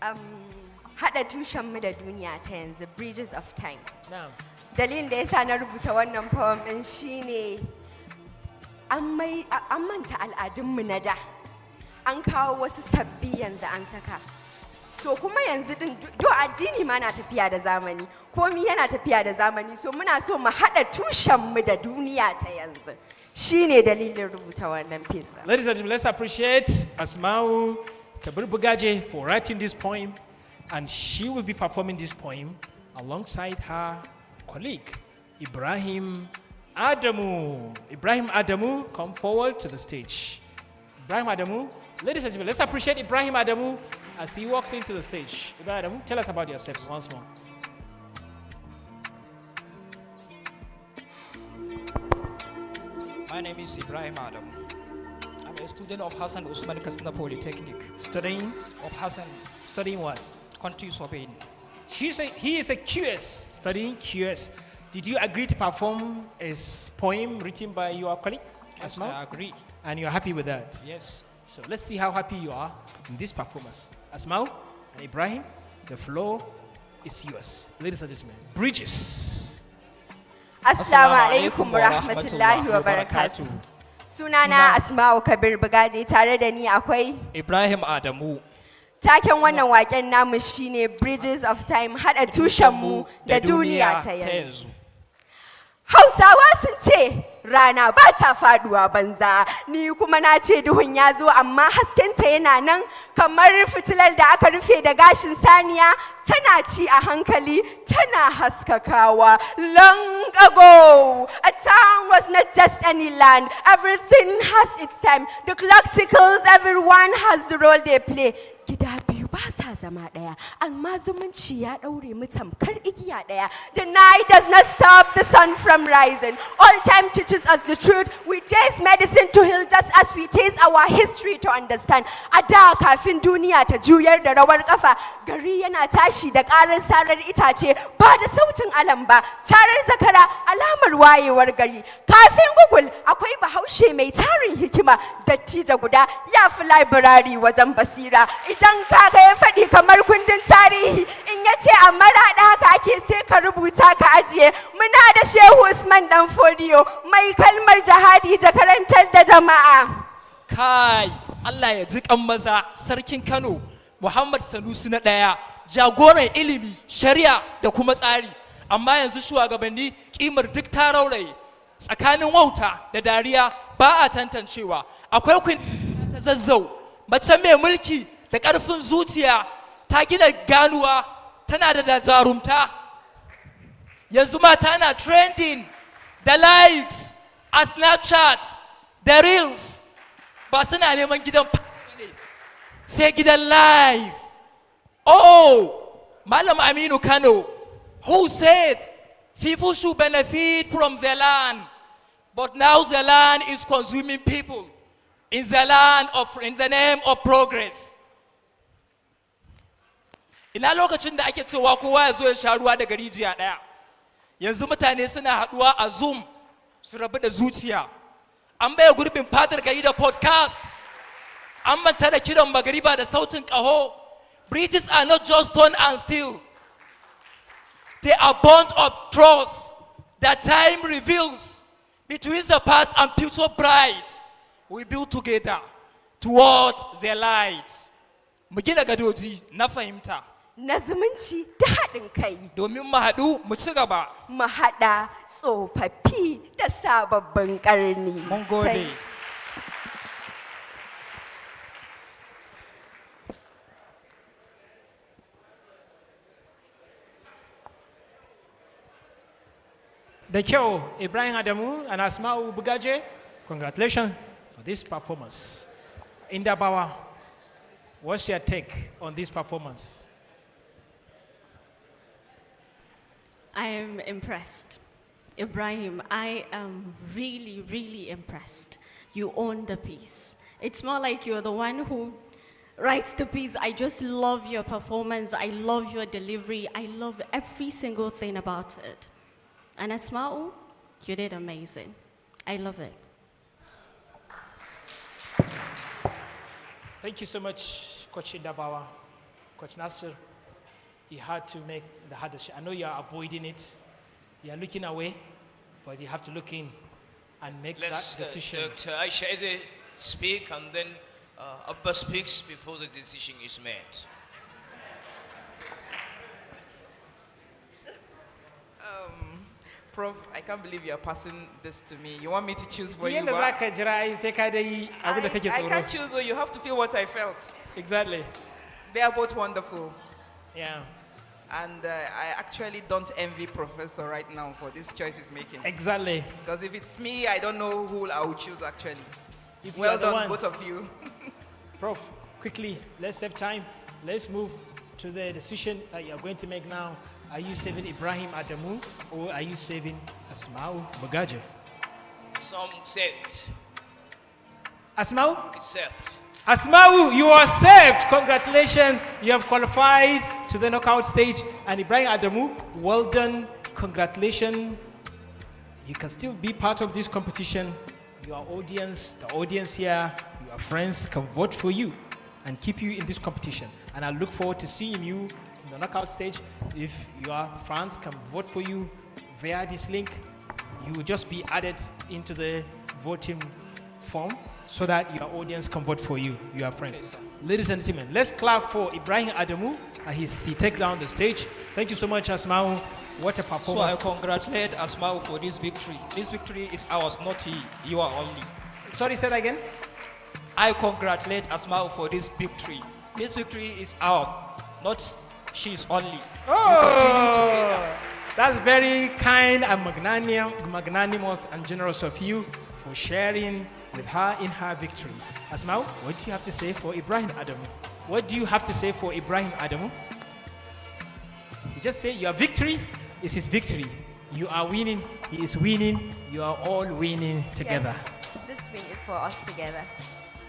Haɗa tushenmu da duniya ta yanzu, Bridges of Time. Na'am. Dalilin da yasa na rubuta wannan poem ɗin shine an manta al'adunmu na da. An kawo wasu sabbi yanzu an saka. So kuma yanzu din do addini ma na tafiya da zamani, komi yana tafiya da zamani, so muna so mu haɗa tushenmu da duniya ta yanzu. Shine dalilin rubuta wannan piece. Ladies and gentlemen, let's appreciate Asma'u Kabir Bugaje for writing this poem, and she will be performing this poem alongside her colleague, Ibrahim Adamu. Ibrahim Adamu, come forward to the stage. Ibrahim Adamu. Ladies and gentlemen, let's appreciate Ibrahim Adamu as he walks into the stage. Ibrahim Adamu, tell us about yourself once more. My name is Ibrahim Adam. I'm a student of Hassan Usman Kasna Polytechnic. Studying? Of Hassan. Studying what? Quantity surveying. He is a QS, studying QS. Did you agree to perform a poem written by your colleague, Yes, Asma? I agree. And you're happy with that? Yes. So let's see how happy you are in this performance. Asma and Ibrahim, the floor is yours. Ladies and gentlemen, Bridges. Assalamu alaikum wa rahmatullahi wa barakatuh. Sunana Asma'u Kabir Bagaje, tare da ni akwai Ibrahim Adamu. Taken wannan waken namu shine Bridges of Time, hada tushenmu da duniya ta yanzu. Hausawa sun ce rana ba ta faduwa banza, ni kuma na ce duhun ya zo amma haskenta yana nan kamar fitilar da aka rufe da gashin saniya, tana ci a hankali tana haskakawa. Long ago, a town was not just any land, everything has its time. The clock tickles, everyone has the role they play. Gida biyu ba sa zama ɗaya, amma zumunci ya ɗaure mu tamkar igiya ɗaya. The night does not stop the sun from rising. All time teaches us the truth. We taste medicine to heal just as we taste our history to understand. A da kafin duniya ta juyar da rawar kafa, gari yana tashi da ƙarar sarar itace ba da sautin alam ba. Carar zakara alamar wayewar gari. Kafin Google akwai bahaushe mai tarin hikima, dattijo guda ya fi library wajen basira. Idan kaga ya faɗi kamar kundin tarihi, in ya ce a maraɗa haka ake sai ka rubuta ka ajiye. Muna da Shehu Usman Dan Fodiyo, mai kalmar jihadi da karantar da jama'a. Kai, Allah ya ji kan maza, sarkin Kano, Muhammad Sanusi na ɗaya, jagoran ilimi, shari'a da kuma tsari. Amma yanzu shugabanni kimar duk ta rauraye. Tsakanin wauta da dariya ba a tantancewa. Akwai kun ta zazzau, mace mai mulki da ƙarfin zuciya, ta gina ganuwa, tana da jarumta. Yanzu mata na trending, the likes, a Snapchat, the reels, ba suna neman gidan ne, sai gidan live. Oh, Malam Aminu Kano, who said people should benefit from the land, but now the land is consuming people in the name of progress. Ina lokacin da ake cewa kowa ya zo ya sha ruwa daga rijiya ɗaya. Yanzu mutane suna haɗuwa a Zoom su rabu da zuciya. An baya gurbin fatar gari da podcast. An manta da kiran magariba da sautin ƙaho. Bridges are not just stone and steel. They are bond of trust that time reveals between the past and future bright. We build together toward the light. Mu gina gadoji na fahimta. Na zumunci da haɗin kai. Domin mu haɗu mu ci gaba. Mu haɗa tsofaffi da sababbin ƙarni. Mun gode. Da kyau, Ibrahim Adamu and Asma'u Bugaje, congratulations for this performance. Indabawa, what's your take on this performance? I am impressed. Ibrahim, I am really, really impressed. You own the piece. It's more like you're the one who writes the piece. I just love your performance. I love your delivery. I love every single thing about it. And Asma'u, you did amazing. I love it. Thank you so much, Coach Indabawa. Coach Nasir, you had to make the hardest. I know you are avoiding it. You are looking away, but you have to look in and make that decision. Dr. Aisha I speak, and then Abba speaks before the decision is made. Prof, I can't believe you are passing this to me. You want me to choose for you? I I can't choose, so you have to feel what I felt. Exactly. They are both wonderful. Yeah. And I actually don't envy Professor right now for this choice he's making. Exactly. Because if it's me, I don't know who I would choose actually. If you Well are the done, one. both of you. Prof, quickly, let's save time. Let's move to the decision that you are going to make now. Are you saving Ibrahim Adamu or are you saving Asmau Bagaje? Some saved. Asmau? It's saved. Asmau, you are saved. Congratulations. You have qualified to the knockout stage. And Ibrahim Adamu, well done. Congratulations. You can still be part of this competition. Your audience, the audience here, your friends can vote for you and keep you in this competition. And I look forward to seeing you in the knockout stage. If your fans can vote for you via this link, you will just be added into the voting form so that your audience can vote for you, your friends. Okay, Ladies and gentlemen, let's clap for Ibrahim Adamu as he takes down the stage. Thank you so much, Asmau. What a So performance. I congratulate Asmau for this victory. This victory is ours, not he. You are only. Sorry, say that again? I congratulate Asmau for this victory. This victory is ours, not she's only. Oh, that's very kind and magnanimous and generous of you for sharing with her in her victory. Asmau, what do you have to say for Ibrahim Adamu? What do you have to say for Ibrahim Adamu? You just say your victory is his victory. You are winning, he is winning, you are all winning together. Yes, this win is for us together.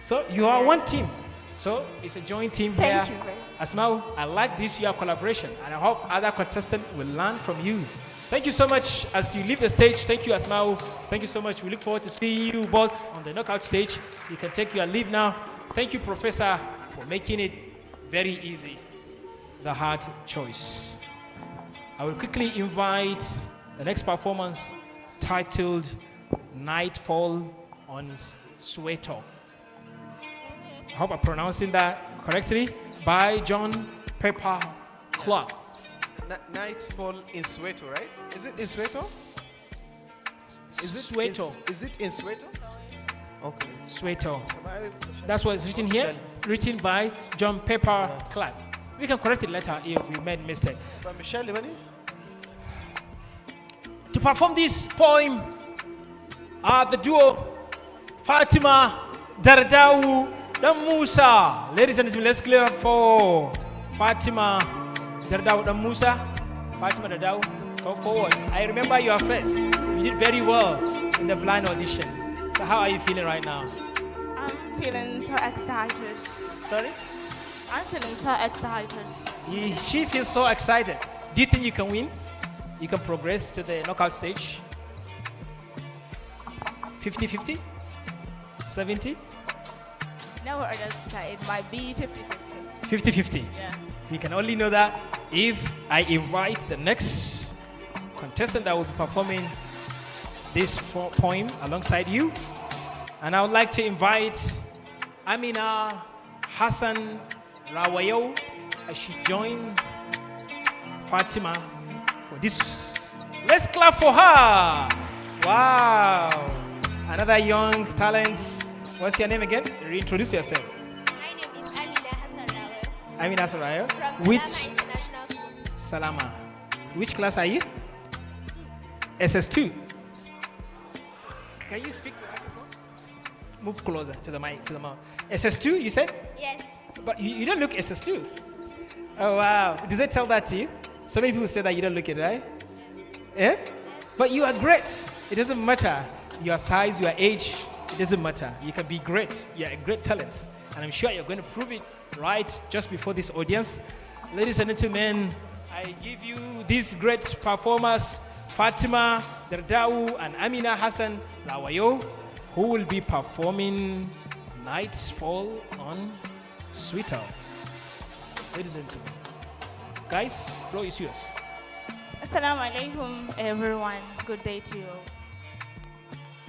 So you are one team. So it's a joint team here. Thank you very much. Asmau, I like this your collaboration and I hope other contestants will learn from you. Thank you so much as you leave the stage. Thank you, Asmau. Thank you so much. We look forward to seeing you both on the knockout stage. You can take your leave now. Thank you, Professor, for making it very easy. The hard choice. I will quickly invite the next performance titled Nightfall on Soweto. I hope I'm pronouncing that correctly. By John Pepper Club. Nightfall in Soweto, right? Is it in Soweto? Soweto. Is it in Soweto? Okay. Soweto. That's what is written here. Written by John Pepper Club. We can correct it later if we made mistake. By Michelle Libani? To perform this poem are the duo Fatima Dardau dan Musa. Ladies and gentlemen, let's clear up for Fatima Dardau dan Musa. Fatima Dardau, come forward. I remember your face. You did very well in the blind audition. So how are you feeling right now? I'm feeling so excited. Sorry? I'm feeling so excited. She feels so excited. Do you think you can win? You can progress to the knockout stage? 50-50? 70? No, I just say it might be 50-50. 50-50. Yeah. We can only know that if I invite the next contestant that will be performing this poem alongside you. And I would like to invite Amina Hassan Rawayo as she joined Fatima for this. Let's clap for her. Wow. Another young talent. What's your name again? Reintroduce yourself. My name is Amina Hassan Rawayo. Amina Hassan Rawayo. From Which Salama International School. Salama. Which class are you? SS2. Can you speak to the microphone? Move closer to the mic, to the mouth. SS2, you said? Yes. But you don't look SS2. Oh, wow. Did they tell that to you? So many people say that you don't look it, right? Yes. Yeah? But you are great. It doesn't matter your size, your age. It doesn't matter. You can be great. You're a great talent. And I'm sure you're going to prove it right just before this audience. Ladies and gentlemen, I give you these great performers, Fatima Dardau and Amina Hassan Lawayo, who will be performing Nightfall on Soweto. Ladies and gentlemen, guys, floor is yours. Assalamu alaikum, everyone. Good day to you.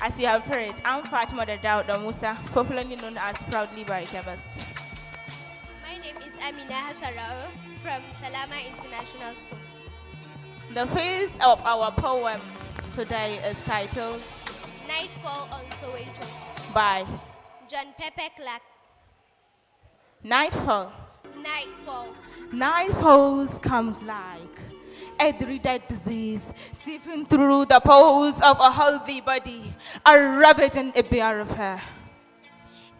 As you have heard, I'm Fatima Dardau Musa, popularly known as Proudly by Kebast. My name is Amina Hassan Rawayo from Salama International School. The piece of our poem today is titled Nightfall on Soweto by John Pepper Clark. Nightfall. Nightfall. Nightfalls comes like a dreaded disease seeping through the pores of a healthy body, a ravaging a bare of hair.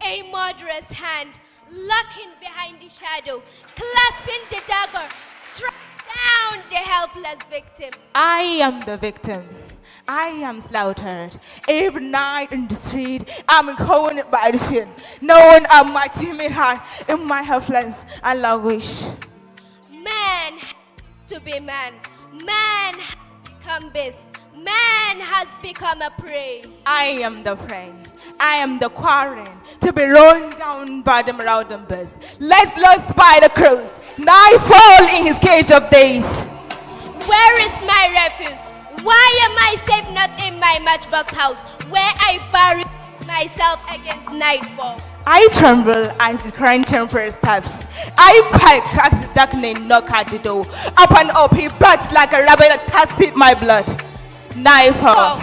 a murderous hand, lurking behind the shadow, clasping the dagger, strike down the helpless victim. I am the victim. I am slaughtered. Every night in the street, I'm caught by the fear, knowing I'm my timid heart in my helplessness and languish. Man has to be man. Man has become beast. Man has become a prey. I am the prey. I am the quarry to be run down by the marauding beast. Let loose by the crows. Now fall in his cage of death. Where is my refuge? Why am I safe not in my matchbox house, where I bury myself against nightfall? I tremble as the crying tempest steps. I quake as the darkening knock at the door. Up and up he bats like a rabbit that tasted my blood. Nightfall,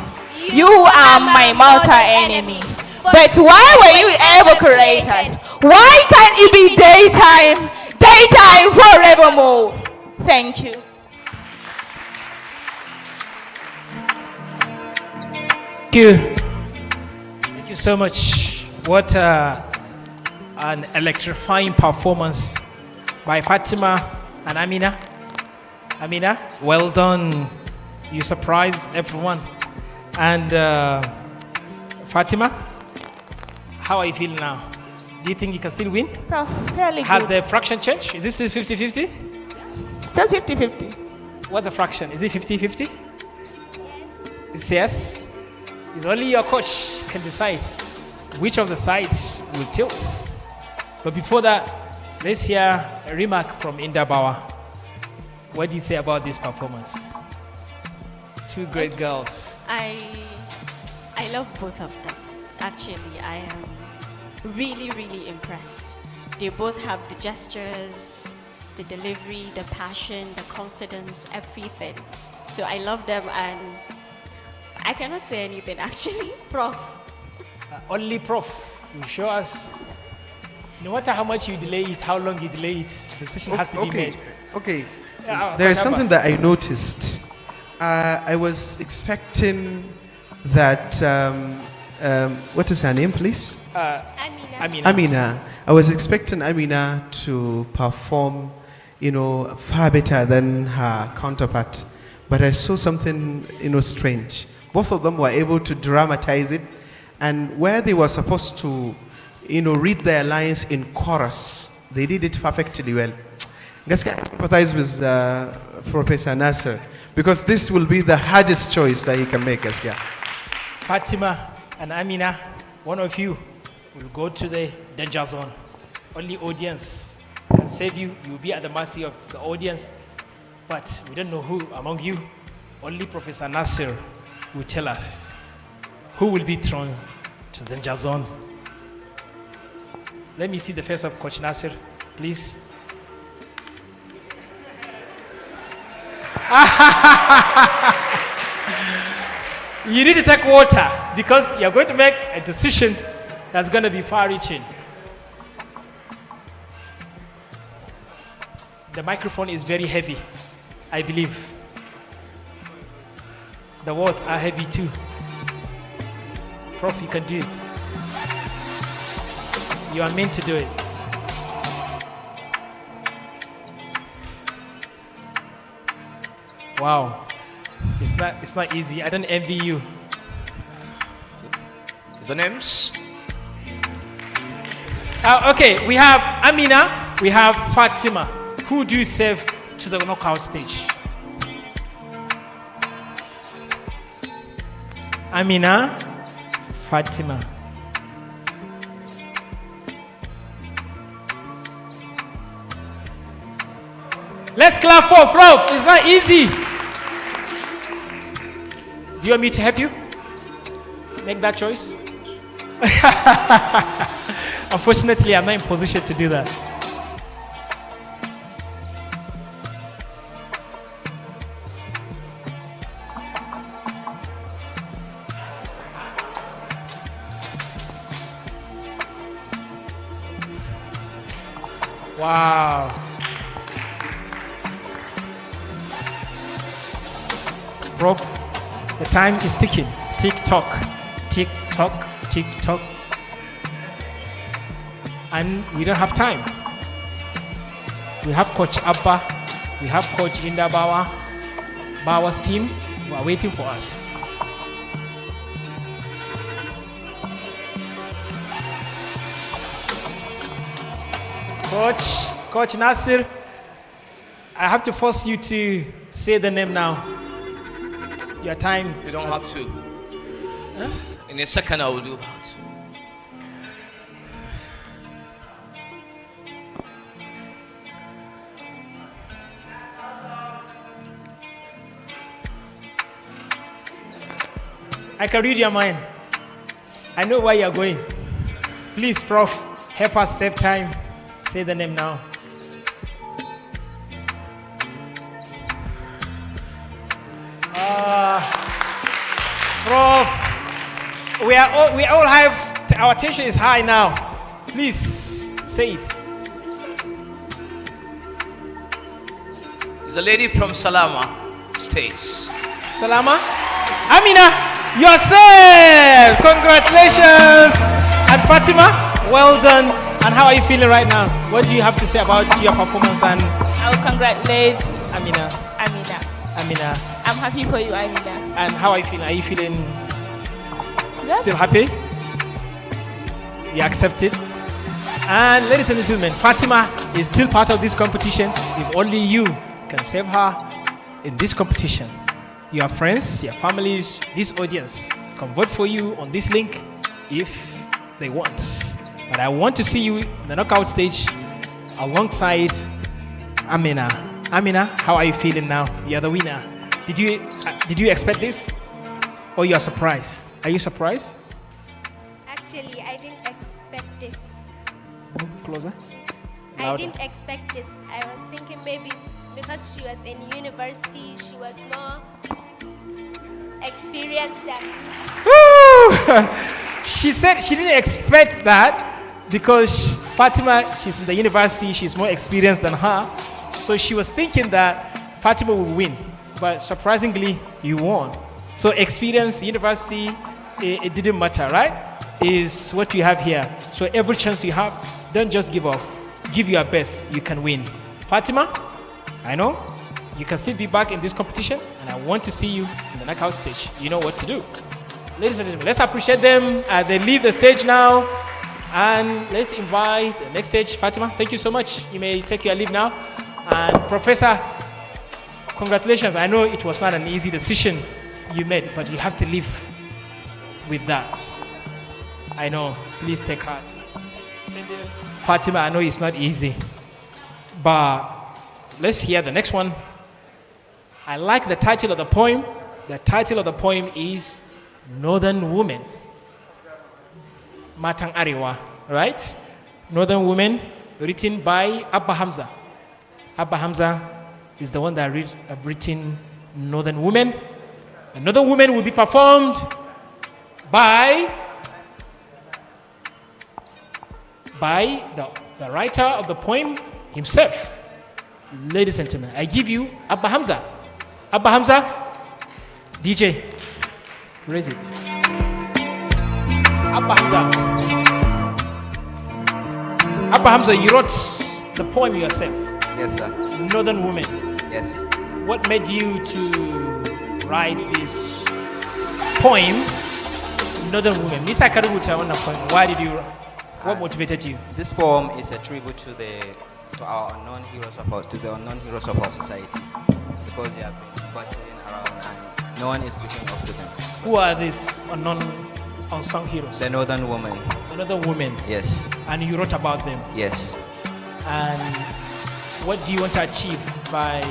you are my mortal enemy. But why were you ever created? Why can't it be daytime? Daytime forevermore. Thank you. Thank you so much. What an electrifying performance by Fatima and Amina. Amina, well done. You surprised everyone. And Fatima, how are you feeling now? Do you think you can still win? So, fairly Has good. the fraction changed? Is this still 50-50? Still 50-50. What's the fraction? Is it 50-50? Yes. It's yes. It's only your coach can decide which of the sides will tilt. But before that, let's hear a remark from Indabawa. What do you say about this performance? Two great girls. I love both of them. Actually, I am really, really impressed. They both have the gestures, the delivery, the passion, the confidence, everything. So I love them, and I cannot say anything actually. Prof. Only Prof. You show us, no matter how much you delay it, how long you delay it, the decision has to be made. Okay. Yeah, There is whatever. something that I noticed. I was expecting that. What is her name, please? Amina. Amina. I was expecting Amina to perform, far better than her counterpart. But I saw something, strange. Both of them were able to dramatize it, and where they were supposed to, read their lines in chorus, they did it perfectly well. I sympathize with Professor Nasir, because this will be the hardest choice that he can make. Fatima and Amina, one of you will go to the danger zone. Only audience can save you. You'll be at the mercy of the audience. But we don't know who among you. Only Professor Nasir will tell us who will be thrown to the danger zone. Let me see the face of Coach Nasir, please. You need to take water because you're going to make a decision that's going to be far-reaching. The microphone is very heavy, I believe. The words are heavy too. Prof, you can do it. You are meant to do it. Wow. It's not easy. I don't envy you. The names? Okay, we have Amina, we have Fatima. Who do you save to the knockout stage? Amina, Fatima. Let's clap for Prof. It's not easy. Do you want me to help you make that choice? Unfortunately, I'm not in position to do that. Wow. Prof, the time is ticking. Tick tock, tick tock, tick tock. and we don't have time. We have Coach Abba, we have Coach Inda Bawa's team who are waiting for us. Coach Nasir, I have to force you to say the name now. Your time. You don't have to. Huh? In a second, I will do that. I can read your mind. I know where you're going. Please, Prof, help us save time. Say the name now. Prof, we all have, our tension is high now. Please, say it. It's a lady from Salama States. Salama? Amina, yourself! Congratulations! And Fatima, well done. And how are you feeling right now? What do you have to say about your performance? And I will congratulate Amina. I'm happy for you, Amina. And how are you feeling? Are you feeling still happy? You accept it? And ladies and gentlemen, Fatima is still part of this competition. If only you can save her in this competition. Your friends, your families, this audience can vote for you on this link if they want. But I want to see you in the knockout stage alongside Amina. Amina, how are you feeling now? You're the winner. Did you expect this? Or you are surprised? Are you surprised? Actually, I didn't expect this. Move closer. I Louder. didn't expect this. I was thinking maybe because she was in university, she was more experienced than me. She said she didn't expect that because Fatima, she's in the university, she's more experienced than her. So she was thinking that Fatima would win. But surprisingly, you won. So experience, university, it didn't matter, right? Is what you have here. So every chance you have, don't just give up. Give your best, you can win. Fatima, I know you can still be back in this competition, and I want to see you in the knockout stage. You know what to do. Ladies and gentlemen, let's appreciate them as they leave the stage now. And let's invite the next stage, Fatima. Thank you so much. You may take your leave now. And Professor, congratulations. I know it was not an easy decision you made, but you have to live with that. I know. Please take heart. Fatima, I know it's not easy, but let's hear the next one. I like the title of the poem. The title of the poem is Northern Woman. Matang Ariwa, right? Northern Woman, written by Abba Hamza. Abba Hamza is the one that have written Northern Woman. Another woman will be performed by the writer of the poem himself. Ladies and gentlemen, I give you Abba Hamza. Abba Hamza, DJ, raise it. Abba Hamza. Abba Hamza, you wrote the poem yourself. Yes, sir. Northern Woman. Yes. What made you to write this poem, Northern Woman? Mr. Karubuta on the poem. Why did you? What motivated you? This poem is a tribute to our unknown heroes of our society, because they have been battling around and no one is looking up to them. Who are these unsung heroes? The Northern Women. The Northern Women. Yes. And you wrote about them. Yes. And what do you want to achieve by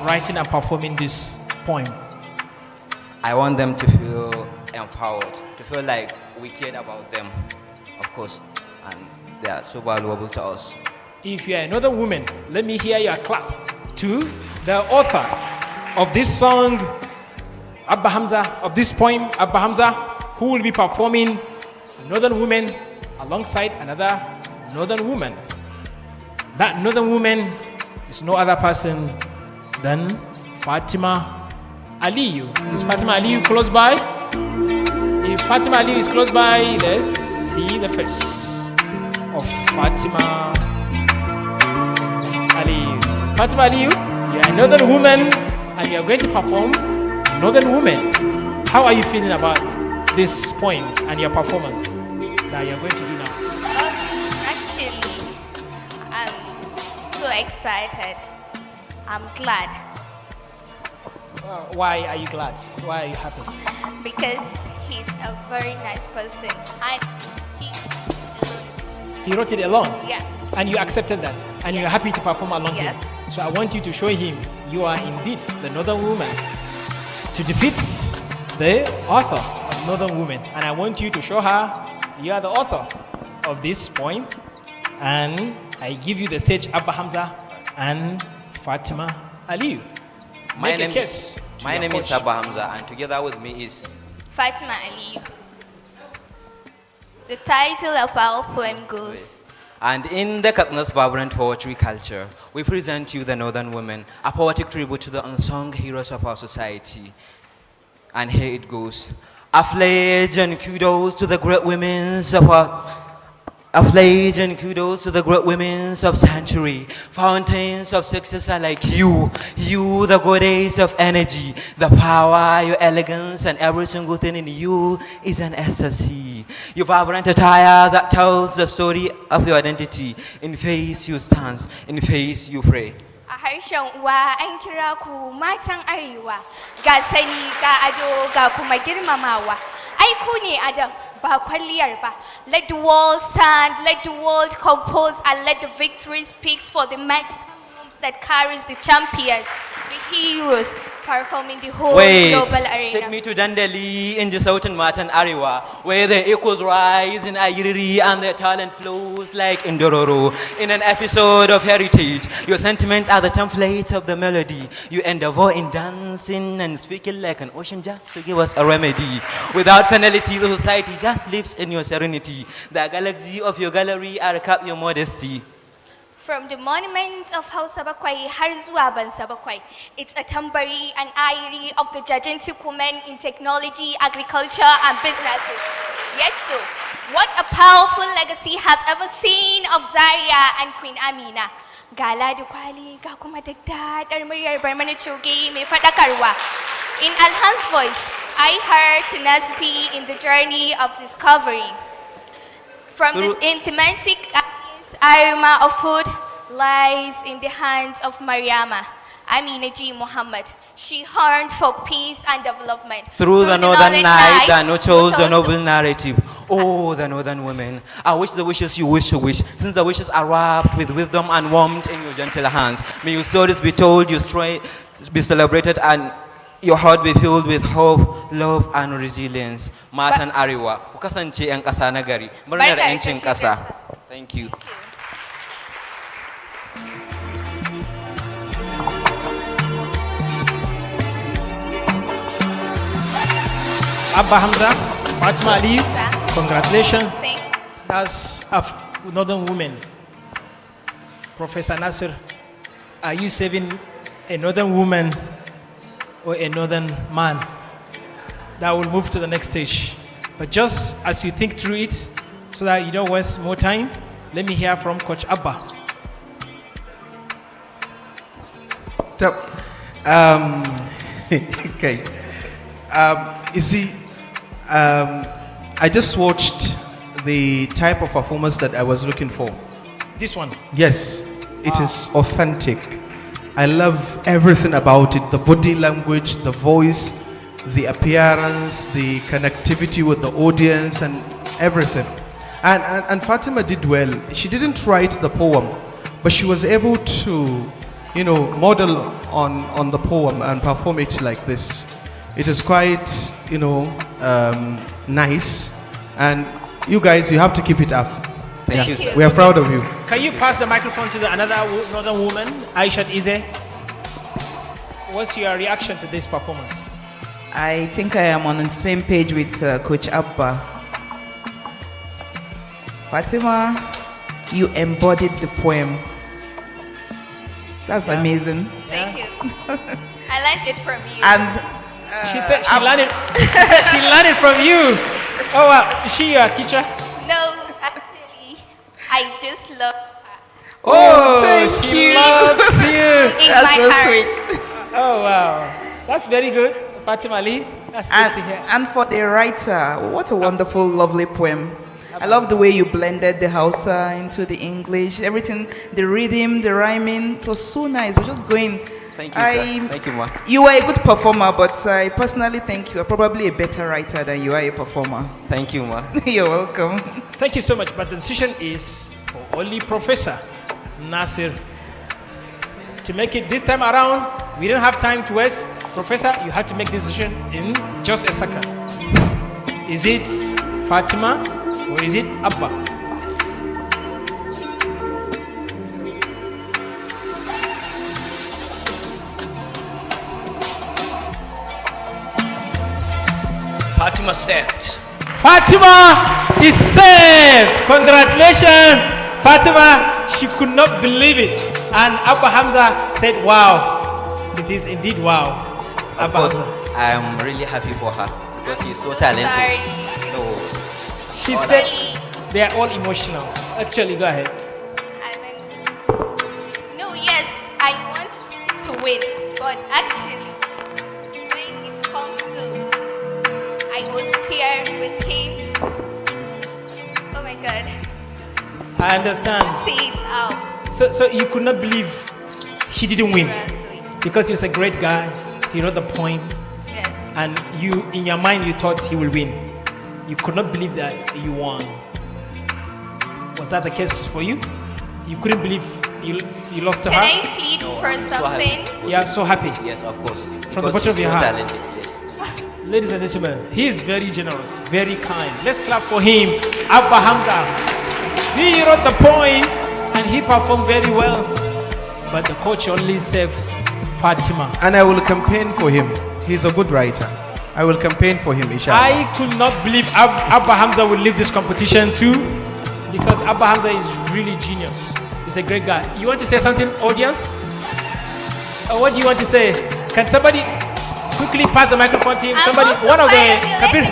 writing and performing this poem? I want them to feel empowered, to feel like we cared about them, of course, and they are so valuable to us. If you are another woman, let me hear your clap to the author of this song, Abba Hamza, of this poem, Abba Hamza, who will be performing Northern Woman alongside another Northern woman. That Northern woman is no other person than Fatima Aliyu. Is Fatima Aliyu close by? If Fatima Aliyu is close by, let's see the face of Fatima Aliyu. Fatima Aliyu, you are a Northern woman and you are going to perform Northern Women. How are you feeling about this poem and your performance that you are going to do now? Actually, I'm so excited. I'm glad Why are you glad? Why are you happy? because he's a very nice person. And He wrote it alone. yeah, And you accepted that. And you're happy to perform along Yes. him. So I want you to show him you are indeed the Northern woman to defeat the author of Northern Woman. And I want you to show her you are the author of this poem. And I give you the stage, Abba Hamza and Fatima Aliyu. My Make a name case is to my your name is coach. Abba Hamza, and together with me is Fatima Ali. The title of our poem goes, and in the Katsina's vibrant poetry culture, we present you the Northern Women, a poetic tribute to the unsung heroes of our society. And here it goes. A pledge and kudos to the great women of our A pledge and kudos to the great women of century. Fountains of success are like you. You, the goddess of energy, the power, your elegance, and every single thing in you is an ecstasy. Your vibrant attire that tells the story of your identity. In face you stand, in face you pray. a harshen uwa an kira ku matan arewa, ga sani, ga ado, ga kuma girmamawa. Ai ku ne adam, ba kwalliyar ba. Let the world stand, let the world compose, and let the victory speak for the magic that carries the champions, the heroes, performing the whole Wait, global arena. take me to Dandali in the southern Matan Ariwa, where the echoes rise in Ayiri and their talent flows like Indororo. In an episode of Heritage, your sentiments are the template of the melody. You endeavor in dancing and speaking like an ocean just to give us a remedy. Without finality, the society just lives in your serenity. The galaxy of your gallery are cap your modesty. From the monument of Hausa Bakwai har zuwa Bansa Bakwai, it's a tambari and ayiri of the gigantic women in technology, agriculture, and businesses. Yet so, what a powerful legacy has ever seen of Zaria and Queen Amina. Gala da kwali ga kuma daddadar muryar Barmana Choge mai faɗakarwa. In Alhan's voice, I heard tenacity in the journey of discovery. From the intimatic aroma of food lies in the hands of Mariama, Amina G. Muhammad. She yearned for peace and development. Through the northern night that nurtures the noble narrative. Oh, the northern women. I wish the wishes you wish to wish, since the wishes are wrapped with wisdom and warmth in your gentle hands. May your stories be told, your strength be celebrated, and your heart be filled with hope, love, and resilience. Matan Ariwa, ku kasance 'yan ƙasa na gari. Murnar 'yancin ƙasa. Thank you. Abba Hamza, Fatima Ali, congratulations. That's a Northern woman. Professor Nasir, are you saving a Northern woman or a Northern man that will move to the next stage? But just as you think through it, so that you don't waste more time, let me hear from Coach Abba. Okay. You see, I just watched the type of performance that I was looking for. This one? Yes, it is authentic. I love everything about it, the body language, the voice, the appearance, the connectivity with the audience, and everything. And Fatima did well. She didn't write the poem, but she was able to, model on the poem and perform it like this. It is quite, nice. And you guys, you have to keep it up. Thank you, sir. We are proud of you. Can you pass the microphone to another Northern woman, Aisha I? What's your reaction to this performance? I think I am on the same page with Coach Abba. Fatima, you embodied the poem. That's amazing. Thank you. I learned it from you. And she said she learned it. She said she learned it from you. Oh wow, is she your teacher? No, actually, I just love her. Oh, thank she you. loves you. In That's my so heart. sweet. Oh, wow. That's very good. Fatima Ali, that's good to hear. And for the writer, what a wonderful, lovely poem. I love the way you blended the Hausa into the English, everything, the rhythm, the rhyming. It was so nice. We're just going. Thank you, sir. Thank you, ma. You were a good performer, but I personally think you are probably a better writer than you are a performer. Thank you, ma. You're welcome. Thank you so much. But the decision is for only Professor Nasir to make it this time around. We don't have time to waste. Professor, you have to make this decision in just a second. Is it Fatima or is it Abba? Fatima saved. Fatima is saved. Congratulations, Fatima. She could not believe it. And Abba Hamza said, wow. It is indeed wow. Of course, I am really happy for her because she's so talented. Sorry. No. She said they are all emotional. Actually, go ahead. No, yes, I want to win, but actually, when it comes to, I was paired with him. Oh my God. I understand. Say it out. So you could not believe he didn't win Seriously. because he was a great guy. He wrote the poem, Yes. and you, in your mind, you thought he will win. You could not believe that you won. Was that the case for you? You couldn't believe you lost to Can her? I plead for something? You are so happy. Yes, of course. From the Because bottom of she's your so heart. talented, yes. Ladies and gentlemen, he is very generous, very kind. Let's clap for him. Abba Hamza. He wrote the poem and he performed very well. But the coach only saved Fatima. And I will campaign for him. He's a good writer. I will campaign for him, inshallah. I could not believe Abba Hamza will leave this competition too, because Abba Hamza is really genius. He's a great guy. You want to say something, audience? What do you want to say? Can somebody quickly pass the microphone to him? Somebody, one of the Kabir.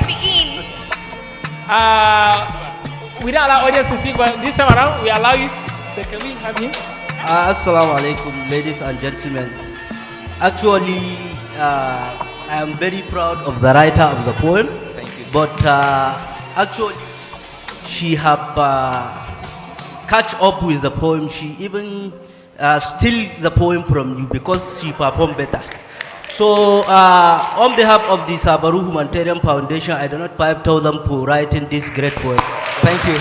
We don't allow audience to speak, but this time around we allow you. So can we have him? Assalamu alaikum, ladies and gentlemen. Actually, I am very proud of the writer of the poem. Thank you, sir. But actually, she have catch up with the poem. She even steals the poem from you because she performed better. So, on behalf of the Sabaru Humanitarian Foundation, I donate 5,000 for writing this great poem. Thank you.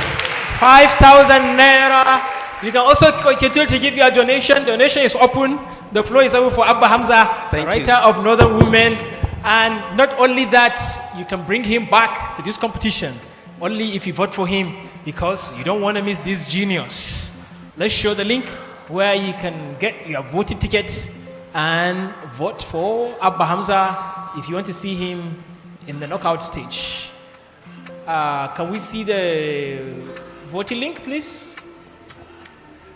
5,000 naira. You can also continue to give your donation. Donation is open. The floor is open for Abba Hamza, the writer of Northern Women. And not only that, you can bring him back to this competition. Only if you vote for him, because you don't want to miss this genius. Let's show the link where you can get your voting tickets and vote for Abba Hamza if you want to see him in the knockout stage. Can we see the voting link, please?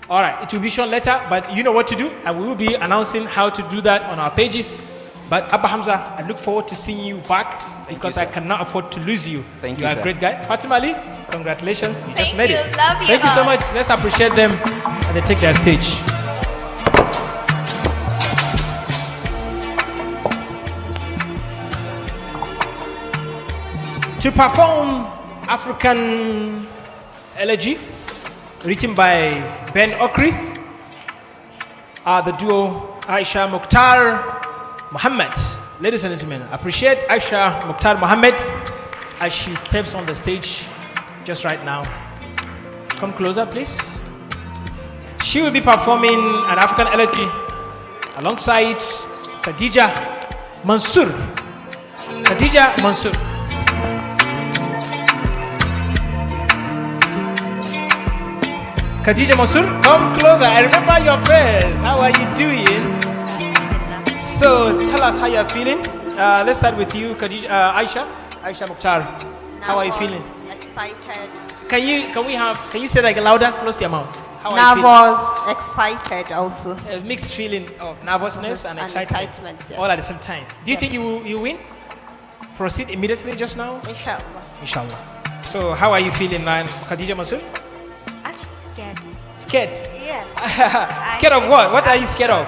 All right, it will be shown later, but you know what to do, and we will be announcing how to do that on our pages. But Abba Hamza, I look forward to seeing you back because I cannot afford to lose you. Thank you you, are sir. a great guy. Fatima Ali, congratulations, you just made you. it. Love you Thank you so all. much. Let's appreciate them and they take their stage. To perform African Elegy, written by Ben Okri, are the duo Aisha Mukhtar-Mohammed. Ladies and gentlemen, appreciate Aisha Mukhtar-Mohammed as she steps on the stage just right now. Come closer, please. She will be performing an African Elegy alongside Khadija Mansour. Khadija Mansour. Khadija Mansour, come closer. I remember your face. How are you doing? So tell us how you're feeling. Let's start with you, Khadija, Aisha Mukhtar. How are you feeling? Excited. Can you say like louder, close to your mouth? How are you Nervous, excited also. feeling? A mixed feeling of nervousness and excitement. yes. All at the same time. Do you think you win? Proceed immediately just now? Inshallah. Inshallah. So how are you feeling, man? Khadija Mansour? Actually, Scared? Yes. Scared of what? What are you scared of?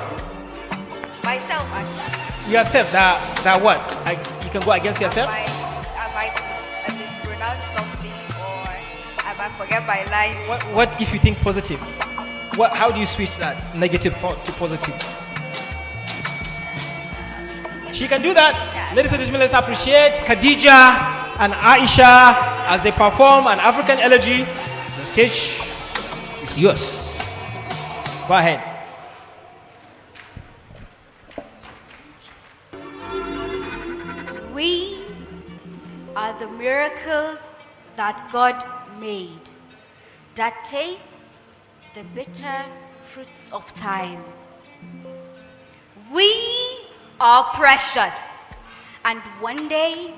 Myself, actually. Yourself. That what? You can go against yourself? I might mispronounce something, or I might forget my line. What if you think positive? How do you switch that negative thought to positive? She can do that. Ladies and gentlemen, let's appreciate Khadija and Aisha as they perform an African elegy. The stage is yours. Go ahead. We are the miracles that God made, that tastes the bitter fruits of time. We are precious, and one day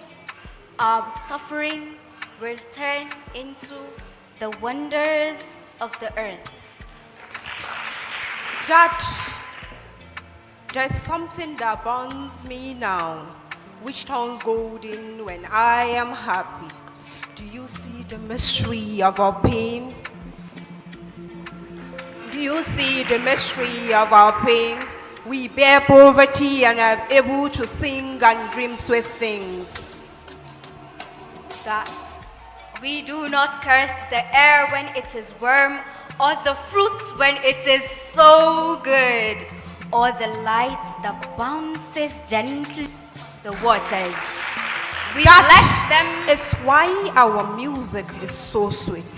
our suffering will turn into the wonders of the earth. There's something that burns me now, which turns golden when I am happy. Do you see the mystery of our pain? Do you see the mystery of our pain? We bear poverty and are able to sing and dream sweet things. That we do not curse the air when it is warm, or the fruits when it is so good, or the light that bounces gently the waters. We bless them. It's why our music is so sweet.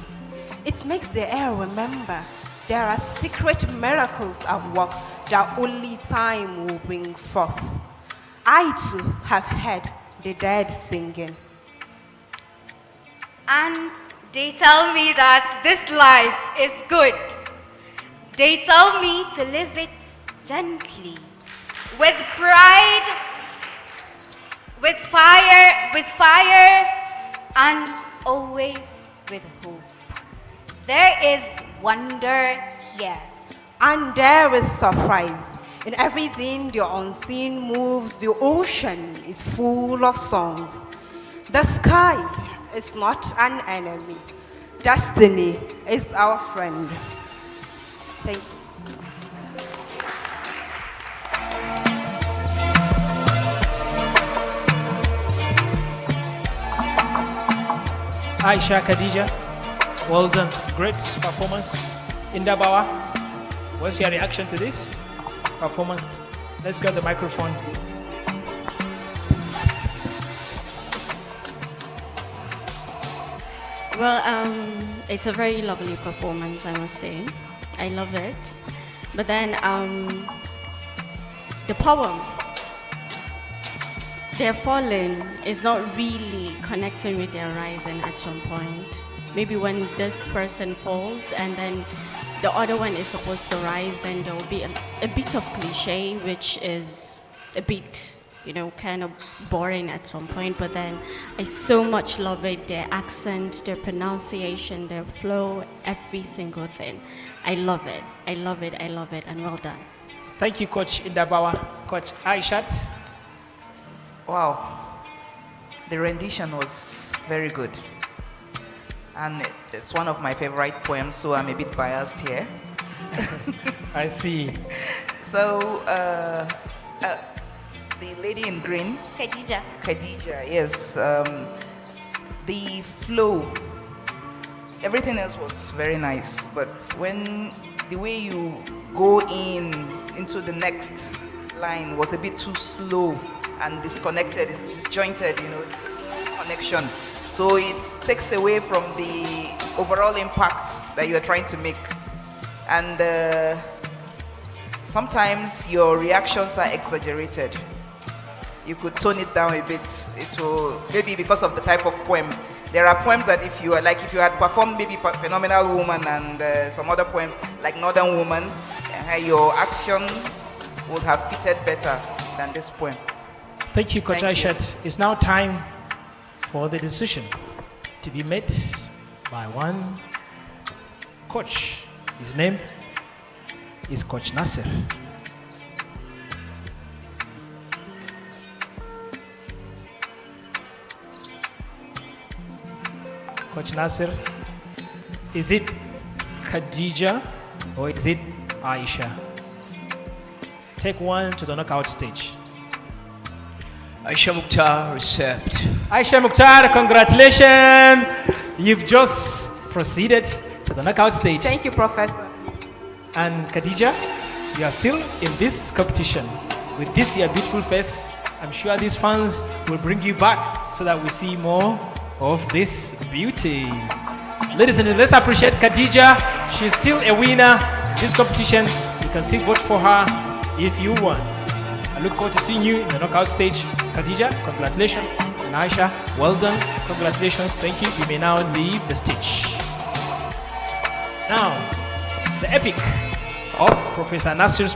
It makes the air remember there are secret miracles at work that only time will bring forth. I too have heard the dead singing. And they tell me that this life is good. They tell me to live it gently, with pride, with fire, and always with hope. There is wonder here. And there is surprise. In everything the unseen moves, the ocean is full of songs. The sky is not an enemy. Destiny is our friend. Thank you. Aisha, Khadija, well done. Great performance. Indabawa, what's your reaction to this performance? Let's grab the microphone. Well, it's a very lovely performance, I must say. I love it. But then the poem, their falling is not really connecting with their rising at some point. Maybe when this person falls and then the other one is supposed to rise, then there will be a bit of cliche, which is a bit, kind of boring at some point. But then I so much love it, their accent, their pronunciation, their flow, every single thing. I love it, I love it, I love it, and well done. Thank you, Coach Indabawa. Coach Aishat. Wow, the rendition was very good. And it's one of my favorite poems, so I'm a bit biased here. I see. So, the lady in green. Khadija. Khadija, yes. The flow, everything else was very nice, but when the way you go into the next line was a bit too slow and disconnected, it's disjointed, there's no connection. So it takes away from the overall impact that you're trying to make. And sometimes your reactions are exaggerated. You could tone it down a bit. It will, maybe because of the type of poem. There are poems that if you had performed maybe Phenomenal Woman and some other poems like Northern Woman, your actions would have fitted better than this poem. Thank you, Coach Aishat. It's now time for the decision to be made by one coach. His name is Coach Nasir. Coach Nasir, is it Khadija Or is it Aisha? Take one to the knockout stage. Aisha Mukhtar, recept. Aisha Mukhtar, congratulations. You've just proceeded to the knockout stage. Thank you, Professor. And Khadija, you are still in this competition. With this your beautiful face, I'm sure these fans will bring you back so that we see more of this beauty. Ladies and gentlemen, let's appreciate Khadija. She's still a winner in this competition. You can still vote for her if you want. I look forward to seeing you in the knockout stage. Khadija, congratulations. And Aisha, well done. Congratulations. Thank you. You may now leave the stage. Now, the epic of Professor Nasir's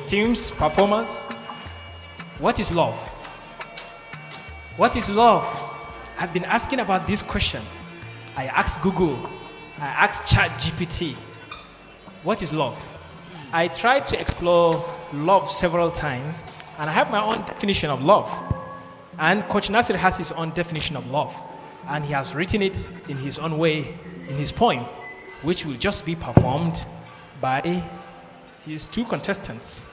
team's performance. What is love? What is love? I've been asking about this question. I asked Google. I asked ChatGPT. What is love? I tried to explore love several times, and I have my own definition of love. And Coach Nasir has his own definition of love, and he has written it in his own way in his poem, which will just be performed by his two contestants.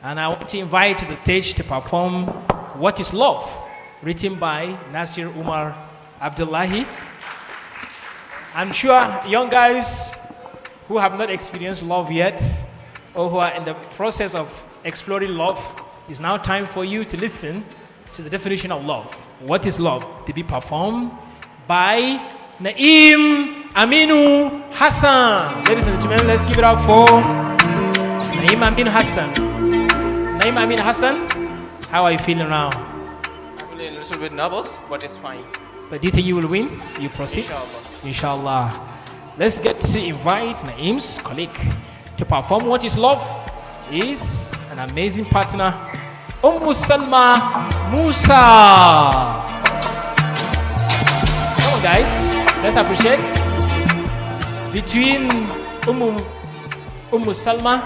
And I want to invite to the stage to perform What is Love, written by Nasir Umar Abdullahi. I'm sure young guys who have not experienced love yet, or who are in the process of exploring love, it's now time for you to listen to the definition of love. What is love? To be performed by Naim Aminu Hassan. Ladies and gentlemen, let's give it up for Naim Aminu Hassan. Naim Aminu Hassan, how are you feeling now? I'm feeling a little bit nervous, but it's fine. But do you think you will win? You proceed? Inshallah. Inshallah. Let's get to invite Naim's colleague to perform What is Love. Is an amazing partner, Salma Musa. Come on guys, let's appreciate. Between Salma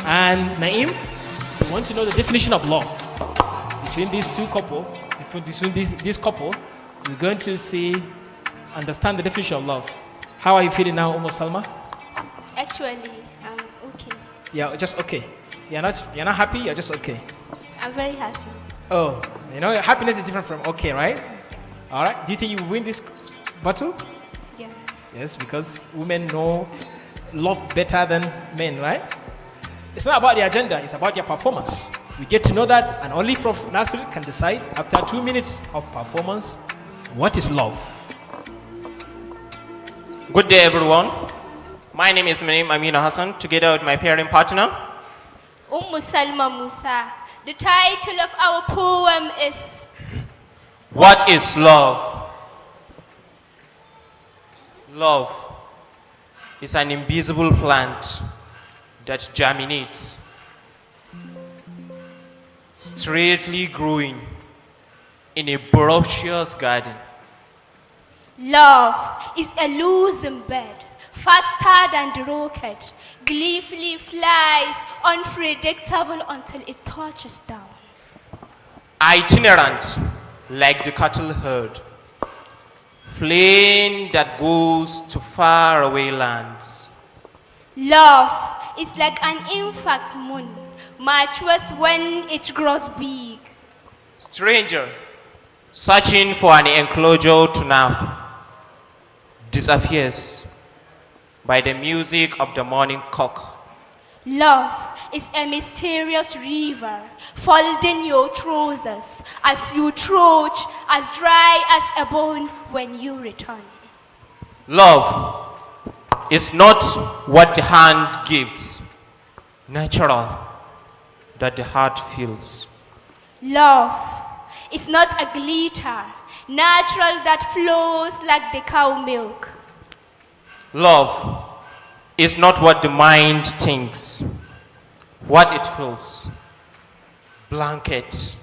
and Naim, we want to know the definition of love. Between these two couple, between this couple, we're going to understand the definition of love. How are you feeling now, Salma? Actually, I'm okay. Yeah, just okay. You're not happy, you're just okay. I'm very happy. Oh, happiness is different from okay, right? All right. Do you think you will win this battle? Yeah. Yes, because women know love better than men, right? It's not about the agenda, it's about your performance. We get to know that, and only Prof. Nasir can decide after 2 minutes of performance what is love. Good day, everyone. My name is Naim Aminu Hassan, together with my pairing partner, Salma Musa. The title of our poem is What is Love? Love is an invisible plant that germinates, straightly growing in a voluptuous garden. Love is a losing bird, faster than the rocket, gleefully flies, unpredictable until it touches down. Itinerant like the cattle herd, flame that goes to faraway lands. Love is like an infant moon, matchless when it grows big. Stranger searching for an enclosure to nap, disappears by the music of the morning cock. Love is a mysterious river, folding your trousers as you trudge, as dry as a bone when you return. Love is not what the hand gives, natural that the heart feels. Love is not a glitter, natural that flows like the cow milk. Love is not what the mind thinks, what it feels. Blanket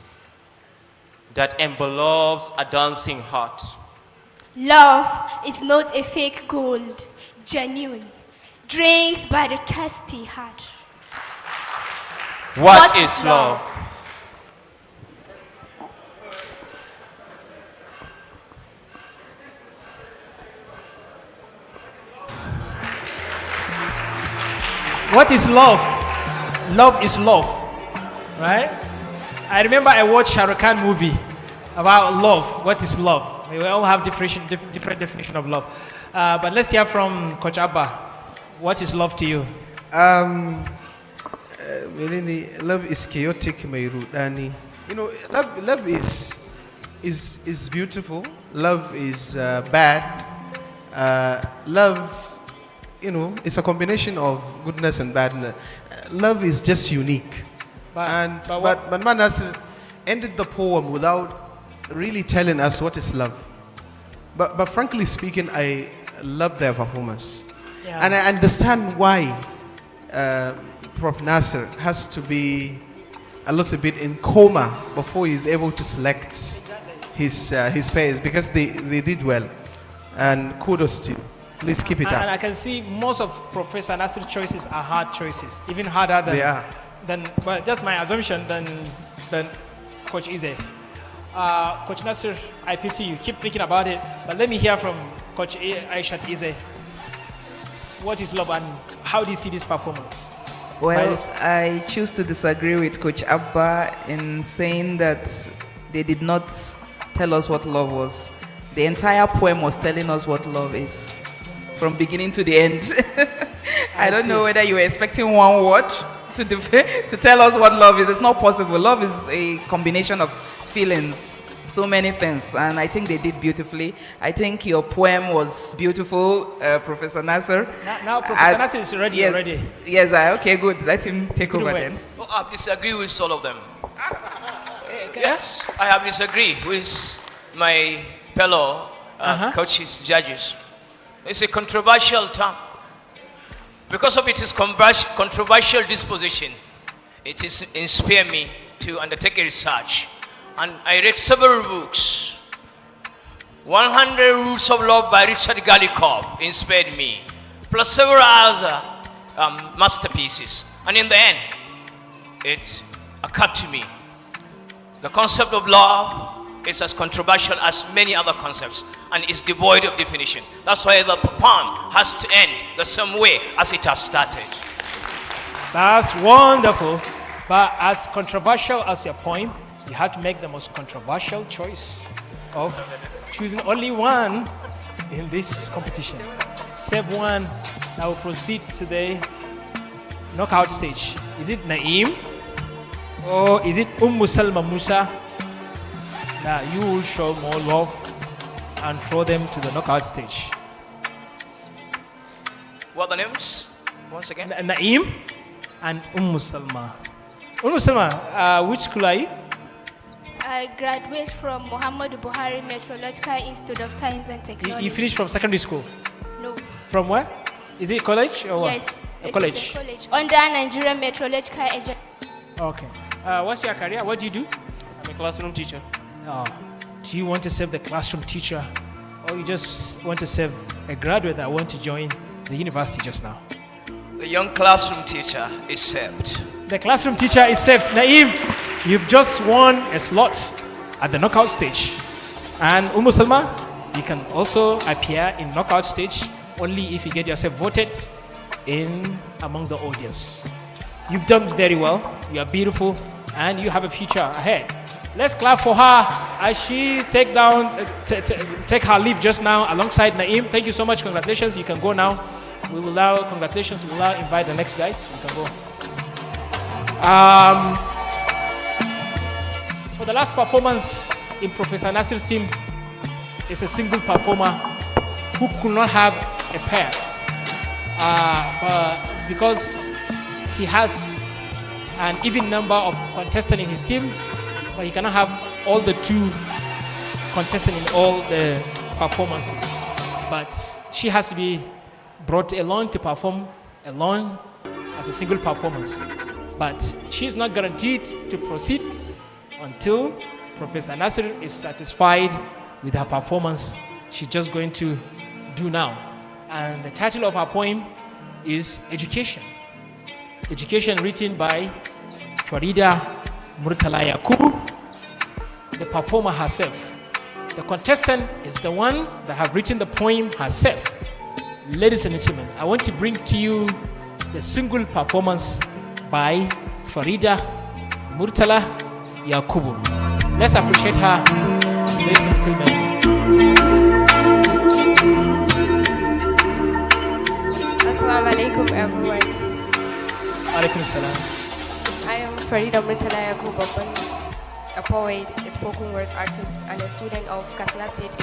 that envelopes a dancing heart. Love is not a fake gold, genuine, drinks by the thirsty heart. What is love? What is love? Love is love, right? I remember I watched Shah Rukh Khan movie about love. What is love? We all have different definition of love. But let's hear from Coach Abba. What is love to you? Love is chaotic, my rudani. You know, love is beautiful. Love is bad. Love, you know, it's a combination of goodness and badness. Love is just unique. But Man Nasir ended the poem without really telling us what is love. But frankly speaking, I love their performance. Yeah. And I understand why Prof. Nasir has to be a little bit in coma before he's able to select his pairs, because they did well. And kudos to you. Please keep it up. And I can see most of Professor Nasir's choices are hard choices, even harder than, They are. but just my assumption, than Coach Ize's. Coach Nasir, I pity you. Keep thinking about it. But let me hear from Coach Aisha Ize. What is love and how do you see this performance? Well, I choose to disagree with Coach Abba in saying that they did not tell us what love was. The entire poem was telling us what love is, from beginning to the end. I don't know whether you were expecting one word to tell us what love is. It's not possible. Love is a combination of feelings, so many things, and I think they did beautifully. I think your poem was beautiful, Professor Nasir. Now Professor Nasir is ready yes, already. Yes, okay, good. Let him take over then. Oh, I disagree with all of them. Yes, I have disagreed with my fellow coaches, judges. It's a controversial term. Because of its controversial disposition, it is inspired me to undertake a research. And I read several books. 100 Rules of Love by Richard Gallicov inspired me, plus several other masterpieces. And in the end, it occurred to me, the concept of love is as controversial as many other concepts and is devoid of definition. That's why the poem has to end the same way as it has started. That's wonderful. But as controversial as your poem, you have to make the most controversial choice of choosing only one in this competition. Save one that will proceed to the knockout stage. Is it Naeem or is it Salma Musa? Now you will show more love and throw them to the knockout stage. What are the names? Once again? Naeem and Salma. Salma, which school are you? I graduate from Muhammad Buhari Meteorological Institute of Science and Technology. You finished from secondary school? No. From where? Is it college or what? Yes, a college. Is a college. Under Nigerian Meteorological Agency. Okay. What's your career? What do you do? I'm a classroom teacher. Do you want to serve the classroom teacher, or you just want to serve a graduate that want to join the university just now? The young classroom teacher is served. The classroom teacher is served. Naeem, you've just won a slot at the knockout stage. And Salma, you can also appear in knockout stage only if you get yourself voted in among the audience. You've done very well. You are beautiful, and you have a future ahead. Let's clap for her as she take her leave just now alongside Naeem. Thank you so much. Congratulations. You can go now. Congratulations. We will now invite the next guys. You can go. For the last performance in Professor Nasir's team, it's a single performer who could not have a pair. Because he has an even number of contestants in his team, but he cannot have all the two contestants in all the performances. But she has to be brought along to perform alone as a single performance. But she's not guaranteed to proceed until Professor Nasir is satisfied with her performance. She's just going to do now. And the title of her poem is Education. Education, written by Farida Murtala Yakubu, the performer herself. The contestant is the one that have written the poem herself. Ladies and gentlemen, I want to bring to you the single performance by Farida Murtala Yakubu. Let's appreciate her, ladies and gentlemen. Assalamu alaikum everyone. Alaikum salam. I am Farida Murtala Yakubu, a poet, a spoken word artist, and a student of Katsina State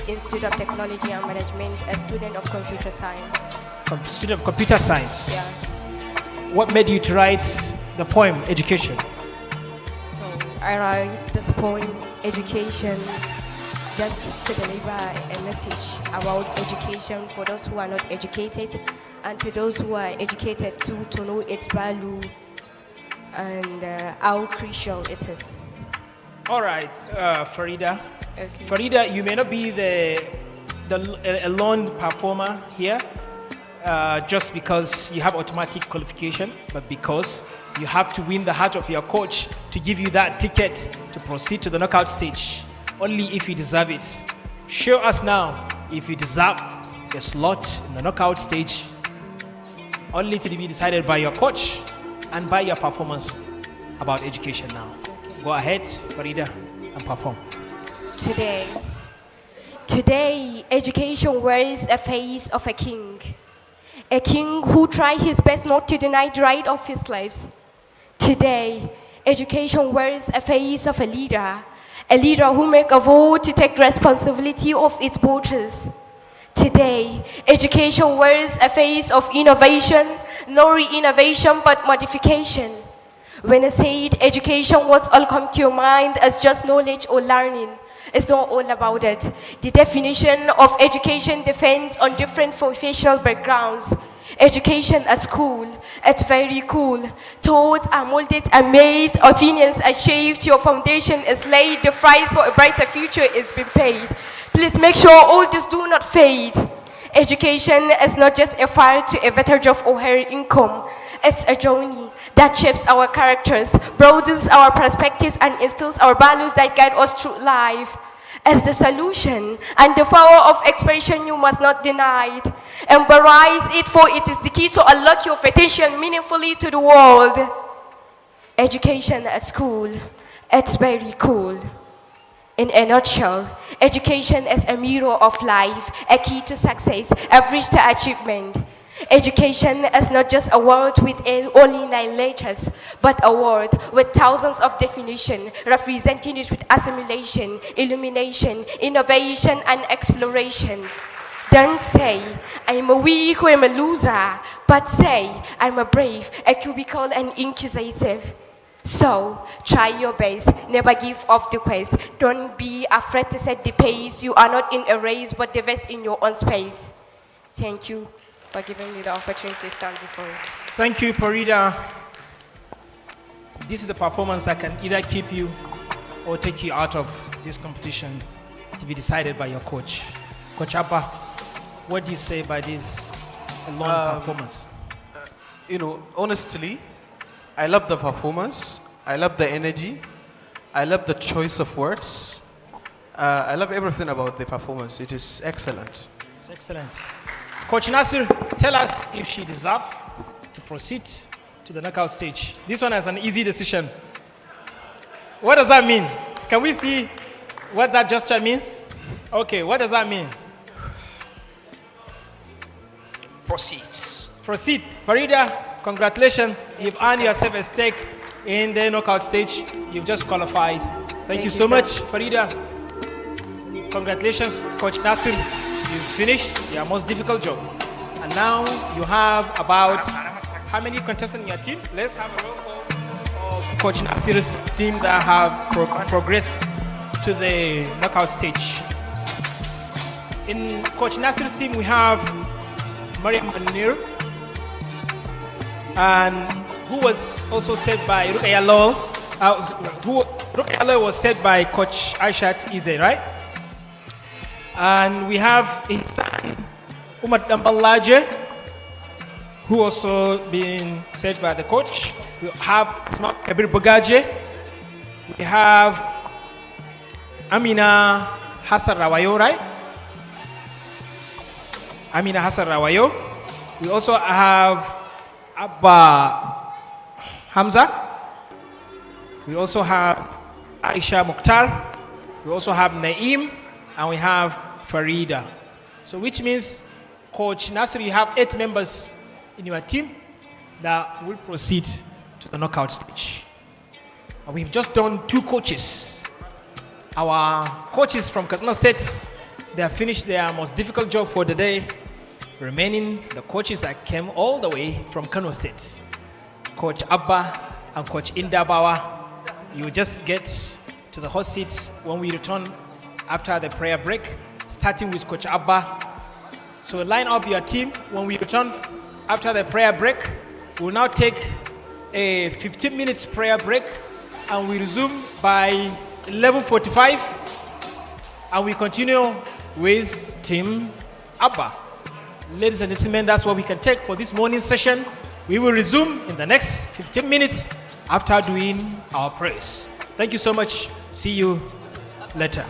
Institute of Technology and Management, a student of computer science. Student of computer science. Yeah. What made you to write the poem Education? So I write this poem, Education, just to deliver a message about education for those who are not educated, and to those who are educated too, to know its value and how crucial it is. All right, Farida. Okay. Farida, you may not be a lone performer here, just because you have automatic qualification, but because you have to win the heart of your coach to give you that ticket to proceed to the knockout stage. Only if you deserve it. Show us now if you deserve a slot in the knockout stage, only to be decided by your coach and by your performance about education now. Go ahead, Farida, and perform. Today, education wears a face of a king who tried his best not to deny the right of his slaves. Today, education wears a face of a leader who make a vow to take responsibility of its borders. Today, education wears a face of innovation, no re-innovation but modification. When I said education, what all come to your mind as just knowledge or learning? It's not all about it. The definition of education depends on different professional backgrounds. Education at school, it's very cool. Thoughts are molded and made, opinions are shaped, your foundation is laid, the price for a brighter future is being paid. Please make sure all this do not fade. Education is not just a fire to a better job or higher income. It's a journey that shapes our characters, broadens our perspectives, and instills our values that guide us through life. As the solution and the power of expression you must not deny it. Embrace it, for it is the key to unlock your potential meaningfully to the world. Education at school, it's very cool. In a nutshell, education is a mirror of life, a key to success, a bridge to achievement. Education is not just a word with only 9 letters, but a word with thousands of definitions, representing it with assimilation, illumination, innovation, and exploration. Don't say, I'm a weak or I'm a loser, but say, I'm a brave, a cubicle, and inquisitive. So, try your best, never give up the quest. Don't be afraid to set the pace. You are not in a race, but the best in your own space. Thank you for giving me the opportunity to stand before you. Thank you, Farida. This is the performance that can either keep you or take you out of this competition to be decided by your coach. Coach Abba, what do you say by this long performance? Honestly, I love the performance. I love the energy. I love the choice of words. I love everything about the performance. It is excellent. It's excellent. Coach Nasir, tell us if she deserves to proceed to the knockout stage. This one is an easy decision. What does that mean? Can we see what that gesture means? Okay, what does that mean? Proceeds. Proceed. Farida, congratulations. You've earned yourself a stake in the knockout stage. You've just qualified. Thank you so much, Farida. Congratulations, Coach Nasir. You finished your most difficult job. And now you have about how many contestants in your team? Let's have a roll call of Coach Nasir's team that have progressed to the knockout stage. In Coach Nasir's team, we have Mariam Anir, and who was also said by Ruqayya Lawal. Ruqayya Lawal was said by Coach Aisha I, right? And we have Umar Dambalaje, who also been said by the coach. We have Asma Kabir Bugaje. We have Amina Hassan Rawayo, right? Amina Hassan Rawayo. We also have Abba Hamza. We also have Aisha Mukhtar. We also have Naeem, and we have Farida. So which means, Coach Nasir, you have 8 members in your team that will proceed to the knockout stage. And we've just done 2 coaches. Our coaches from Katsina State, they have finished their most difficult job for the day. Remaining the coaches that came all the way from Kano State. Coach Abba and Coach Indabawa. You just get to the hot seat when we return after the prayer break, starting with Coach Abba. So line up your team. When we return after the prayer break, we'll now take a 15 minutes prayer break, and we resume by 11:45, and we continue with Team Abba. Ladies and gentlemen, that's what we can take for this morning session. We will resume in the next 15 minutes after doing our prayers. Thank you so much. See you later.